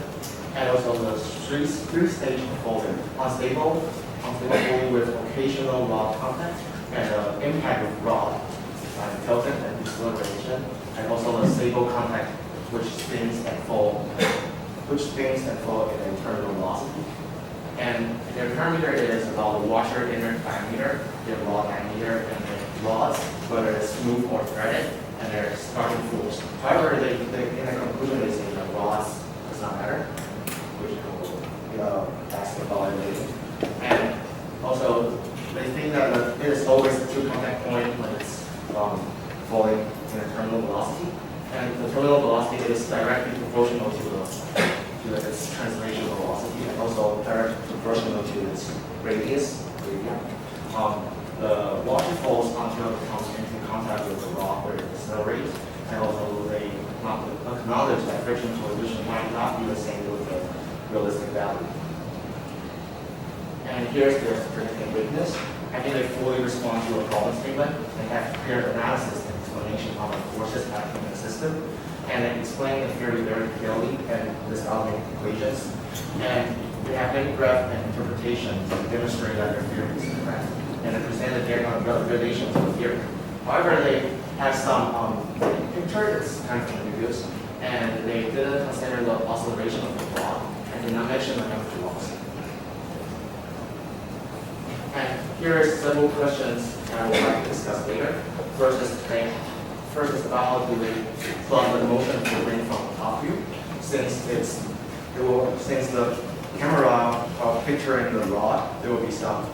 And also the three-stage unfolding: unstable folding with occasional rod contact, and impact of rod, tilting and deceleration, and also the stable contact, which spins and fall in a terminal velocity. And their parameter is about the washer inner diameter, the rod diameter, and the rods, whether it's smooth or threaded, and their starting force. However, they in the conclusion they say that rods does not matter, which we'll ask about it later. And also, they think that it is always a two contact point when it's falling in a terminal velocity, and the terminal velocity is directly proportional to its translation velocity, and also directly proportional to its radius. The washer falls until it comes into contact with the rod where it accelerates, and also they acknowledge that friction coefficient might not be the same with the realistic value. And here's their strength and weakness. I think they fully respond to a problem statement. They have clear analysis and explanation of the forces acting in the system, and they explain the theory very clearly and without any equations. And they have many graph and interpretations to demonstrate that their theory is correct, and they presented their relations of the theory. However, they have some picture that's kind of ambiguous, and they didn't consider the oscillation of the rod, and did not mention the temperature loss. And here are several questions that I would like to discuss later. First is about how do they plot the motion of the ring from the top view, since the camera picturing the rod, there will be some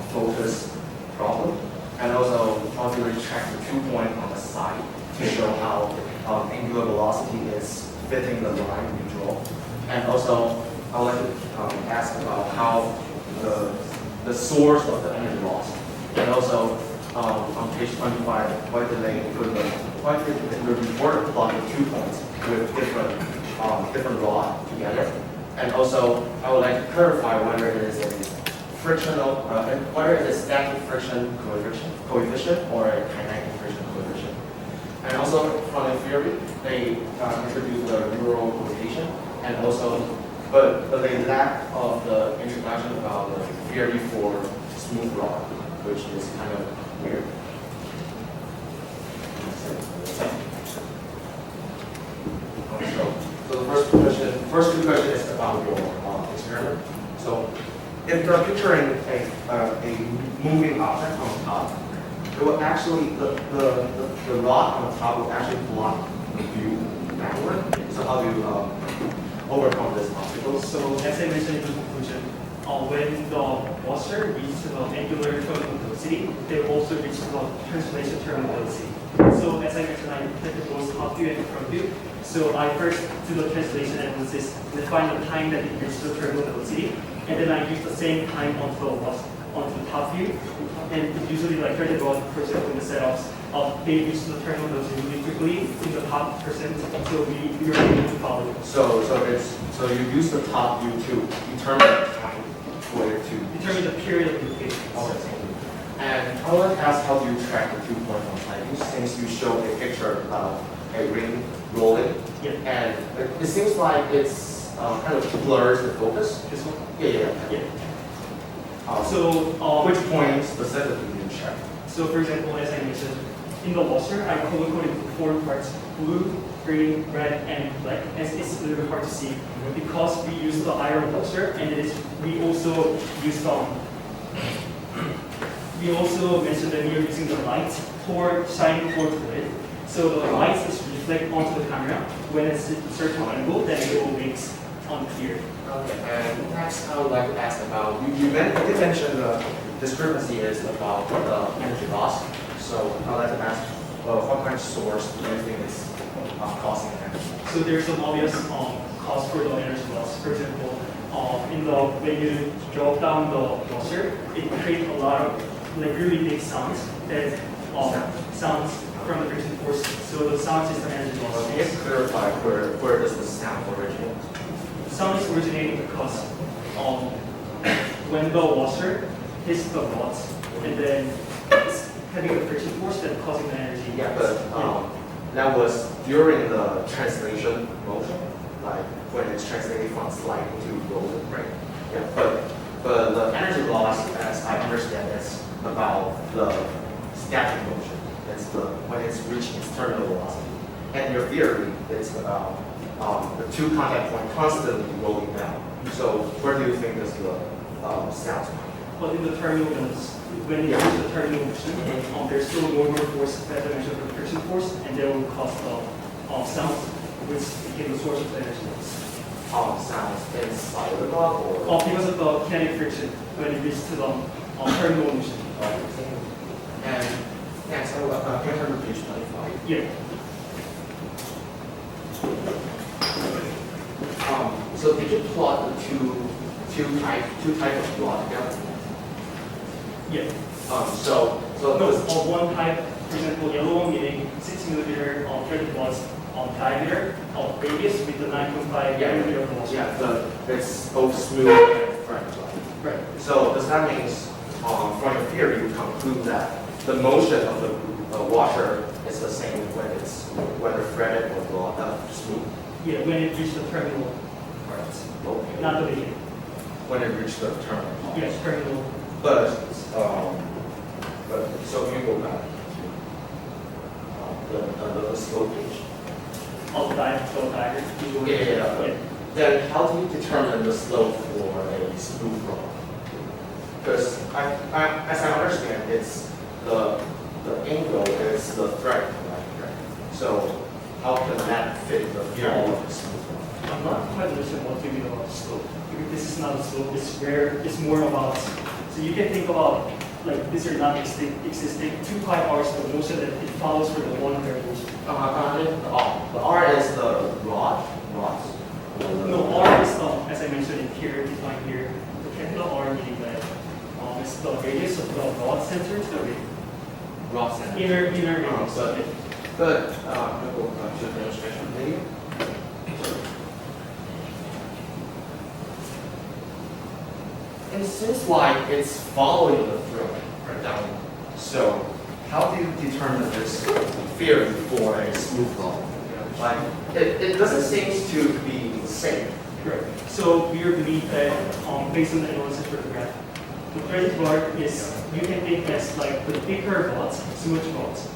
focus problem, and also how do they track the 2 point on the side to show how angular velocity is fitting the line we draw. And also, I would like to ask about how the source of the energy loss, and also on page 25, why did the report plot the 2 points with different rod together? And also, I would like to clarify whether it is a frictional, whether it is static friction coefficient or a kinetic friction coefficient. And also, from the theory, they introduced the neural rotation, and also, but they lack of the introduction about the theory for smooth rod, which is kind of weird. So the first two questions is about your experiment. So if you're picturing a moving object on top, it will actually the rod on top will actually block the view backward. So how do you overcome this obstacle? So as I mentioned in the conclusion, when the washer reaches the angular terminal velocity, they will also reach the translation terminal velocity. So as I mentioned, I detected both top view and front view. So I first do the translation analysis, define the time that it reaches the terminal velocity, and then I use the same time onto the top view. And usually like 30 rod, for example, in the setups, they reach the terminal velocity really quickly in the top percent, so we are able to follow it. So you use the top view to determine the time for it to Determine the period of rotation. And I want to ask, how do you track the 2 points on side view, since you show a picture of a ring rolling? Yeah. And it seems like it's kind of blurs the focus. This one? Yeah. Which point specifically do you check? So for example, as I mentioned, in the washer, I color-coded 4 parts: blue, green, red, and black. As it's a little bit hard to see because we use the iron washer, and we also use we also mentioned that we are using the light shining toward it. So the light is reflect onto the camera when it's at a certain angle, then it will make unclear. Okay, and next I would like to ask about, you mentioned the discrepancy is about the energy loss. So I'd like to ask what kind of source do you think is causing that? So there's some obvious cause for the energy loss. For example, when you drop down the washer, it creates a lot of really big sounds that sounds from the friction force. So the sound is the energy loss. Can you clarify where does the sound originate? Sound is originating because when the washer hits the rods and then it's having a friction force that's causing the energy. Yeah, but that was during the translation motion, like when it's translating from sliding to rolling, right? Yeah, but the energy loss, as I understand, is about the static motion. It's when it's reaching its terminal velocity. And in your theory, it's about the two contact points constantly rolling down. So where do you think is the sound coming? But in the terminals, when you use the terminal motion, there's still normal force, as I mentioned, the friction force, and that will cause the sound, which became the source of the energy loss. Sounds inside of the block or? Because of the kinetic friction when it reaches to the terminal motion. And next, can you turn to page 25? Yeah. So did you plot the two types of plot together? Yeah. So No, one type, for example, yellow one meaning 6 millimeter threaded rods diameter of radius with the 9.5 millimeter of velocity. Yeah, it's both smooth and frank. Right. So does that mean, from your theory, you conclude that the motion of the washer is the same whether threaded or smooth? Yeah, when it reaches the terminal parts, Okay. not the beginning. When it reaches the terminal. Yes, terminal. But so you go back to the slope page. All the diagram. Yeah. Then how do you determine the slope for a smooth rod? Because as I understand, it's the angle is the thread, right? So how can that fit the fall of the smooth rod? I'm not quite understand what you mean about the slope. Because this is not a slope, it's more about, so you can think about, like, these are not existing 2 pi r's the motion that it follows for the 1 variable. The R is the rods. No, R is, as I mentioned in here, defined here, the capital R meaning that it's the radius of the rod center to the Rod center. inner radius. But go to the demonstration video. It seems like it's following the thread right down. So how do you determine this theory for a smooth rod? Like it doesn't seem to be the same. Correct. So we believe that based on the analysis for the graph, the threaded rod is, you can think as like the thicker rods, smooth rods.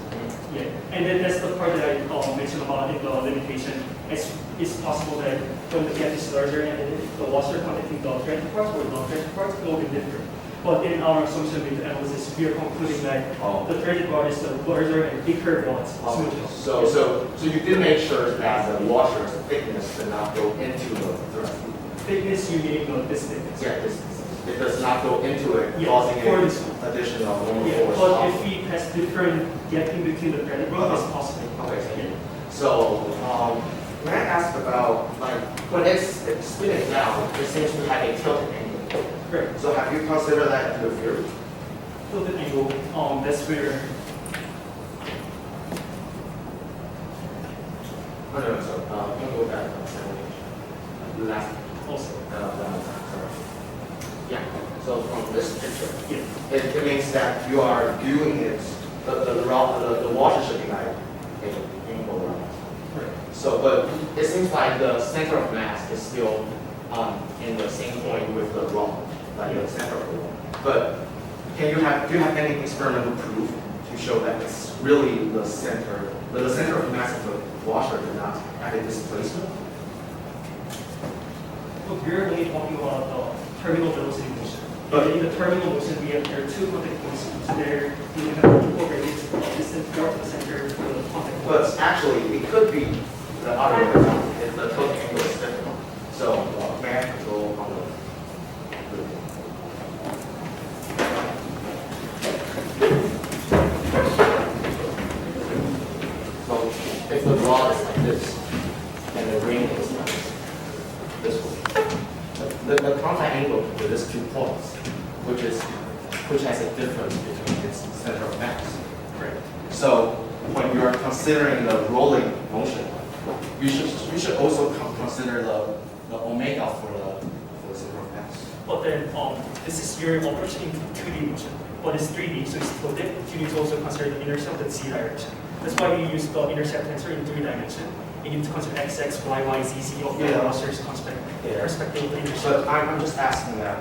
Yeah, and then that's the part that I mentioned about in the limitation. It's possible that when the gap is larger and the washer connecting the threaded parts or non-threaded parts, it will be different. But in our assumption with the analysis, we are concluding that the threaded rod is the larger and thicker rods, smooth rods. So you did make sure that the washer's thickness did not go into the thread. Thickness, you mean this thickness. Yeah, it does not go into it, Yeah, causing for any this additional normal Yeah, force. but if we has different gapping between the threaded rod, it's possible. Okay. So, may I ask about, like, when it's spinning down, it seems to have a tilted angle. Correct. So have you considered that in your theory? Tilted angle, that's where, No, so, can you go back to the last, also, sorry. Yeah, so from this picture, yeah, it means that you are doing it, the washer should be like a angle around. correct. So, but it seems like the center of mass is still in the same point with the rod, like the center of the rod. But do you have any experimental proof to show that it's really the center of mass of the washer did not have a displacement? But we're only talking about the terminal velocity motion. But in the terminal motion, there are 2 contact points. So there, you have equal radius distance towards the center for the contact but points. actually, it could be the other way around if the total angle is different. So, may I control on the rod is like this, and the ring is like this way. The contact angle to these 2 points, which has a difference between its center of mass. Right. So when you are considering the rolling motion, you should also consider the omega for the center of mass. But then this is your approach in 2D motion, but it's 3D, so it's tilted. You need to also consider the intercept and z direction. That's why you use the intercept tensor in 3 dimension. You need to consider x, y, y, z, z of the velocities constant, respective of the intercept. But I'm just asking that,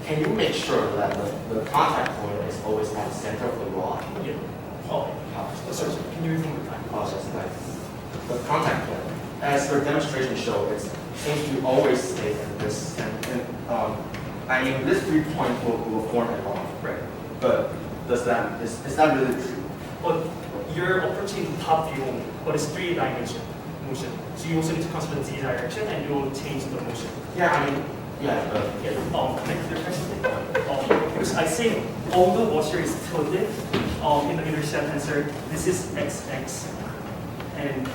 can you make sure that the contact point is always at the center of the rod? Yeah. Sorry, can you repeat the time? Oh, that's nice. The contact point, as your demonstration showed, it seems to always stay in this, I mean, this 3 points will form a bond. Right. But is that really true? But you're approaching the top view only, but it's 3 dimension motion. So you also need to consider the z direction, and you will change the motion. Yeah, I mean, yeah, but Yeah. Can I clarify something? Because I say all the washer is tilted in the intercept tensor. This is xx, and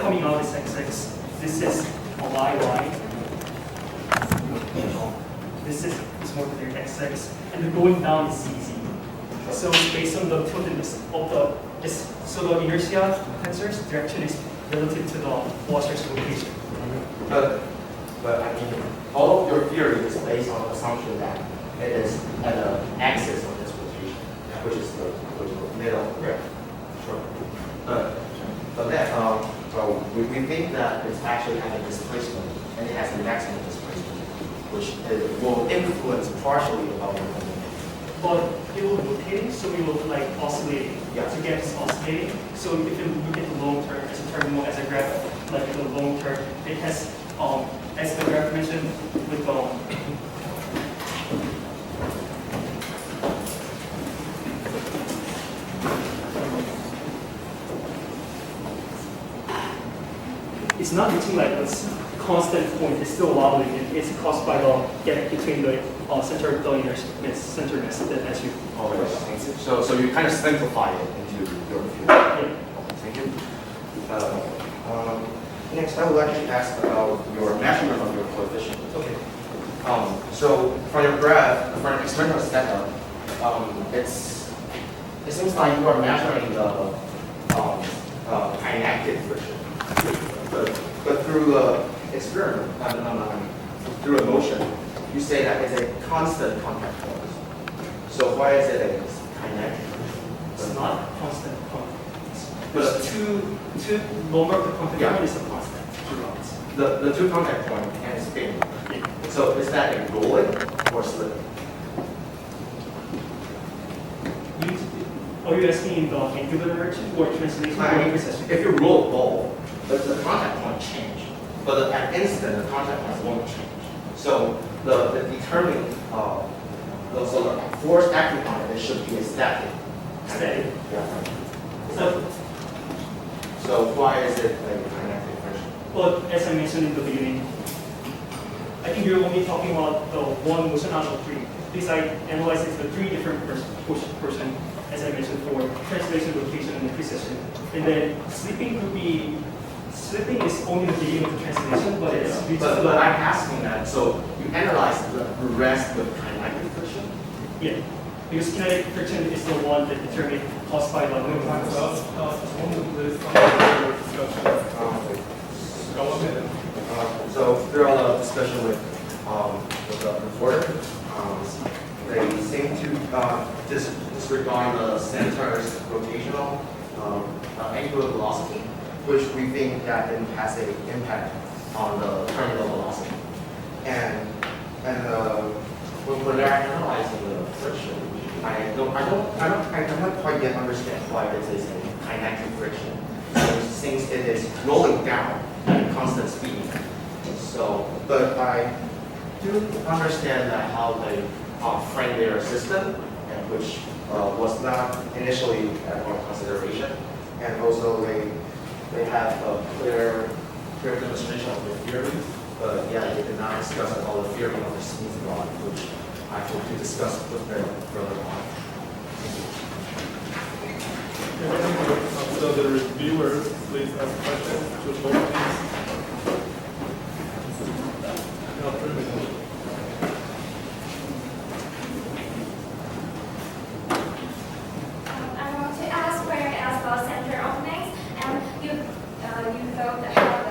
coming out is xx. This is yy. This is more clear xx, and the going down is zz. So it's based on the tiltedness of so the inertia tensor's direction is relative to the washer's location. But I mean, all of your theory is based on the assumption that it is at the axis of this rotation, which is the middle. Right. Sure. But then, well, we think that it's actually at a displacement, and it has a maximum displacement, which it will influence partially about the momentum. But it will rotate, so we will like oscillating. Yeah. To get this oscillating. So if you look at the long term as a terminal, as a graph, like the long term, it has as the graph mentioned with it's not reaching like this constant point, it's still wobbling. It's caused by the gap between the center of the centerness that as you Always. So you kind of simplify it into your view. yeah. Thank you. Next, I would like to ask about your measurement of your coefficient. Okay. So from your graph, from an experimental setup, it seems like you are measuring the kinetic friction. But through the experiment, through a motion, you say that it's a constant contact force. So why is it a kinetic? It's not constant. But There's two lower of the contact Yeah. point is a constant. Two rods. the 2 contact points can spin. So is that a rolling or slipping? Are you asking in the angular direction or translation I or mean, precession? if you roll a ball, the contact point change, but at instant the contact points won't change. So the determining so the force acting on it should be a static. Static. Yeah. So why is it a kinetic friction? But as I mentioned in the beginning, I think you're only talking about the one motion out of 3. Because I analyzed it to 3 different person, as I mentioned, for translation, rotation, and precession. And then slipping is only the beginning of the translation, but it's But I'm asking that, so you analyze the rest with kinetic friction? yeah. Because kinetic friction is the one that determines caused by the Time's up. There's some other discussion. Go ahead. So through all the discussion with the reporter, they seem to disregard the center's rotational angular velocity, which we think that it has an impact on the terminal velocity. And when they're analyzing the friction, I don't quite yet understand why this is a kinetic friction. Since it is rolling down at a constant speed. So, but I do understand that how they frame their system, and which was not initially at our consideration, and also they have a clear demonstration of the theory, but yeah, they did not discuss all the theory of the Smith rod, which I hope to discuss with them further on. So So the reviewers, please ask questions to both teams. Now, 3 minutes. I want to ask where I asked about center of mass, and you don't have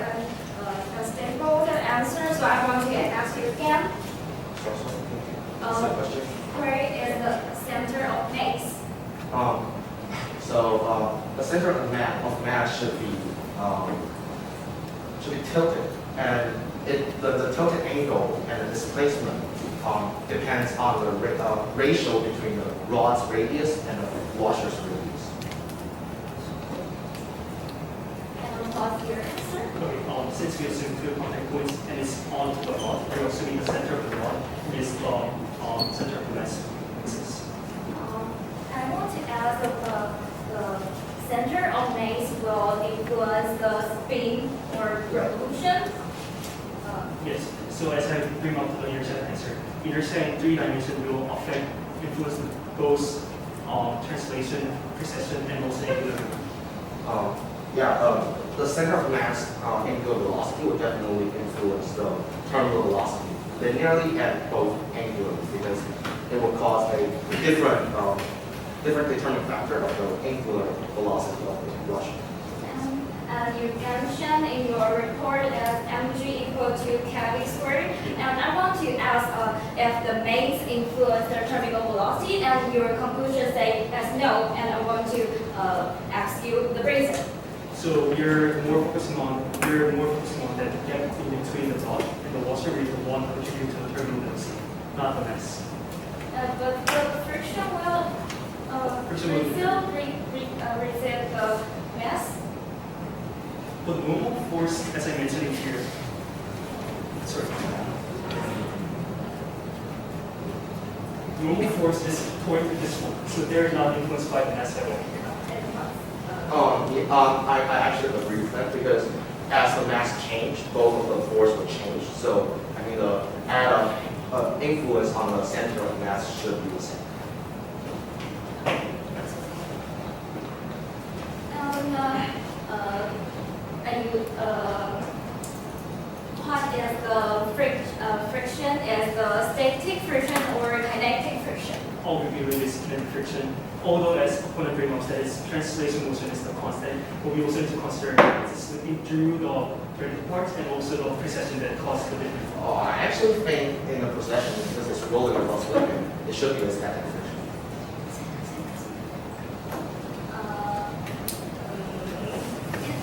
a stable answer, so I want to ask you again. Where is the center of mass? The center of mass should be tilted, and the tilted angle and the displacement depends on the ratio between the rod's radius and the washer's radius. And what's your answer? Okay, since we assume 2 contact points and it's onto the rod, we're assuming the center of the rod is center of mass axis. I want to ask about the center of mass will influence the spin or revolution. Yes, so as I bring up to the intercept answer, intercept 3 dimension will influence both translation, precession, and also angular. The center of mass angular velocity will definitely influence the terminal velocity linearly and both angularly, because it will cause a different determining factor of the angular velocity of the washer. You mentioned in your report that mg equal to kV squared, and I want to ask if the mass influence the terminal velocity, and your conclusion say that's no, and I want to ask you the reason. So you're more focusing on that gap in between the rod and the washer with the one contributing to the terminal velocity, not the mass. But the friction will still receive the mass. But the normal force, as I mentioned here, normal force is toward this one, so they're not influenced by the mass at all. I actually agree with that, because as the mass changed, both of the force will change. So I think the influence on the center of mass should be the same. What is the friction? Is the static friction or kinetic friction? All we really is kinetic friction. Although as one of the that is translation motion is the constant, but we also need to consider it's slipping through the vertical parts and also the precession that causes the difference. I actually think in the precession, because it's rolling across the line, it should be a static friction.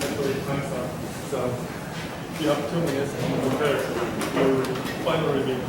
Actually, time's up. So you have 2 minutes to prepare your final review.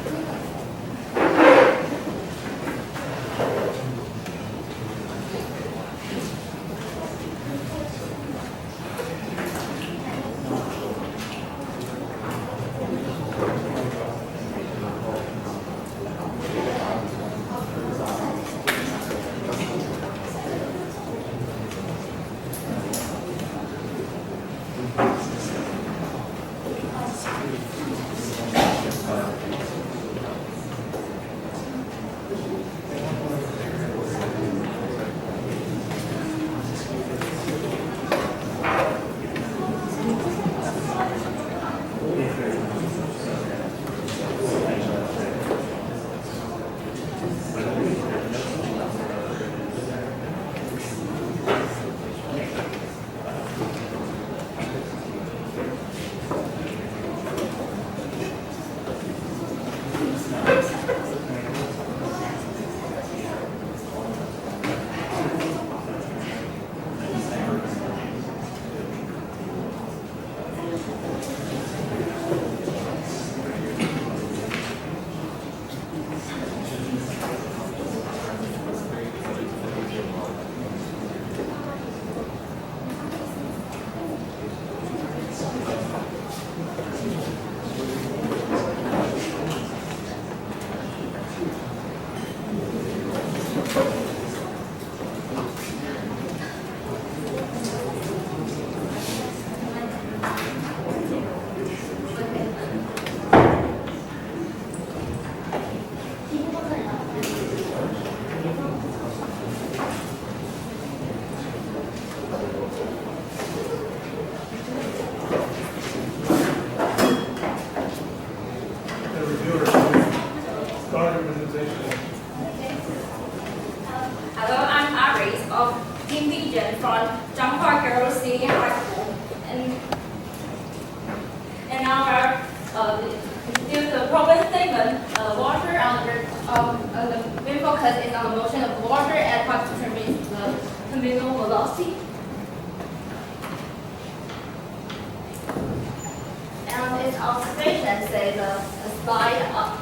its observation say the slide up.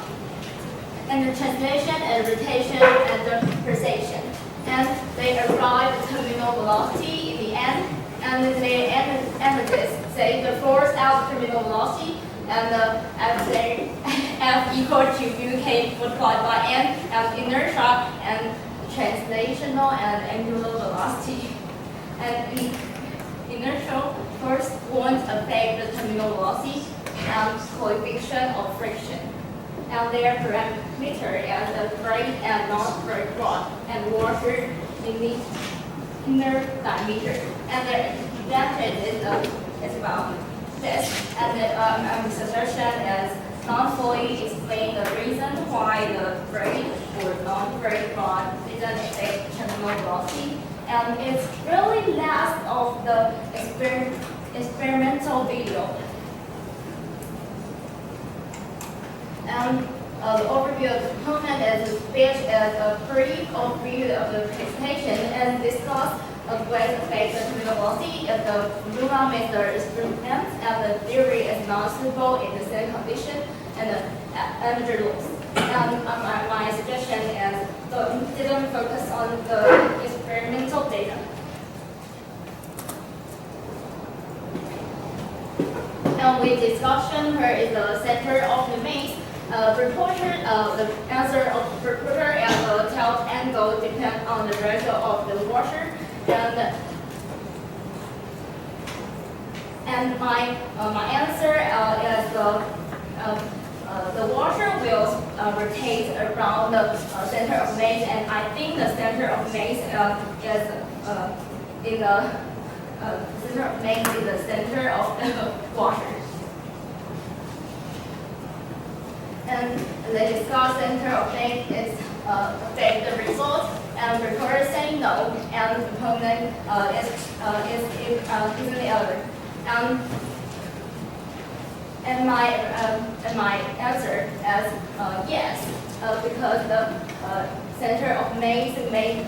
And the translation and rotation and the precession. And they arrive at terminal velocity in the end. And then they analysis say the force out terminal velocity and the F equal to UK multiplied by N as inertia and translational and angular velocity. And inertial force won't affect the terminal velocity and coefficient of friction. And their parameter as the brake and non-brake rod and water in the inner diameter. And their advantage is about this. And the suggestion is not fully explain the reason why the brake or non-brake rod didn't affect terminal velocity. And it's really last of the experimental video. And the overview of the component is displayed as a brief overview of the presentation and discuss of ways affect the terminal velocity if the formula method experiments and the theory is not suitable in the same condition and the energy loss. And my suggestion is didn't focus on the experimental data. And with discussion, where is the center of the maze? The answer of the reporter and the tilt angle depend on the ratio of the washer. And my answer is the washer will rotate around the center of maze, and I think the center of maze is in the center of maze is the center of the washer. And they discuss center of maze is affect the result, and reporter saying no, and the component is in the other. And my answer is yes, because the center of maze may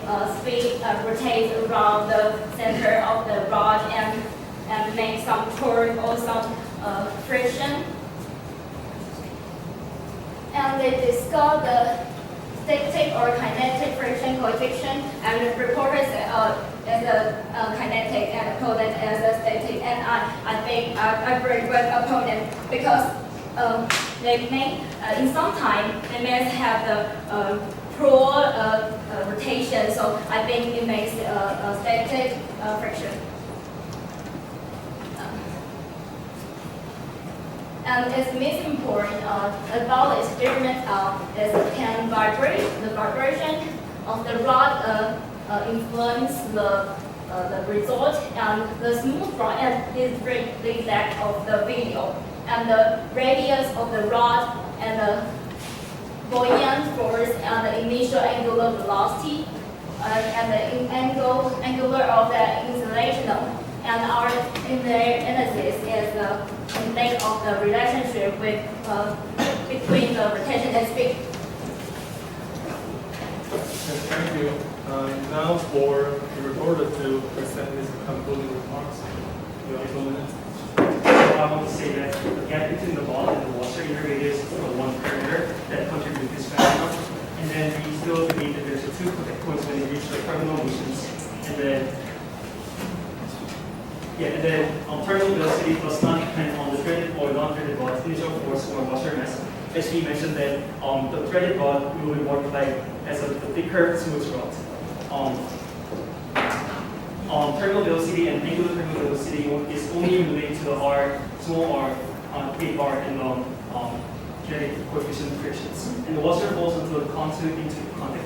rotate around the center of the rod and make some torque or some friction. And they discuss the static or kinetic friction coefficient, and the reporter is a kinetic and opponent as a static. And I think I agree with opponent because they may in some time they may have the pro rotation, so I think it makes a static friction. And it's most important about the experiment is can vibrate. The vibration of the rod influence the result, and the smooth rod and is the lack of the video, and the radius of the rod and the buoyant force and the initial angular velocity and the angular of the insulation. And our analysis is the link of the relationship with between the rotation and speed. Thank you. Now for the reporter to present his concluding remarks. You have 2 minutes. I want to say that the gap between the ball and the washer inner radius is the one parameter that contributes to this phenomenon. And then we still believe that there's a 2 contact points when you reach the terminal motions. And then terminal velocity does not depend on the threaded or non-threaded rod's initial force or washer mass. As we mentioned that the threaded rod will be multiplied as a thicker smooth rod. Terminal velocity and angular terminal velocity is only related to the R, small r, big R, and kinetic coefficient of frictions. And the washer falls into the contact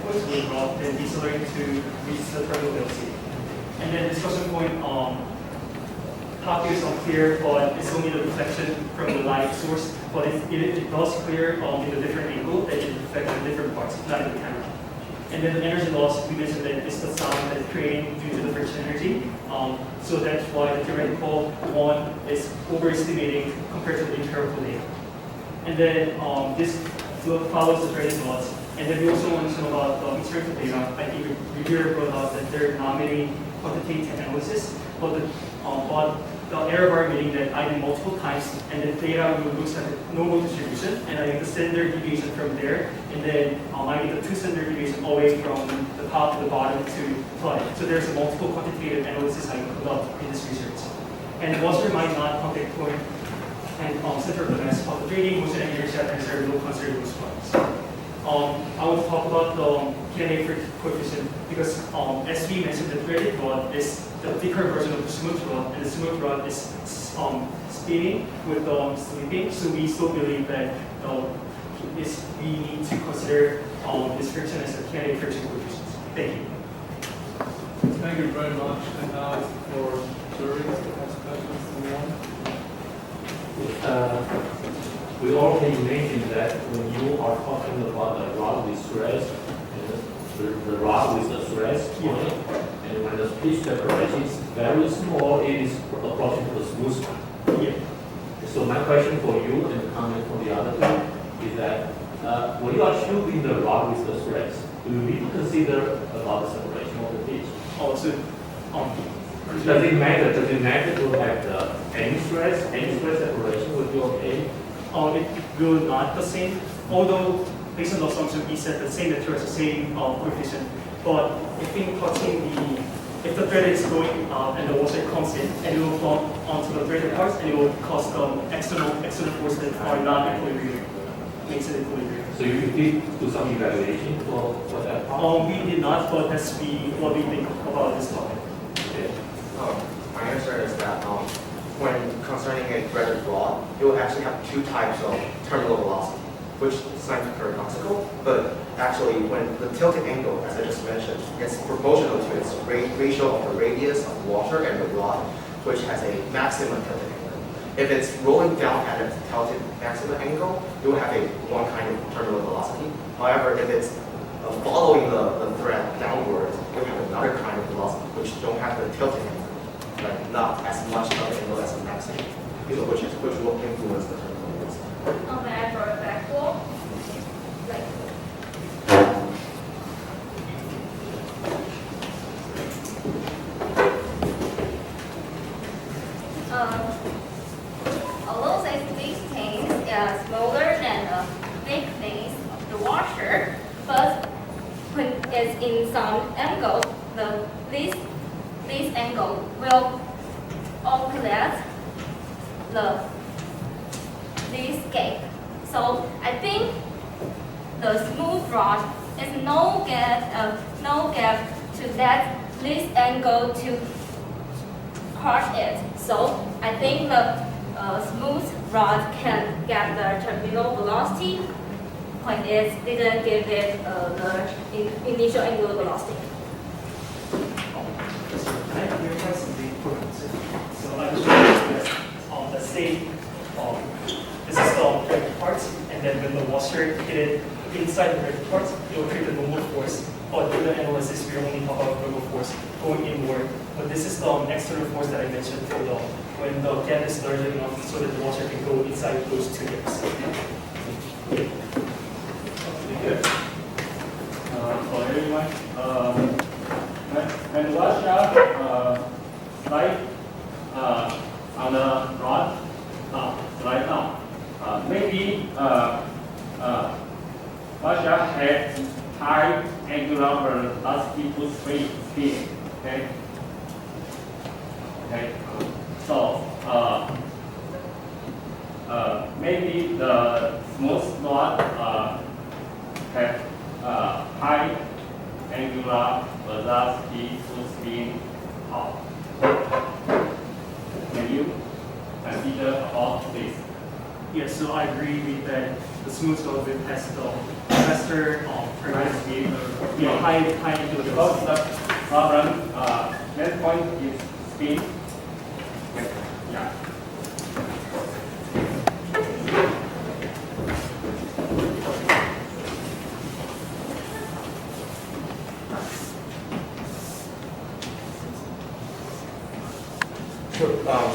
points with the rod, then decelerate to reach the terminal velocity. And then discussion point, topic is unclear, but it's only the reflection from the light source, but it does clear in a different angle that it reflects in different parts, not in the camera. And then the energy loss, we mentioned that it's the sound that is creating due to the friction energy. So that's why the theoretical one is overestimating compared to the empirical data. And then this follows the threaded loss. And then we also want to know about the experimental data. I think we here brought out that they're not many quantitative analysis, but the error bar meaning that I did multiple times, and the data looks at the normal distribution, and I get the standard deviation from there, and then I get the two standard deviation away from the top to the bottom to plot it. So there's a multiple quantitative analysis I conduct in this research. And washer might not contact point and center of the mass of the grading, motion and inertia, and there are no considered those points. I will talk about the K&A coefficient because as we mentioned, the threaded rod is the thicker version of the smooth rod, and the smooth rod is spinning with slipping. So we still believe that we need to consider this friction as a K&A friction coefficient. Thank you. Thank you very much. And now for juries to ask questions. We already mentioned that when you are talking about the rod with stress, and the rod with the stress point, and when the pitch separation is very small, it is approaching to the smooth one. Yeah. So my question for you and comment for the other two is that when you are shooting the rod with the stress, do you need to consider about the separation of the pitch? Also, does it matter? Does it matter to have any stress separation would be okay? It will not the same, although based on the assumption we said the same material has the same coefficient. But if the thread is going up and the washer comes in, and it will fall onto the threaded parts, and it will cause external forces that are not equilibrium. Makes it equilibrium. So you did do some evaluation for that part? We did not, but that's what we think about this topic. Okay. My answer is that when concerning a threaded rod, it will actually have two types of terminal velocity, which sounds paradoxical, but actually when the tilting angle, as I just mentioned, is proportional to its ratio of the radius of the washer and the rod, which has a maximum tilting angle. If it's rolling down at its tilted maximum angle, it will have one kind of terminal velocity. However, if it's following the thread downwards, it will have another kind of velocity, which don't have the tilting angle. Like not as much of it as the maximum, which will influence the terminal velocity. May I draw it back for? Like, although these things are smaller than the big things of the washer, but when it's in some angle, this angle will overlap this gap. So I think the smooth rod is no gap to let this angle to crush it. So I think the smooth rod can get the terminal velocity when it didn't give it the initial angular velocity. So I just want to the same, this is the threaded parts, and then when the washer hit it inside the threaded parts, it will create a normal force. But in the analysis, we only talk about normal force going inward. But this is the external force that I mentioned for when the gap is large enough so that the washer can go inside those two gaps. For everyone, when washer slide on the rod, slide down, maybe washer has high angular velocity to spin. Okay. Okay. So maybe the smooth rod have high angular velocity to spin out. Can you consider about this? Yes, so I agree with that. The smooth rod has the faster permanent speed, high angular velocity. Because the problem, that point is spin. Yeah.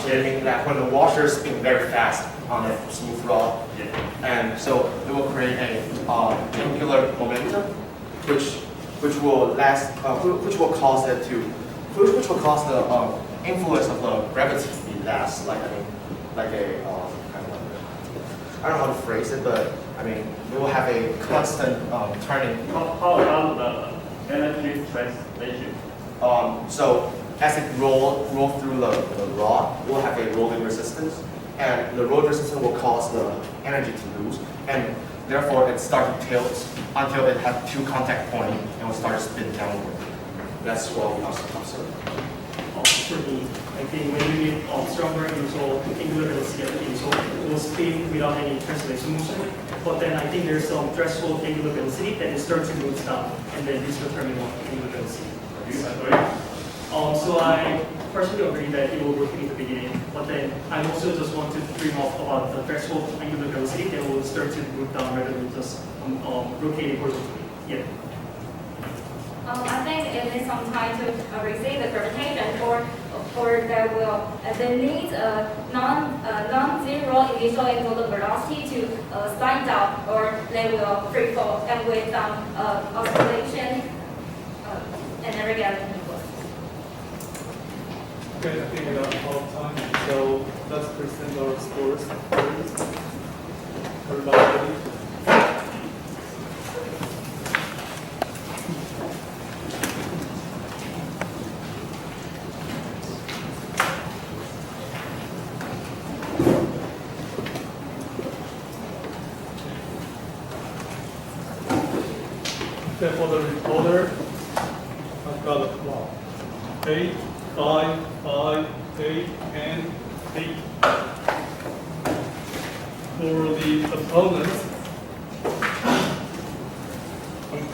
So you mean that when the washer spins very fast on a smooth rod, and so it will create a angular momentum, which will cause the influence of the gravity less, like kind of like I don't know how to phrase it, but I mean we will have a constant turning. How about the energy translation? So as it roll through the rod, we'll have a rolling resistance, and the rolling resistance will cause the energy to lose, and therefore it starts to tilt until it has two contact points and will start to spin downward. That's what we also observe. For me, I think when you need stronger initial angular velocity at the insole, it will spin without any translation motion. But then I think there's some threshold angular velocity that it starts to move down, and then this determines what angular velocity. Do you agree? So I personally agree that it will work in the beginning, but then I also just want to bring up about the threshold angular velocity that will start to move down rather than just rotating horizontally. Yeah. I think it needs some time to receive the gravitation, or they need a non-zero initial angular velocity to slide down, or they will free fall and with oscillation and irregularity. Okay, I think we are out of time, so let's present our scores. Everybody ready? Okay, for the recorder, I've got a clock. 8, 5, 5, 8, and 8. For the opponents,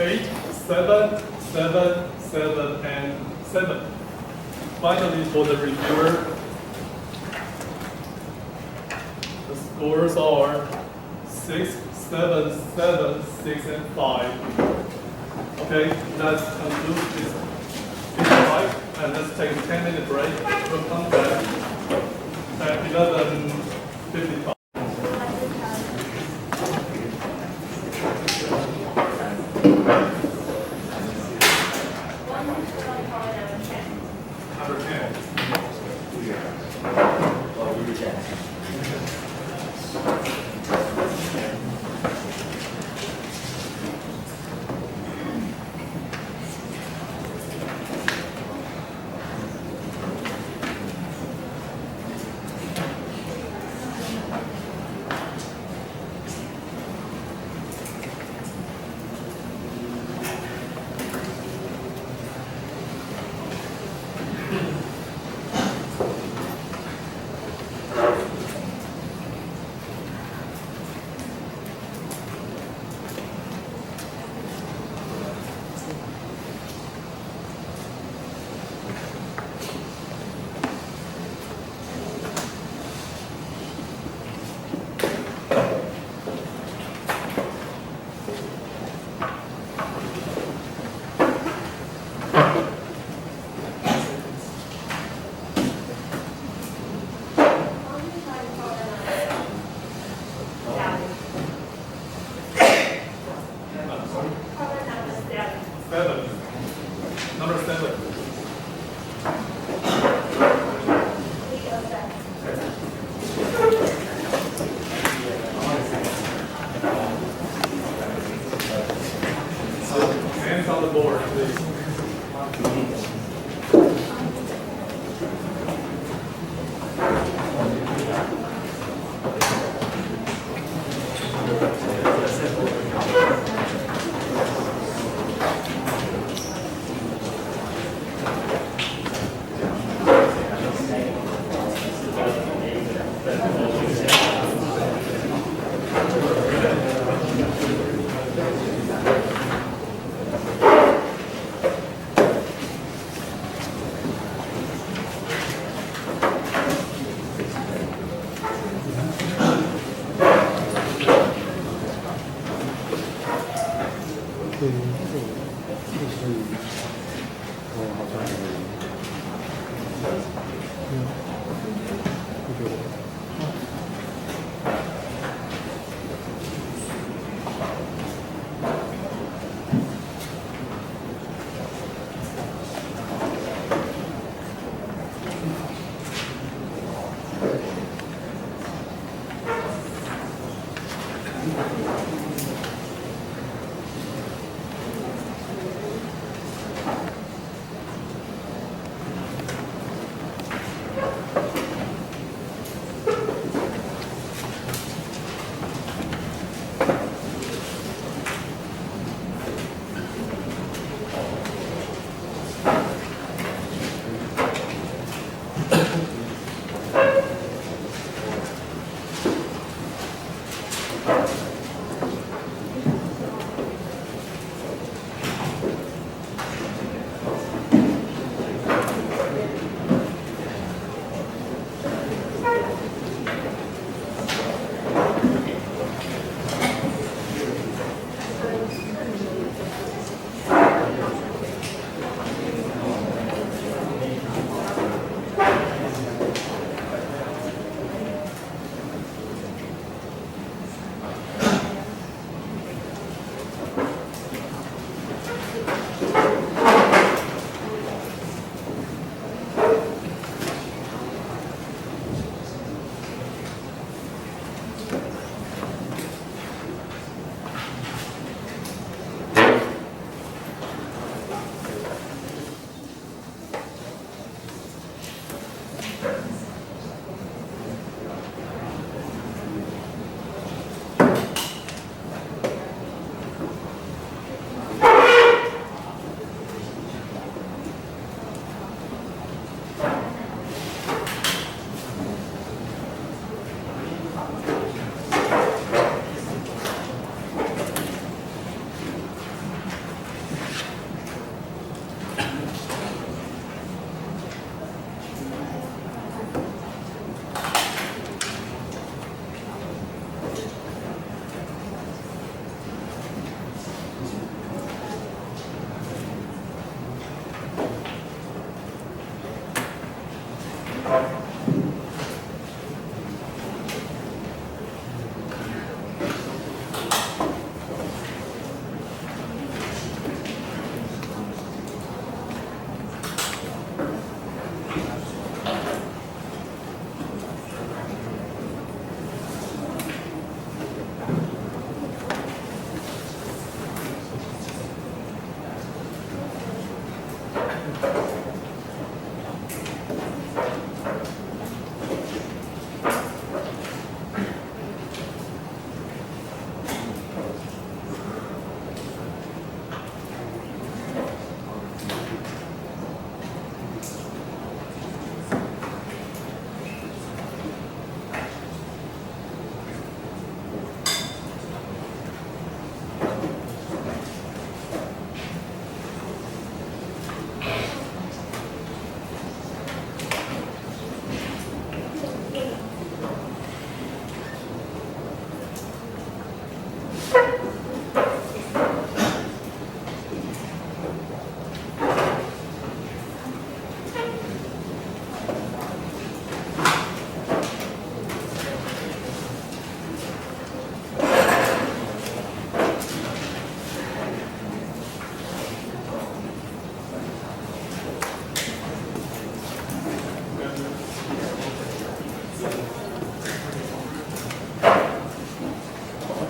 8, 7, 7, 7, and 7. Finally, for the reviewer, the scores are 6, 7, 7, 6, and 5. Okay, let's conclude this fight, and let's take a 10-minute break. We'll come back at 11:55. Number 10. Number 7. Hands on the board, please.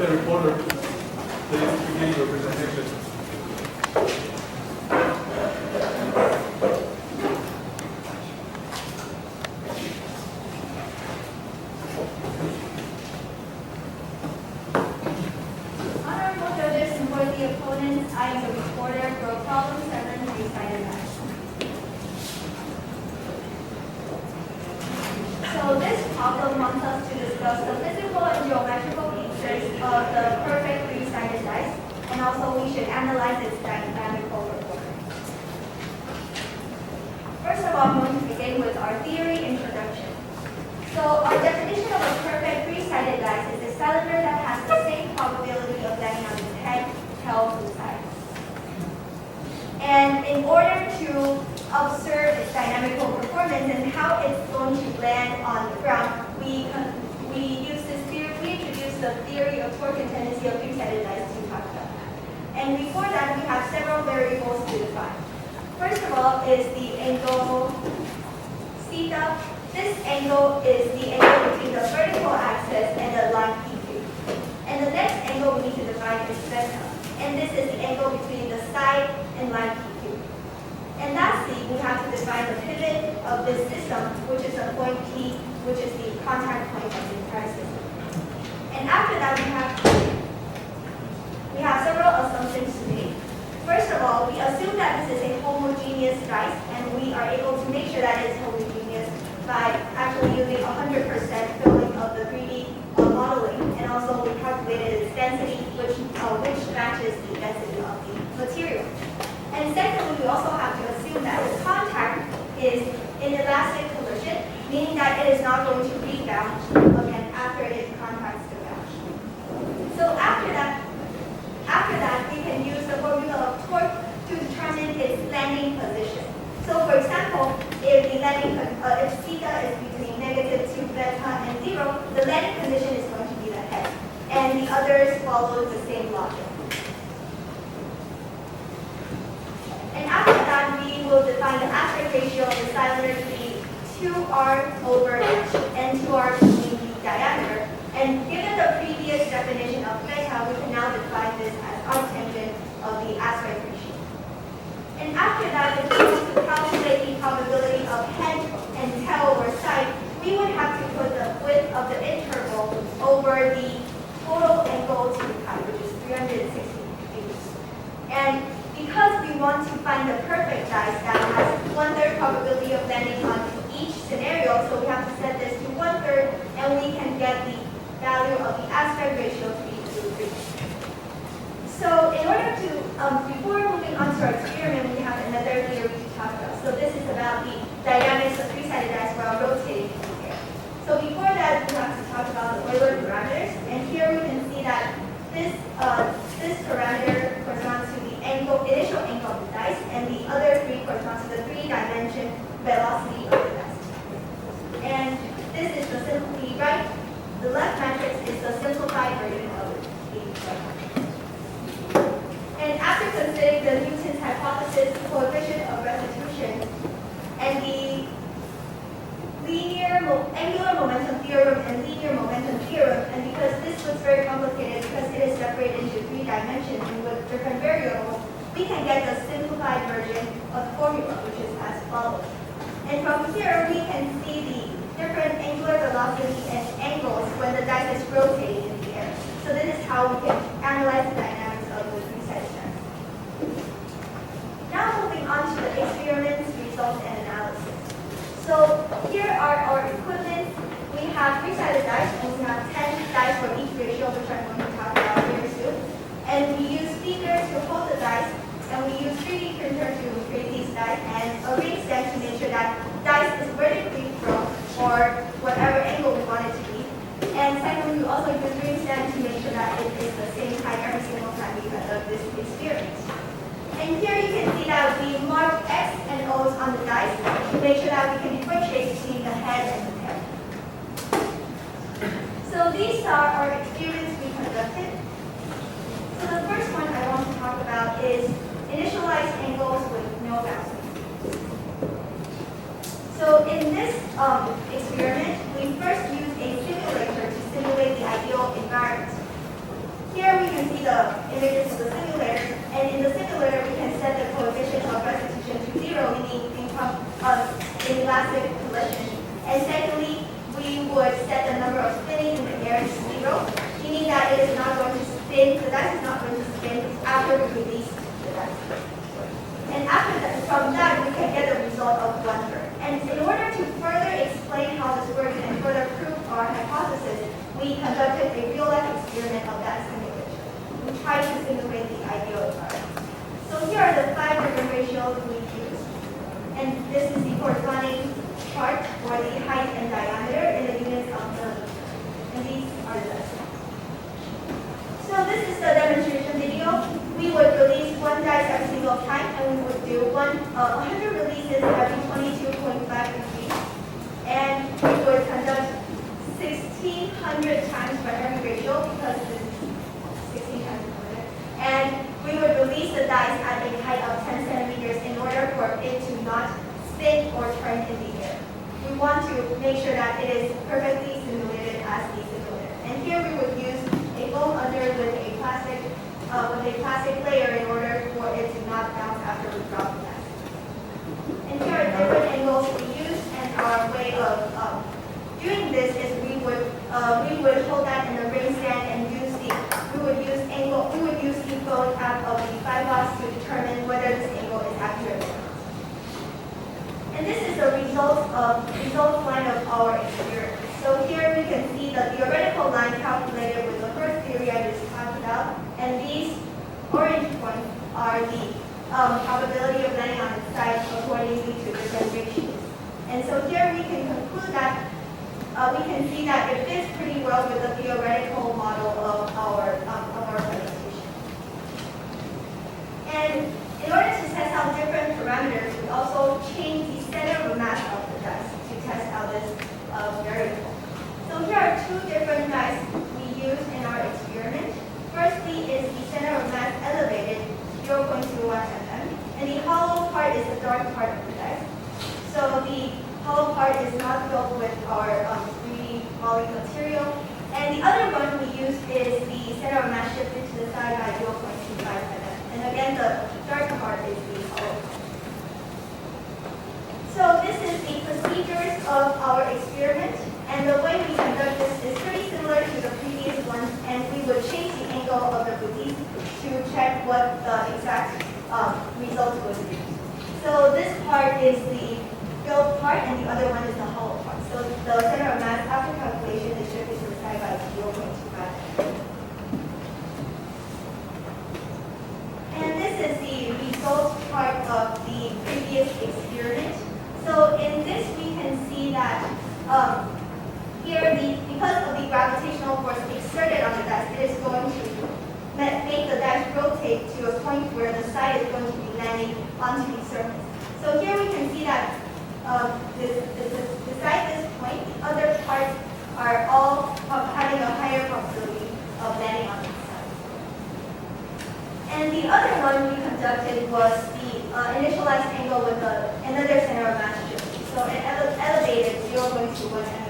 Okay, reporter, please begin your presentation. Honorable judges and worthy opponents, I am the reporter for problem 7, three-sided dice. So this problem wants us to discuss the physical and geometrical features of the perfect three-sided dice, and also we should analyze its dynamical performance. First of all, I'm going to begin with our theory introduction. So our definition of a perfect three-sided dice is a cylinder that has the same probability of landing on its head, tail, and sides. And in order to observe its dynamical performance and how it's going to land on the ground, we use this theory. We introduce the theory of torque and tendency of three-sided dice to talk about that. And before that, we have several variables to define. First of all is the angle theta. This angle is the angle between the vertical axis and the line PQ. And the next the 3D modeling, and also we calculated its density, which matches the density of the material. And secondly, we also have to assume that the contact is in elastic collision, meaning that it is not going to rebound again after it contacts the ground. So after that, we can use the formula of torque to determine its landing position. So for example, if theta is between -2 beta and 0, the landing position is going to be the head, and the others follow the same logic. And after that, we will define the aspect ratio of the cylinder to be 2r over h, and 2r being the diameter. And given the previous definition of beta, we can now define this as arctangent of the aspect ratio. And after that, if we want to calculate the probability of head and tail or side, we would have to put the width of the interval over the total angle to pi, which is 360 degrees. And because we want to find the perfect dice that has 1/3 probability of landing on each scenario, so we have to set this to 1/3, and we can get the value of the aspect ratio to be 2/3. So in order to, before moving on to our experiment, we have another theory to talk about. So this is about the dynamics of three-sided dice while rotating in the air. So before that, we have to talk about the Euler parameters, and here we can see that this parameter corresponds to the initial angle of the dice, and the other three corresponds to the three-dimension velocity of the dice. And this is the left matrix is the simplified version of the right matrix. And after considering the Newton's hypothesis, coefficient of restitution, and the angular momentum theorem and linear momentum theorem, and because this looks very complicated because it is separated into 3 dimensions and with different variables, we can get the simplified version of the formula, which is as follows. And from here, we can see the different angular velocity and angles when the dice is rotating in the air. So this is how we can analyze the dynamics of the three-sided dice. Now moving on to the experiments, results, and analysis. So here are our equipment. We have three-sided dice, and we have 10 dice for each ratio, which I'm going to talk about here soon. And we use speakers to hold the dice, and we use 3D printer to create these dice, and arrange them to make sure that dice is vertically thrown, or whatever angle we want it to be. And secondly, we also use ring stand to make sure that it is the same height every single time we conduct this experiment. And here you can see that we mark X and O's on the dice to make sure that we can differentiate between the head and the tail. So these are our experiments we conducted. So the first one I want to talk about is initialized angles with no bouncing. So in this experiment, we first used a simulator to simulate the ideal environment. Here we can see the images of the simulator, and in the simulator we can set the coefficient of restitution to 0, meaning inelastic collision. And secondly, we would set the number of spinning in the air to 0, meaning that it is not going to spin, the dice is not going to spin after we release the dice. And after that, from that, we can get a result of 1/3. And in order to further explain how this works and further prove our hypothesis, we conducted a real-life experiment of that simulation. We tried to simulate the ideal environment. So here are the 5 different ratios we used. And this is the corresponding chart for the height and diameter in the units of millimeters. And these are the decimals. So this is the demonstration video. We would release one dice every single time, and we would do 100 releases every 22.5 degrees. And we would conduct 1,600 times for every ratio because this is 16 times 100. And we would release the dice at a height of 10 centimeters in order for it to not spin or turn in the air. We want to make sure that it is perfectly simulated as the simulator. And here we would use a foam under with a plastic layer in order for it to not bounce after we drop the dice. And here are different angles we use, and our way of doing this is we would hold that in a ring stand and we would use the phone app of the 5 watts to determine whether this angle is accurate or not. And this is the result line of our experiment. So here we can see the the probability of landing on its side accordingly to different ratios. And so here we can conclude that we can see that it fits pretty well with the theoretical model of our presentation. And in order to test out different parameters, we also change the center of mass of the dice to test out this variable. So here are two different dice we use in our experiment. Firstly is the center of mass elevated 0.21 mm, and the hollow part is the dark part of the dice. So the hollow part is not filled with our 3D poly material. And the other one we use is the center of mass shifted to the side by 0.25 mm. And again, the dark part is the hollow part. So this is the procedures of our experiment. And the way we conduct this is pretty similar to the previous one. And we would change the angle of the boutique to check what the exact result would be. So this part is the filled part, and the other one is the hollow part. So the center of mass after calculation is shifted to the side by 0.25. And this is the result part of the previous experiment. So in this we can see that here, because of the gravitational force exerted on the dice, it is going to make the dice rotate to a point where the side is going to be landing onto the surface. So here we can see that beside this point, the other parts are all having a higher probability of landing on the side. And the other one we conducted was the initialized angle with another center of mass shift. So it elevated 0.21 mm.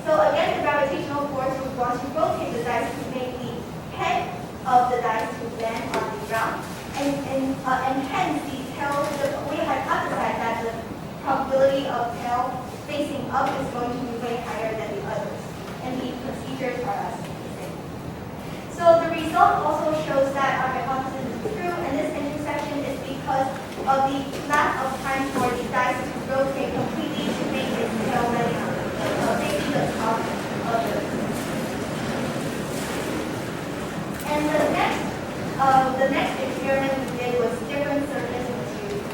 So again, the gravitational force would want to rotate the dice to make the head of the dice to land on the ground. And hence the tail, we hypothesized that the probability of tail facing up is going to be way higher than the others. And the procedures are as the same. So the result also shows that our hypothesis is true, and this intersection is because of the lack of time for the dice to rotate completely to make its tail landing on facing the top of the And the next experiment we did was different surface material.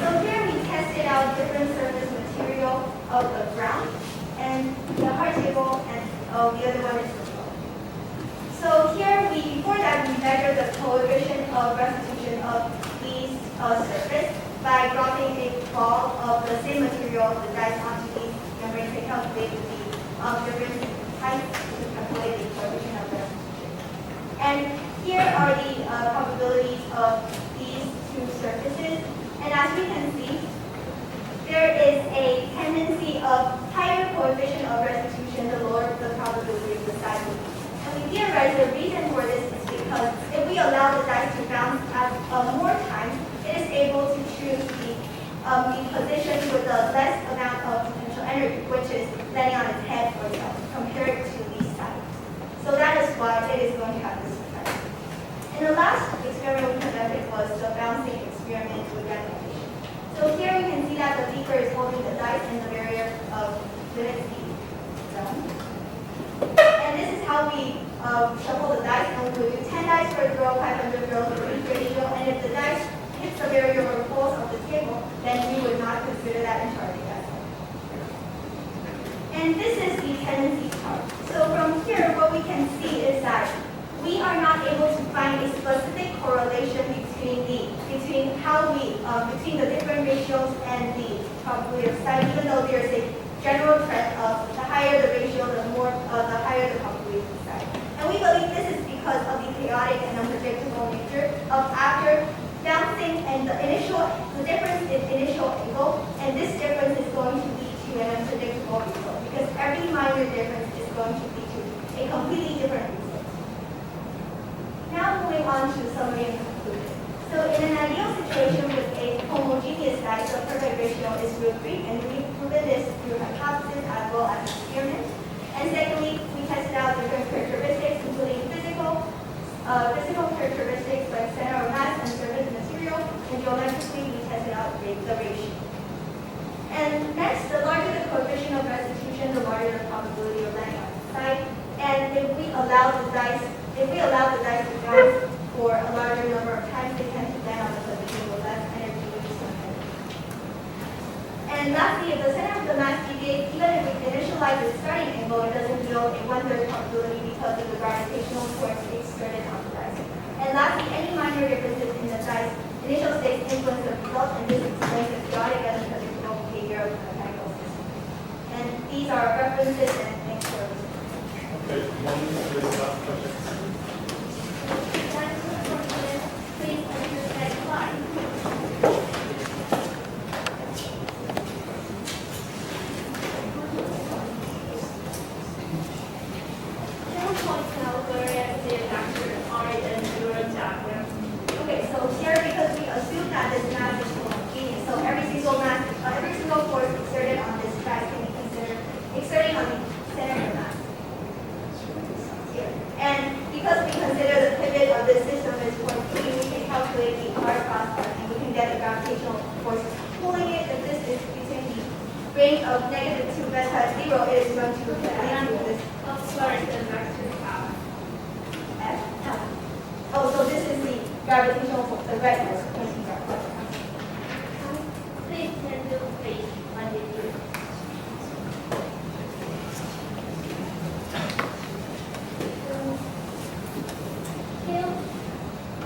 So here we tested out different surface material of the ground and the hard table, and the other one is the floor. So here before that we measured the coefficient of restitution of these surface by dropping a ball of the same material, the dice, onto these membranes to calculate the different height to calculate the coefficient of restitution. And here are the probabilities of these two surfaces. And as we can see, there is a tendency of higher coefficient of restitution the lower the probability of the side will be. And we theorize the reason for this is because if we allow the dice to bounce at more time, it is able to choose the position with the less amount of potential energy, which is landing on its head or tail, compared to these sides. So that is why it is going to have this effect. And the last experiment we conducted was the bouncing experiment with gravitation. So here we can see that the beaker is holding the dice in the barrier of limit speed zone. And this is how we shuffle the dice, and we would do 10 dice for a throw, 500 throws for each ratio, and if the dice hits the barrier or falls off the table, then we would not consider that in charging as well. And this is the tendency chart. So from here, what we can see is that we are not able to find a specific correlation between the different ratios and the probability of side, even though there is a general trend of the higher the ratio, the higher the probability of side. And we believe this is because of the chaotic and unpredictable nature of after bouncing and the difference in initial angle, and this difference is going to lead to an unpredictable result because every minor difference is going to lead to a completely different result. Now moving on to summary and conclusion. So in an ideal situation with a homogeneous dice, the perfect ratio is √3, and we've proven this through hypothesis as well as experiment. And secondly, we tested out different characteristics, including physical characteristics like center of mass and surface material, and geometrically we tested out the ratio. And next, the larger the coefficient of restitution, the larger the probability of landing on the side. And if we allow the dice to bounce for a larger number of times, they tend to land on the position with less energy use. And lastly, if the center of the mass deviates, even if we initialize the starting angle, it doesn't yield a 1/3 probability because of the gravitational force exerted on the dice. And lastly, any minor differences in the dice initial states influence the result, and this explains the chaotic and unpredictable behavior of the mechanical system. And these are references, and thanks for listening. Okay, one minute, please, last question. Please enter the next slide. Okay, so here, because we assume that this mass is homogeneous, so every single force exerted on this dice can be considered exerting on the center of the mass. Here. And because we consider the pivot of this system is point P, we can calculate the R cross R, and we can get the gravitational force pulling it. If this is between the range of -2 beta 0, it is going to land with this F. Oh, so this is the gravitational force, the red force. Please turn to page 182.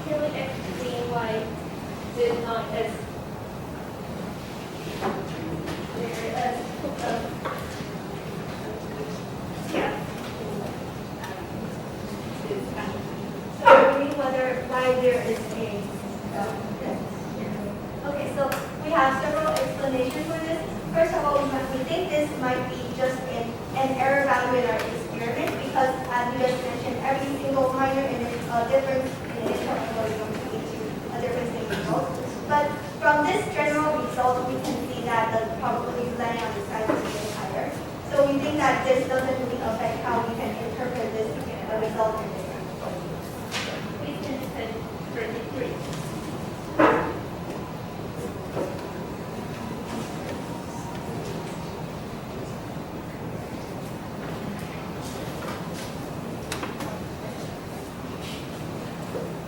Can we explain why this not as Why there is a okay, so we have several explanations for this. First of all, we think this might be just an error value in our experiment because, as we just mentioned, every single minor difference in initial angle is going to lead to a difference in result. But from this general result, we can see that the probability of landing on the side is getting higher. So we think that this doesn't really affect how we can interpret this result in this. 33?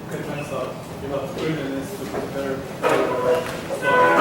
Okay, time's up. You have 3 minutes to prepare your slide.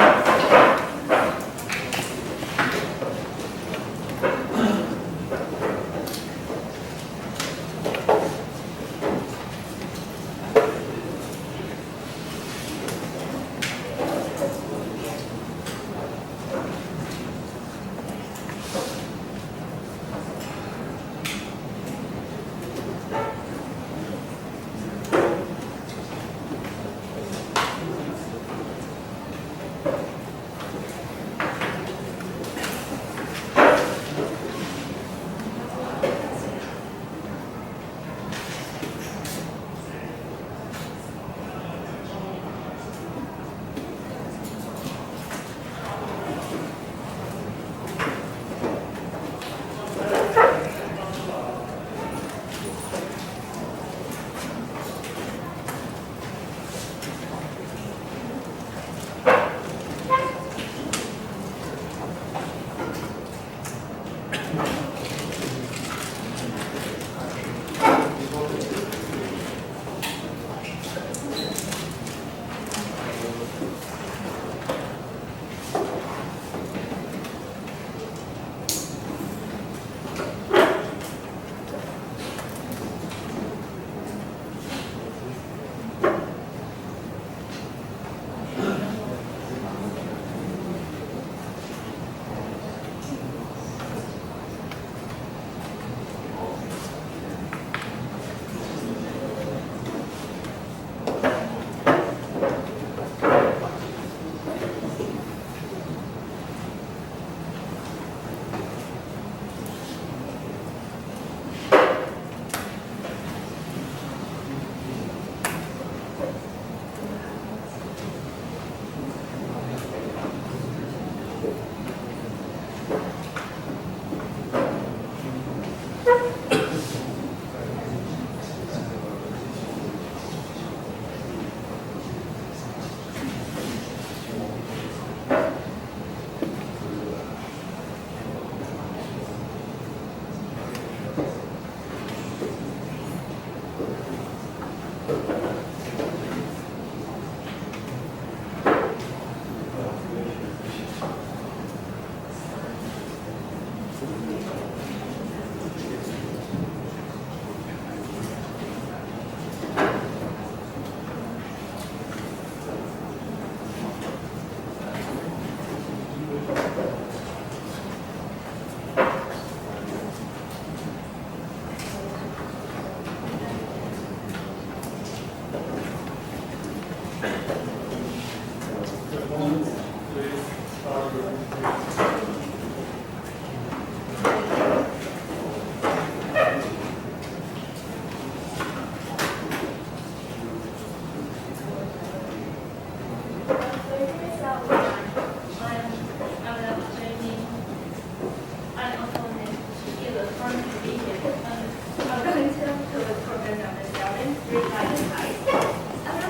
I'm going to the program of the student, resize the size.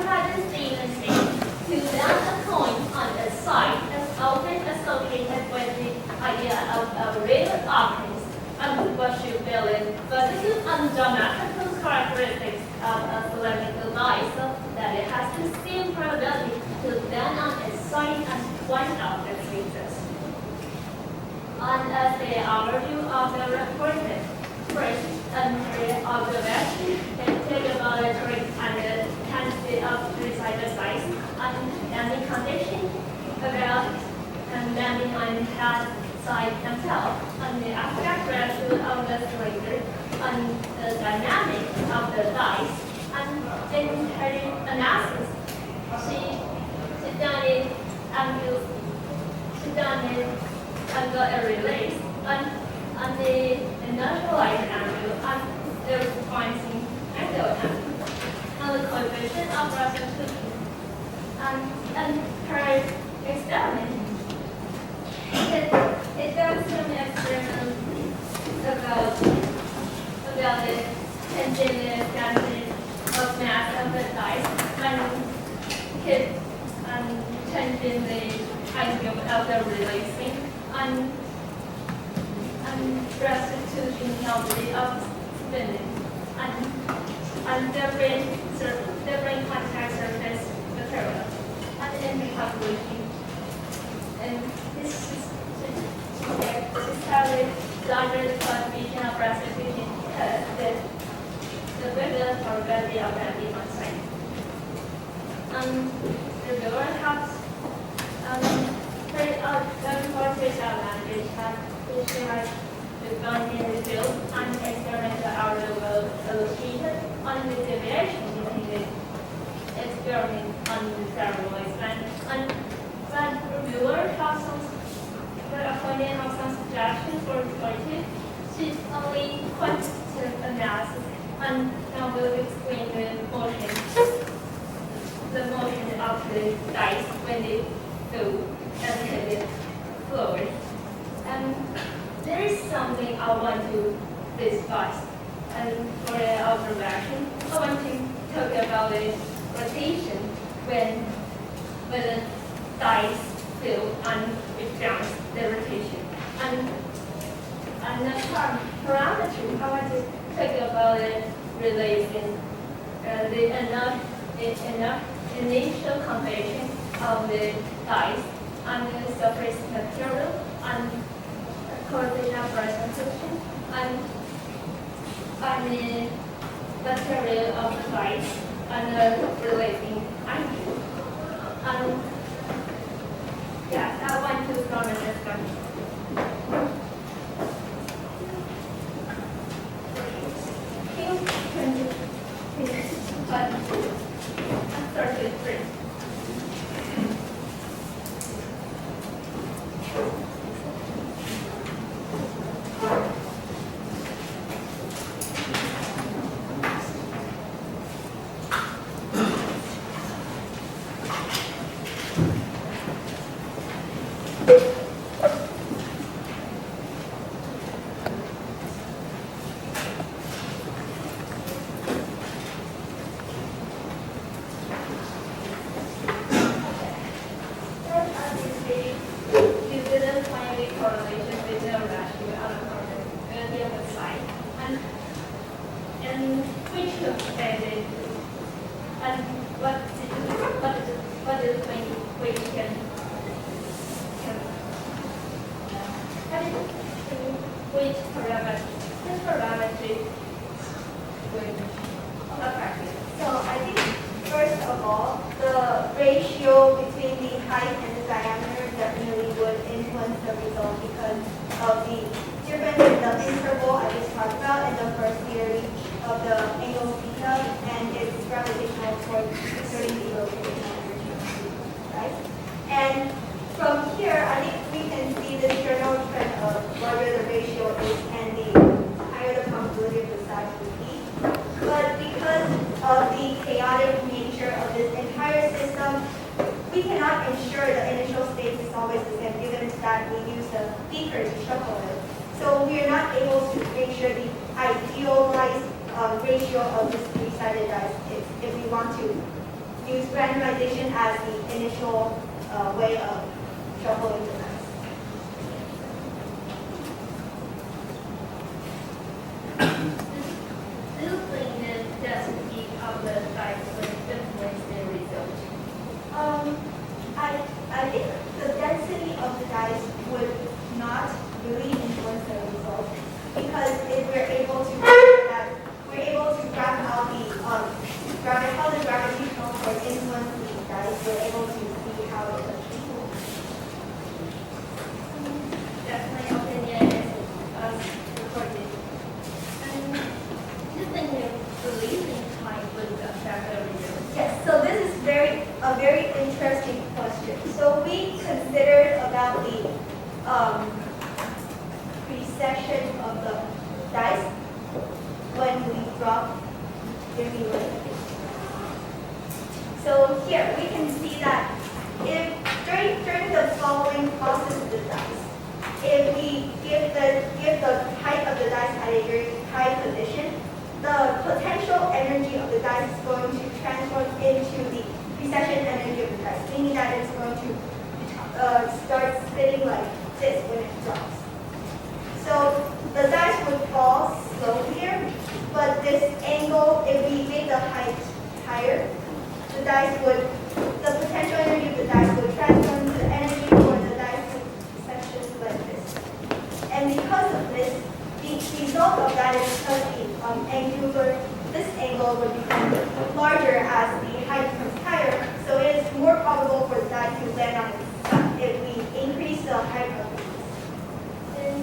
Imagine Stephen to down a point on the side that's often associated with the idea of real objects and what you feel in, but this is geometrical characteristics of a cylindrical device, so that it has the same probability to land on its side as one object exists. And as the overview of the reported, first, the observation can take about a trick and the intensity of precise size and landing condition about landing on head side themselves and the abstract ratio of the cylinder and the dynamics of the dice. And in her analysis, she done it and got a release on the naturalized angle and the pointing angle and the coefficient of restitution. And her experiment, it does some experiments about the engineer density of mass of the dice and changing the angle of the releasing and restitutionality of spinning and different contact surface material and in the calculation. And this is how the larger the coefficient of restitution the bigger the probability of landing on site. The viewer has which has gone in the field and experimental outlook will illustrated on the deviation between the experiment and the several experiments. And but reviewer has some appointed have some suggestions for choices. She's only quantitative analysis and now will explain the motion of the dice when they go and hit the floor. There is something I want to discuss, and for the observation, I want to talk about the rotation when the dice fill and it counts the rotation. And the parameter, I want to talk about the relation, the enough initial combination of the dice and the surface material and coefficient of restitution and the material of the dice and the relating angle. And yes, I want to start a discussion. That we use the beaker to shuffle it. So we are not able to make sure the idealized ratio of this three-sided dice if we want to use randomization as the initial way of shuffling the dice. Do you think the density of the dice will influence the result? I think the density of the dice would not really influence the result because if we're able to graph out how the gravitational force influences the dice, we're able to see how it affects. That's my opinion as recorded. And do you think the releasing time would affect the result? Yes, so this is a very interesting question. So we considered about the precession of the dice when we drop the relay. So here we can see that if during the following process of the dice, if we give the height of the dice at a very high position, the potential energy of the dice is going to transform into the precession energy of the dice, meaning that it's going to start spinning like this when it drops. So the dice would fall slowly here, but this angle, if we make the height higher, the potential energy of the dice would transform into energy for the dice section like this. And because of this, the result of that is because this angle would become larger as the height becomes higher, so it is more probable for the dice to land on its side if we increase the height of the dice.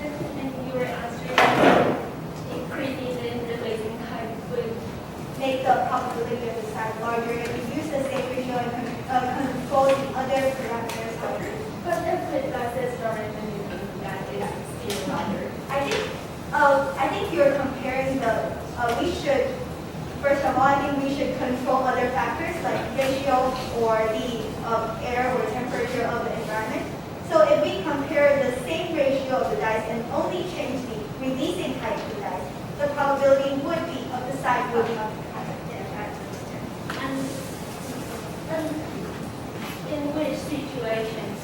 And you were answering increasing the releasing time would Make the probability of the side larger if we use the same ratio and control the other parameters larger. but if it does this direction, you think that is still larger. I think you're comparing first of all, I think we should control other factors like ratio or the air or temperature of the environment. So if we compare the same ratio of the dice and only change the releasing height of the dice, the probability would be of the side would be higher. And in which situations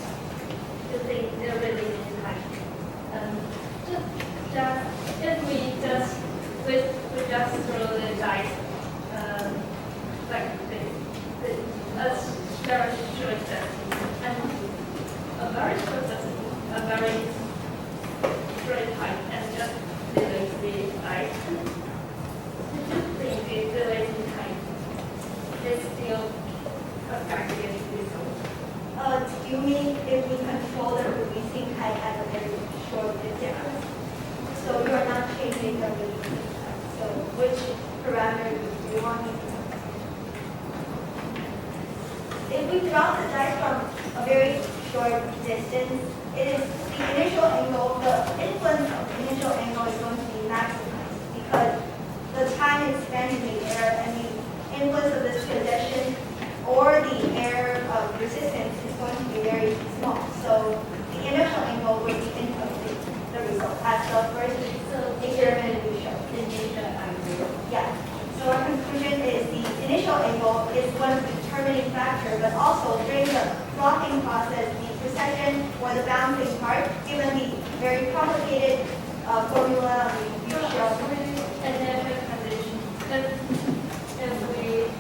do you think the releasing time? If we just throw the dice like this, as very short distance, and a very short distance, a very straight height, and just release the dice. Do you think the releasing time is still affecting the result? Do you mean if we control the releasing height at a very short distance? So you're not changing the releasing height. So which parameter do you want me to? If we drop the dice from a very short distance, it is the initial angle, the influence of the initial angle is going to be maximized because the time it's spent in the air and the influence of this projection or the air resistance is going to be very small. So the initial angle will be influencing the result as the first experiment we showed. Yeah. So our conclusion is the initial angle is one of the determining factor, but also during the blocking process, the precession or the bouncing part, given the very complicated formula we showed. And then the condition. If we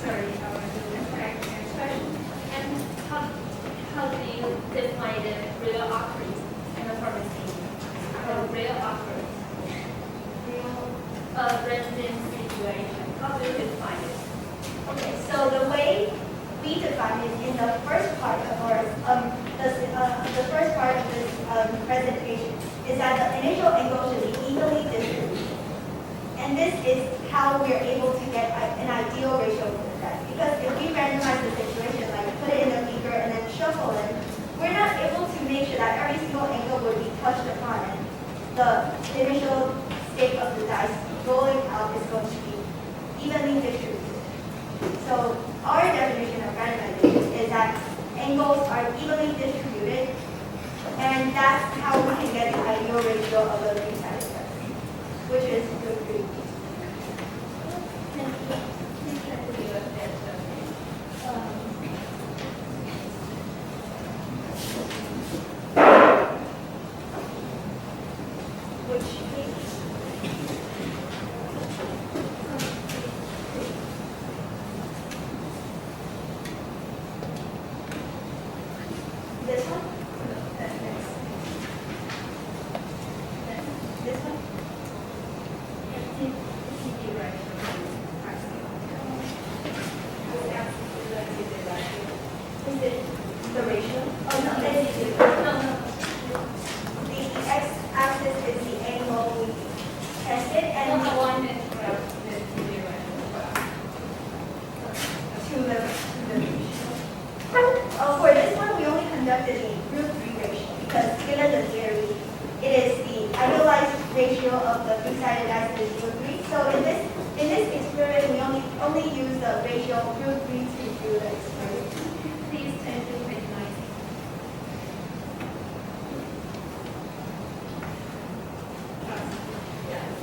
sorry, I want to do the next question. And how do you define the real occurrence in the pharmacy? Real occurrence. Random situation. How do you define it? Okay, so the way we define it in the first part of our the first part of this presentation is that the initial angle should be evenly distributed, and this is how we are able to get an ideal ratio for the dice. Because if we randomize the situation, like put it in the beaker and then shuffle it, we're not able to make sure that every single angle would be touched upon, and the initial state of the dice rolling out is going to be evenly distributed. So our definition of randomization is that angles are evenly distributed, and that's how we can get the ideal ratio of the three-sided test, which is root 3. Please try to do a bit Which page? This one? This one? Is it the ratio? Oh, no, that's it. The x-axis is the angle we tested, and the one to the ratio. For this one, we only conducted the root 3 ratio because given the theory, it is the idealized ratio of the three-sided dice is root 3. So in this experiment, we only use the ratio root 3 to do the experiment. Please turn to page 19.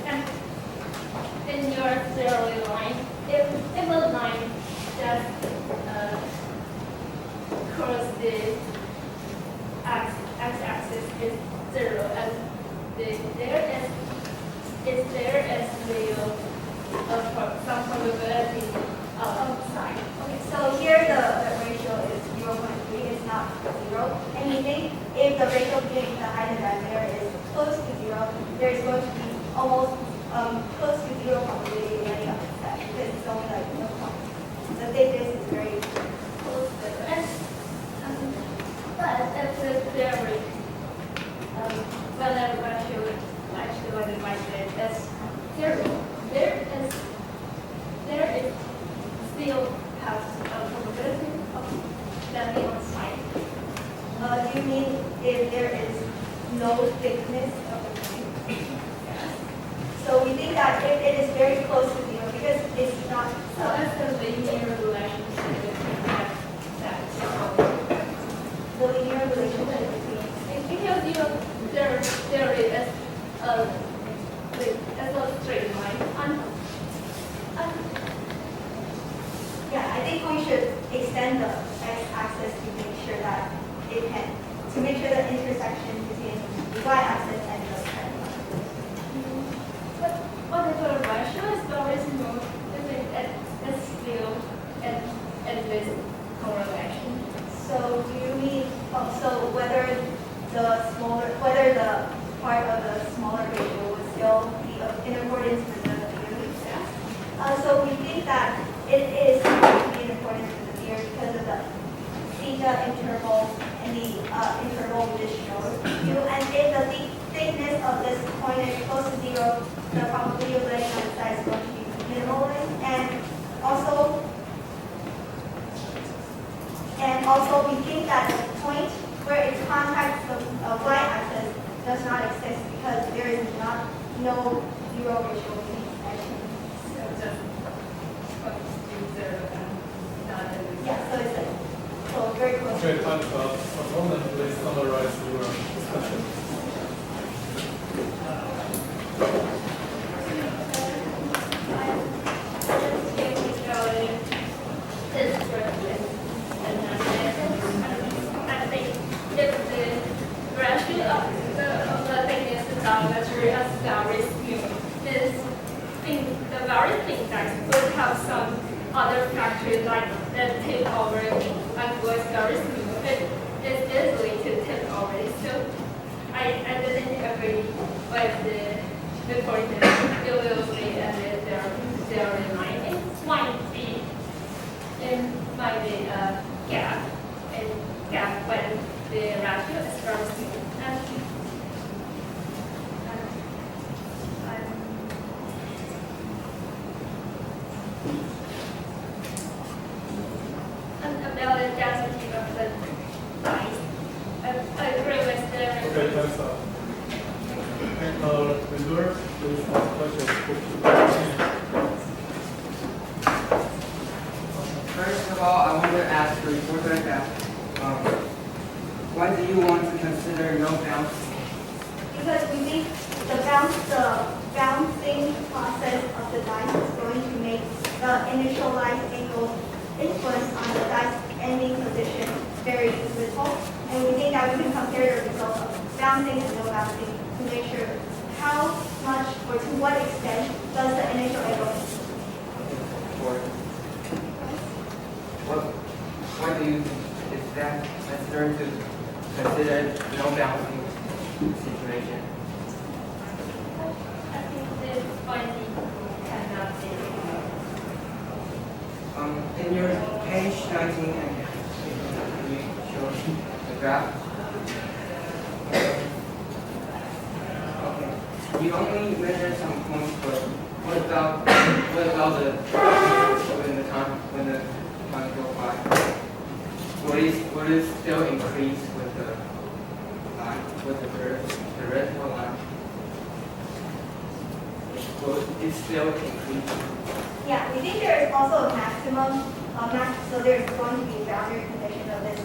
And in your zero line, if a line just cross the x-axis is 0, and there is real some probability outside. Okay, so here the ratio is 0.3, it's not 0. And we think if the ratio between the height and diameter is close to 0, there is going to be almost close to 0 probability in any of the set because it's only like 1 point. The thickness is very Close to it. But if the theory, whenever actually divided as 0, there is still has a probability of landing on site. do you mean if there is no thickness of the plane? Yes. So we think that if it is very close to 0 because it's not So as the linear relationship between that. the linear relationship between Because there is a straight line. yeah, I think we should extend the x-axis to make sure that it can, to make sure the intersection between the y-axis and the trend line. But if the ratio is very small, it's still at this correlation. So do you mean, so whether the part of the smaller ratio would still be in accordance with the theory? So we think that it is going to be in accordance with the theory because of the theta interval and the interval we just showed you. And if the thickness of this point is close to 0, the probability of letting on the side is going to be minimal. And also we think that the point where it contacts the y-axis does not exist because there is no 0 ratio between extensions. So just close to 0 and not at least. Yeah, so it's so very close. Okay, time up. A moment, please summarize your discussion. Other factors like the tip over and was very smooth. It's easily to tip over. So I didn't agree with the point that it will be and their line. It might be gap when the ratio is very smooth. About the density of the dice. I agree with the Okay, time's up. Okay, reviewer, please ask questions. First of all, I want to ask the reporter that Why do you want to consider no bouncing? Because we think the bouncing process of the dice is going to make the initialized angle influence on the dice ending position very little. And we think that we can compare the results of bouncing and no bouncing to make sure how much or to what extent does the initial angle Why do you think it's that necessary to consider no bouncing situation? I think this finding cannot be. In your page 19, and can you show the graph? Okay. You only measure some points, but what about the when the time goes by? Would it still increase with the line, with the vertical line? Will it still increase? Yeah, we think there is also a maximum, so there's going to be a boundary condition of this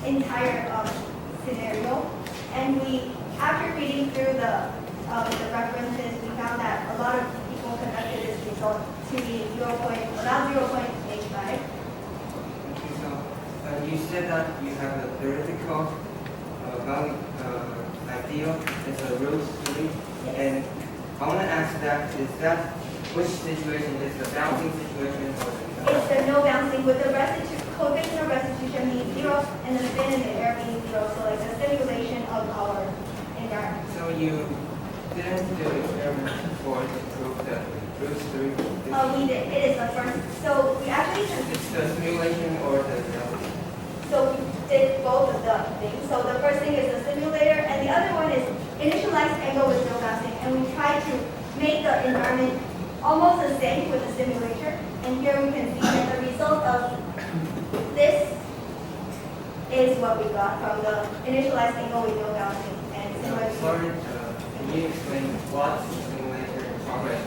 entire scenario. And we, after reading through the references, we found that a lot of people connected this result to be about 0.85. So you said that you have a theoretical value ideal is a root 3, and I want to ask that which situation is the bouncing situation or It's the no bouncing with the coefficient of restitution being 0 and the spin in the air being 0. So like the simulation of our environment. So you didn't do experiment for to prove that root 3? We did. It is the first. So we actually It's the simulation or the reality? So we did both of the things. So the first thing is the simulator, and the other one is initialized angle with no bouncing. And we tried to make the environment almost the same with the simulator. And here we can see that the result of this is what we got from the initialized angle with no bouncing. And similar to Sorry, can you explain what simulator progress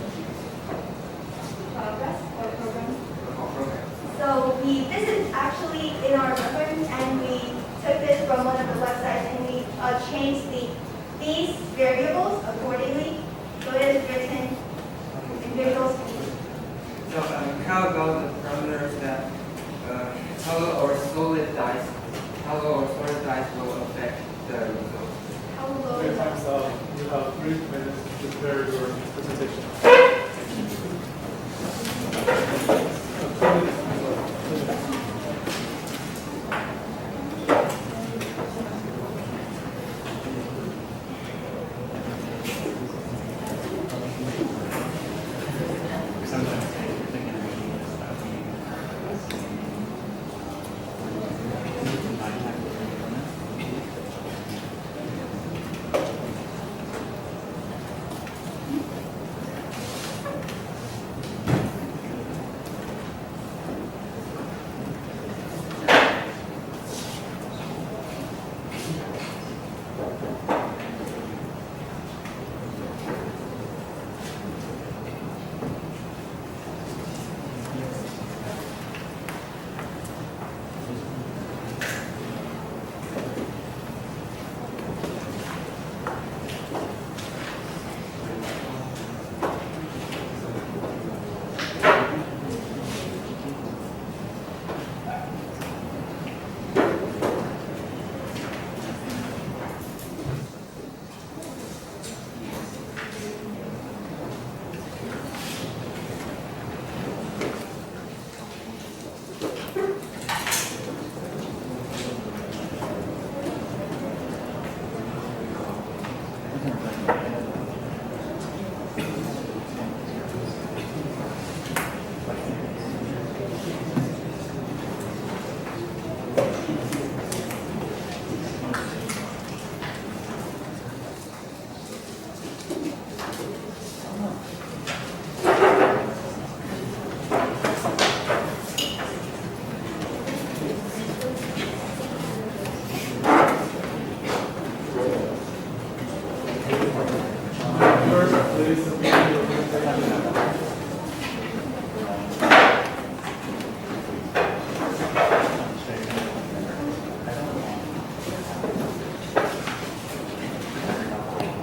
progress or program. program? So this is actually in our reference, and we took this from one of the websites, and we changed these variables accordingly. So it is written in visual speed. So how about the parameters that hollow or solid dice will affect the result? How low Okay, is time's up. You have 3 minutes to prepare your presentation.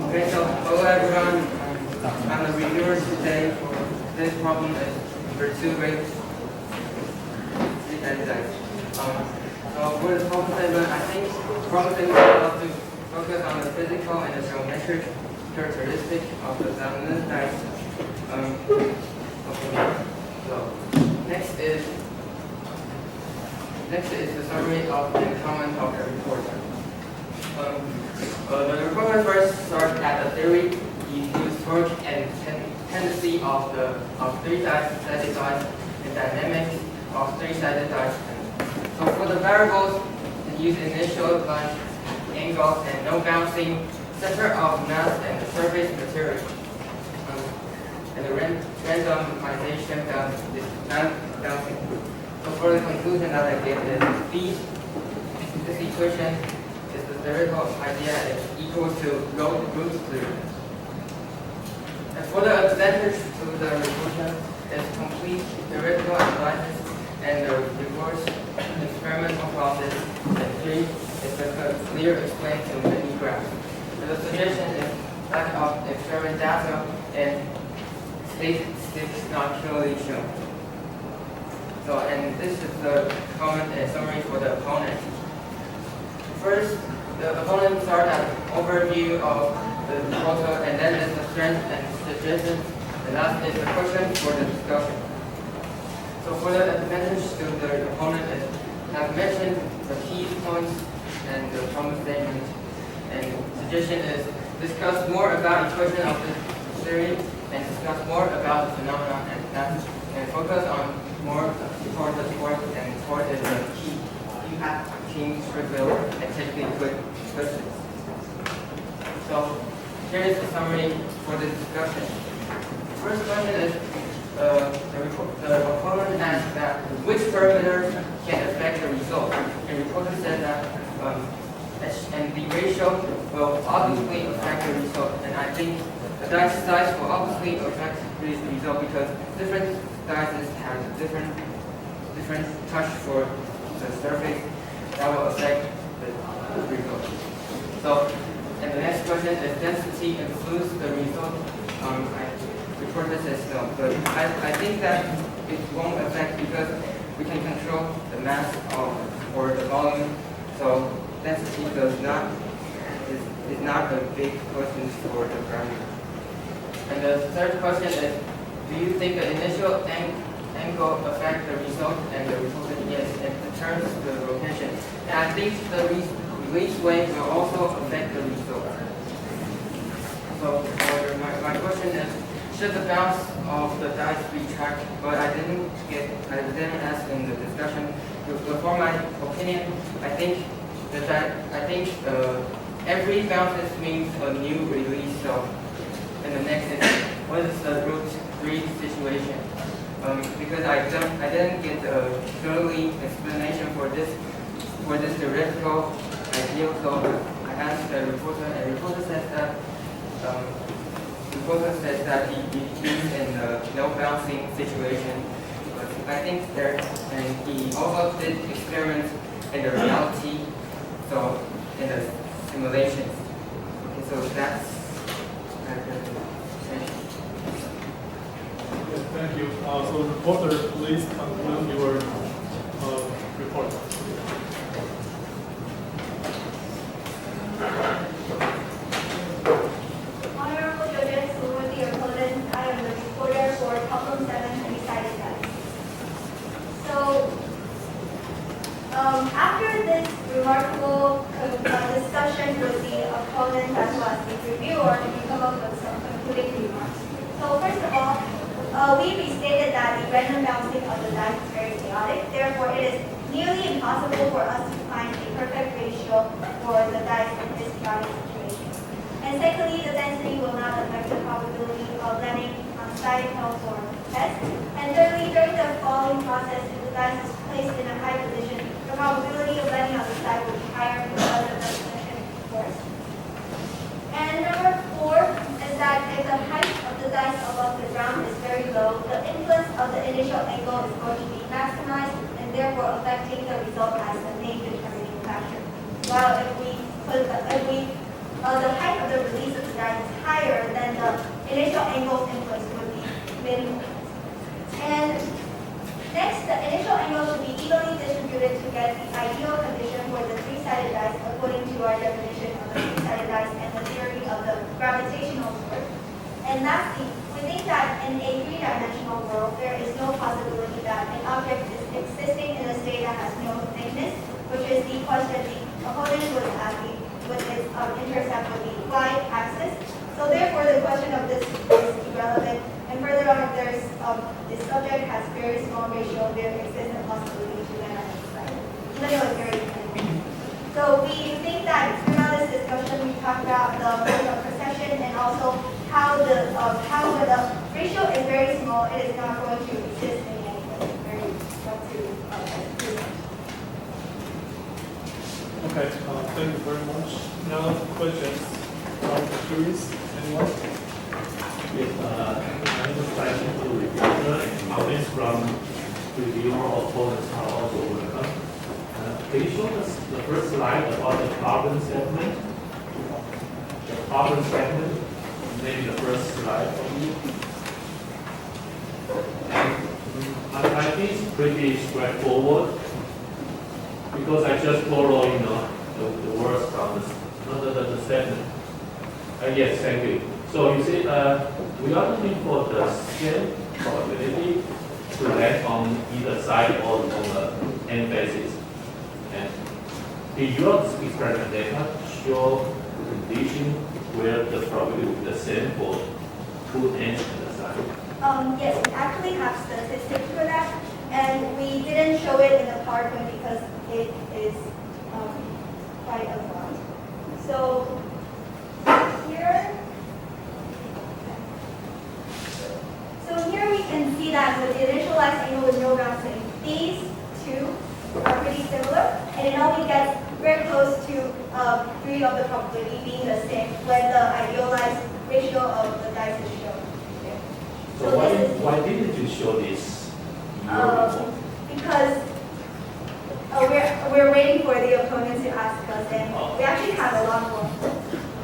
Okay, so hello everyone. I'm the reviewer today for this problem is for two rate dice. So for the problem statement, I think problem statement will have to focus on the physical and the geometric characteristic of the dominant dice. Okay. So next is the summary of the comment of the reporter. The reporter first starts at the theory. He used torque and tendency of three-sided dice and dynamics of three-sided dice. So for the variables, he used initial line, angle, and no bouncing, center of mass, and the surface material. And the randomization is non-bouncing. So for the conclusion that I get is this equation is the theoretical idea is equal to root 3. And for the advantage to the revolution is complete theoretical analysis and the reverse experimental process. And 3 is a clear explained in many graphs. And the suggestion is lack of experiment data and statistics not clearly shown. So, and this is the comment and summary for the opponent. First, the opponent starts at overview of the proposal, and then there's the strength and suggestions, and last is the question for the discussion. So for the advantage to the opponent is have mentioned the key points and the problem statement, and suggestion is discuss more about equation of the theory and discuss more about the phenomena and focus on more toward the sport, and sport is the key. You have team trivial and technically quick questions. So here is the summary for the discussion. First question is the opponent asked that which parameters can affect the result. The reporter said that and the ratio will obviously affect the result, and I think the dice size will obviously affect the result because different dices have different touch for the surface that will affect the result. So, and the next question is density influence the result. Reporter says no, but I think that it won't affect because we can control the mass or the volume. So density is not a big question for the parameter. And the third question is, do you think the initial angle affect the result? And the reporter yes, it determines the rotation. And I think the release wave will also affect the result. So my question is, should the bounce of the dice be tracked? But I didn't ask in the discussion. For my opinion, I think every bounce means a new release. So, and the next is what is the root 3 situation? Because I didn't get a thoroughly explanation for this theoretical ideal. So I asked the reporter, and the reporter says that he used in the no bouncing situation. But I think there, and he also did experiments in the reality, so in the simulations. Okay, so that's Thank you. So reporter, please conclude your report. Honorable judges, worthy opponents, I am the reporter for problem 7 three-sided dice. So, after this remarkable discussion with the opponent as well as the reviewer, we come up with some concluding remarks. So first of all, we restated that the random bouncing of the dice is very chaotic. Therefore, it is nearly impossible for us to find a perfect ratio for the dice in this chaotic situation. And secondly, the density will not affect the probability of landing on side health or test. And thirdly, during the falling process, if the dice is placed in a high position, the probability of landing on the side will be higher because of the collision force. And number 4 is that if the height of the dice above the ground is very low, the influence of the initial angle is going to be maximized and therefore affecting the result as the main determining factor. While if the height of the release of the dice diagram is higher, then the initial angles inputs would be minimal. And next, the initial angle should be evenly distributed to get the ideal condition for the three-sided dice according to our definition of the three-sided dice and the theory of the gravitational force. And lastly, we think that in a three-dimensional world, there is no possibility that an object is existing in a state that has no thickness, which is the question the opponent was asking with its intercept with the y-axis. So therefore, the question of this is irrelevant. And further on, if there's this subject has very small ratio, there exists a possibility to land on its side, even though it's very tiny. So we think that throughout this discussion, we talked about the mode of perception and also how when the ratio is very small, it is not going to exist in any way. Very up to Okay, thank you very much. Now, questions from the juries, anyone? Yes, I have a question for the reviewer, and comments from reviewer opponents are also welcome. Can you show us the first slide about the carbon segment? The carbon segment, maybe the first slide for you. And I think it's pretty straightforward because I just follow, the words from the segment. Yes, thank you. So you see, we are looking for the same probability to land on either side or on the end faces. And your experiment data show the condition where the probability will be the same for two ends on the side. Yes, we actually have statistics for that, and we didn't show it in the PowerPoint because it is quite a lot. So here. So here we can see that with the initialized angle with no bouncing, these two are pretty similar, and it only gets very close to 3 of the probability being the same when the idealized ratio of the dice is shown. Okay. So why didn't you show this in your report? Because we're waiting for the opponent to ask us, and we actually have a lot more.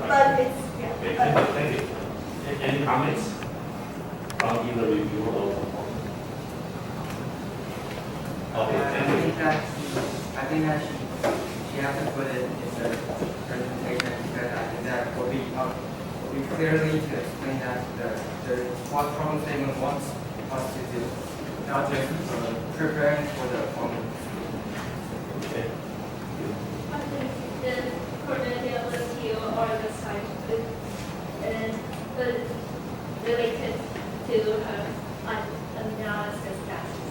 But it's, yeah. Okay, thank you. Any comments from either reviewer or opponent? Okay, thank you. I think that she has to put it in the presentation because I think that will be clearly to explain that what problem statement wants us to do, not just preparing for the opponent. Okay. The coordinability or the side is related to analysis tasks.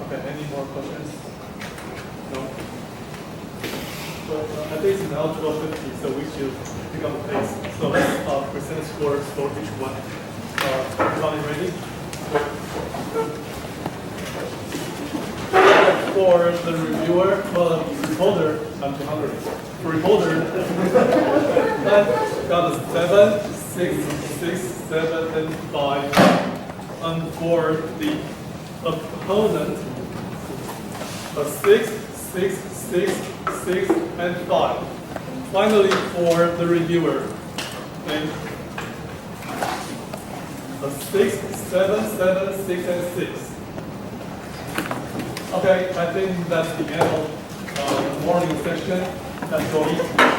Okay, any more questions? No? So I think it's now 12:50, so we should pick up the pace. So let's present scores for each one. Johnny, ready? For the reviewer, reporter, I'm too hungry. For reporter, I got a 7, 6, 6, 7, and 5. And for the opponent, a 6, 6, 6, 6, and 5. Finally, for the reviewer, a 6, 7, 7, 6, and 6. Okay, I think that's the end of the morning session. Let's go eat.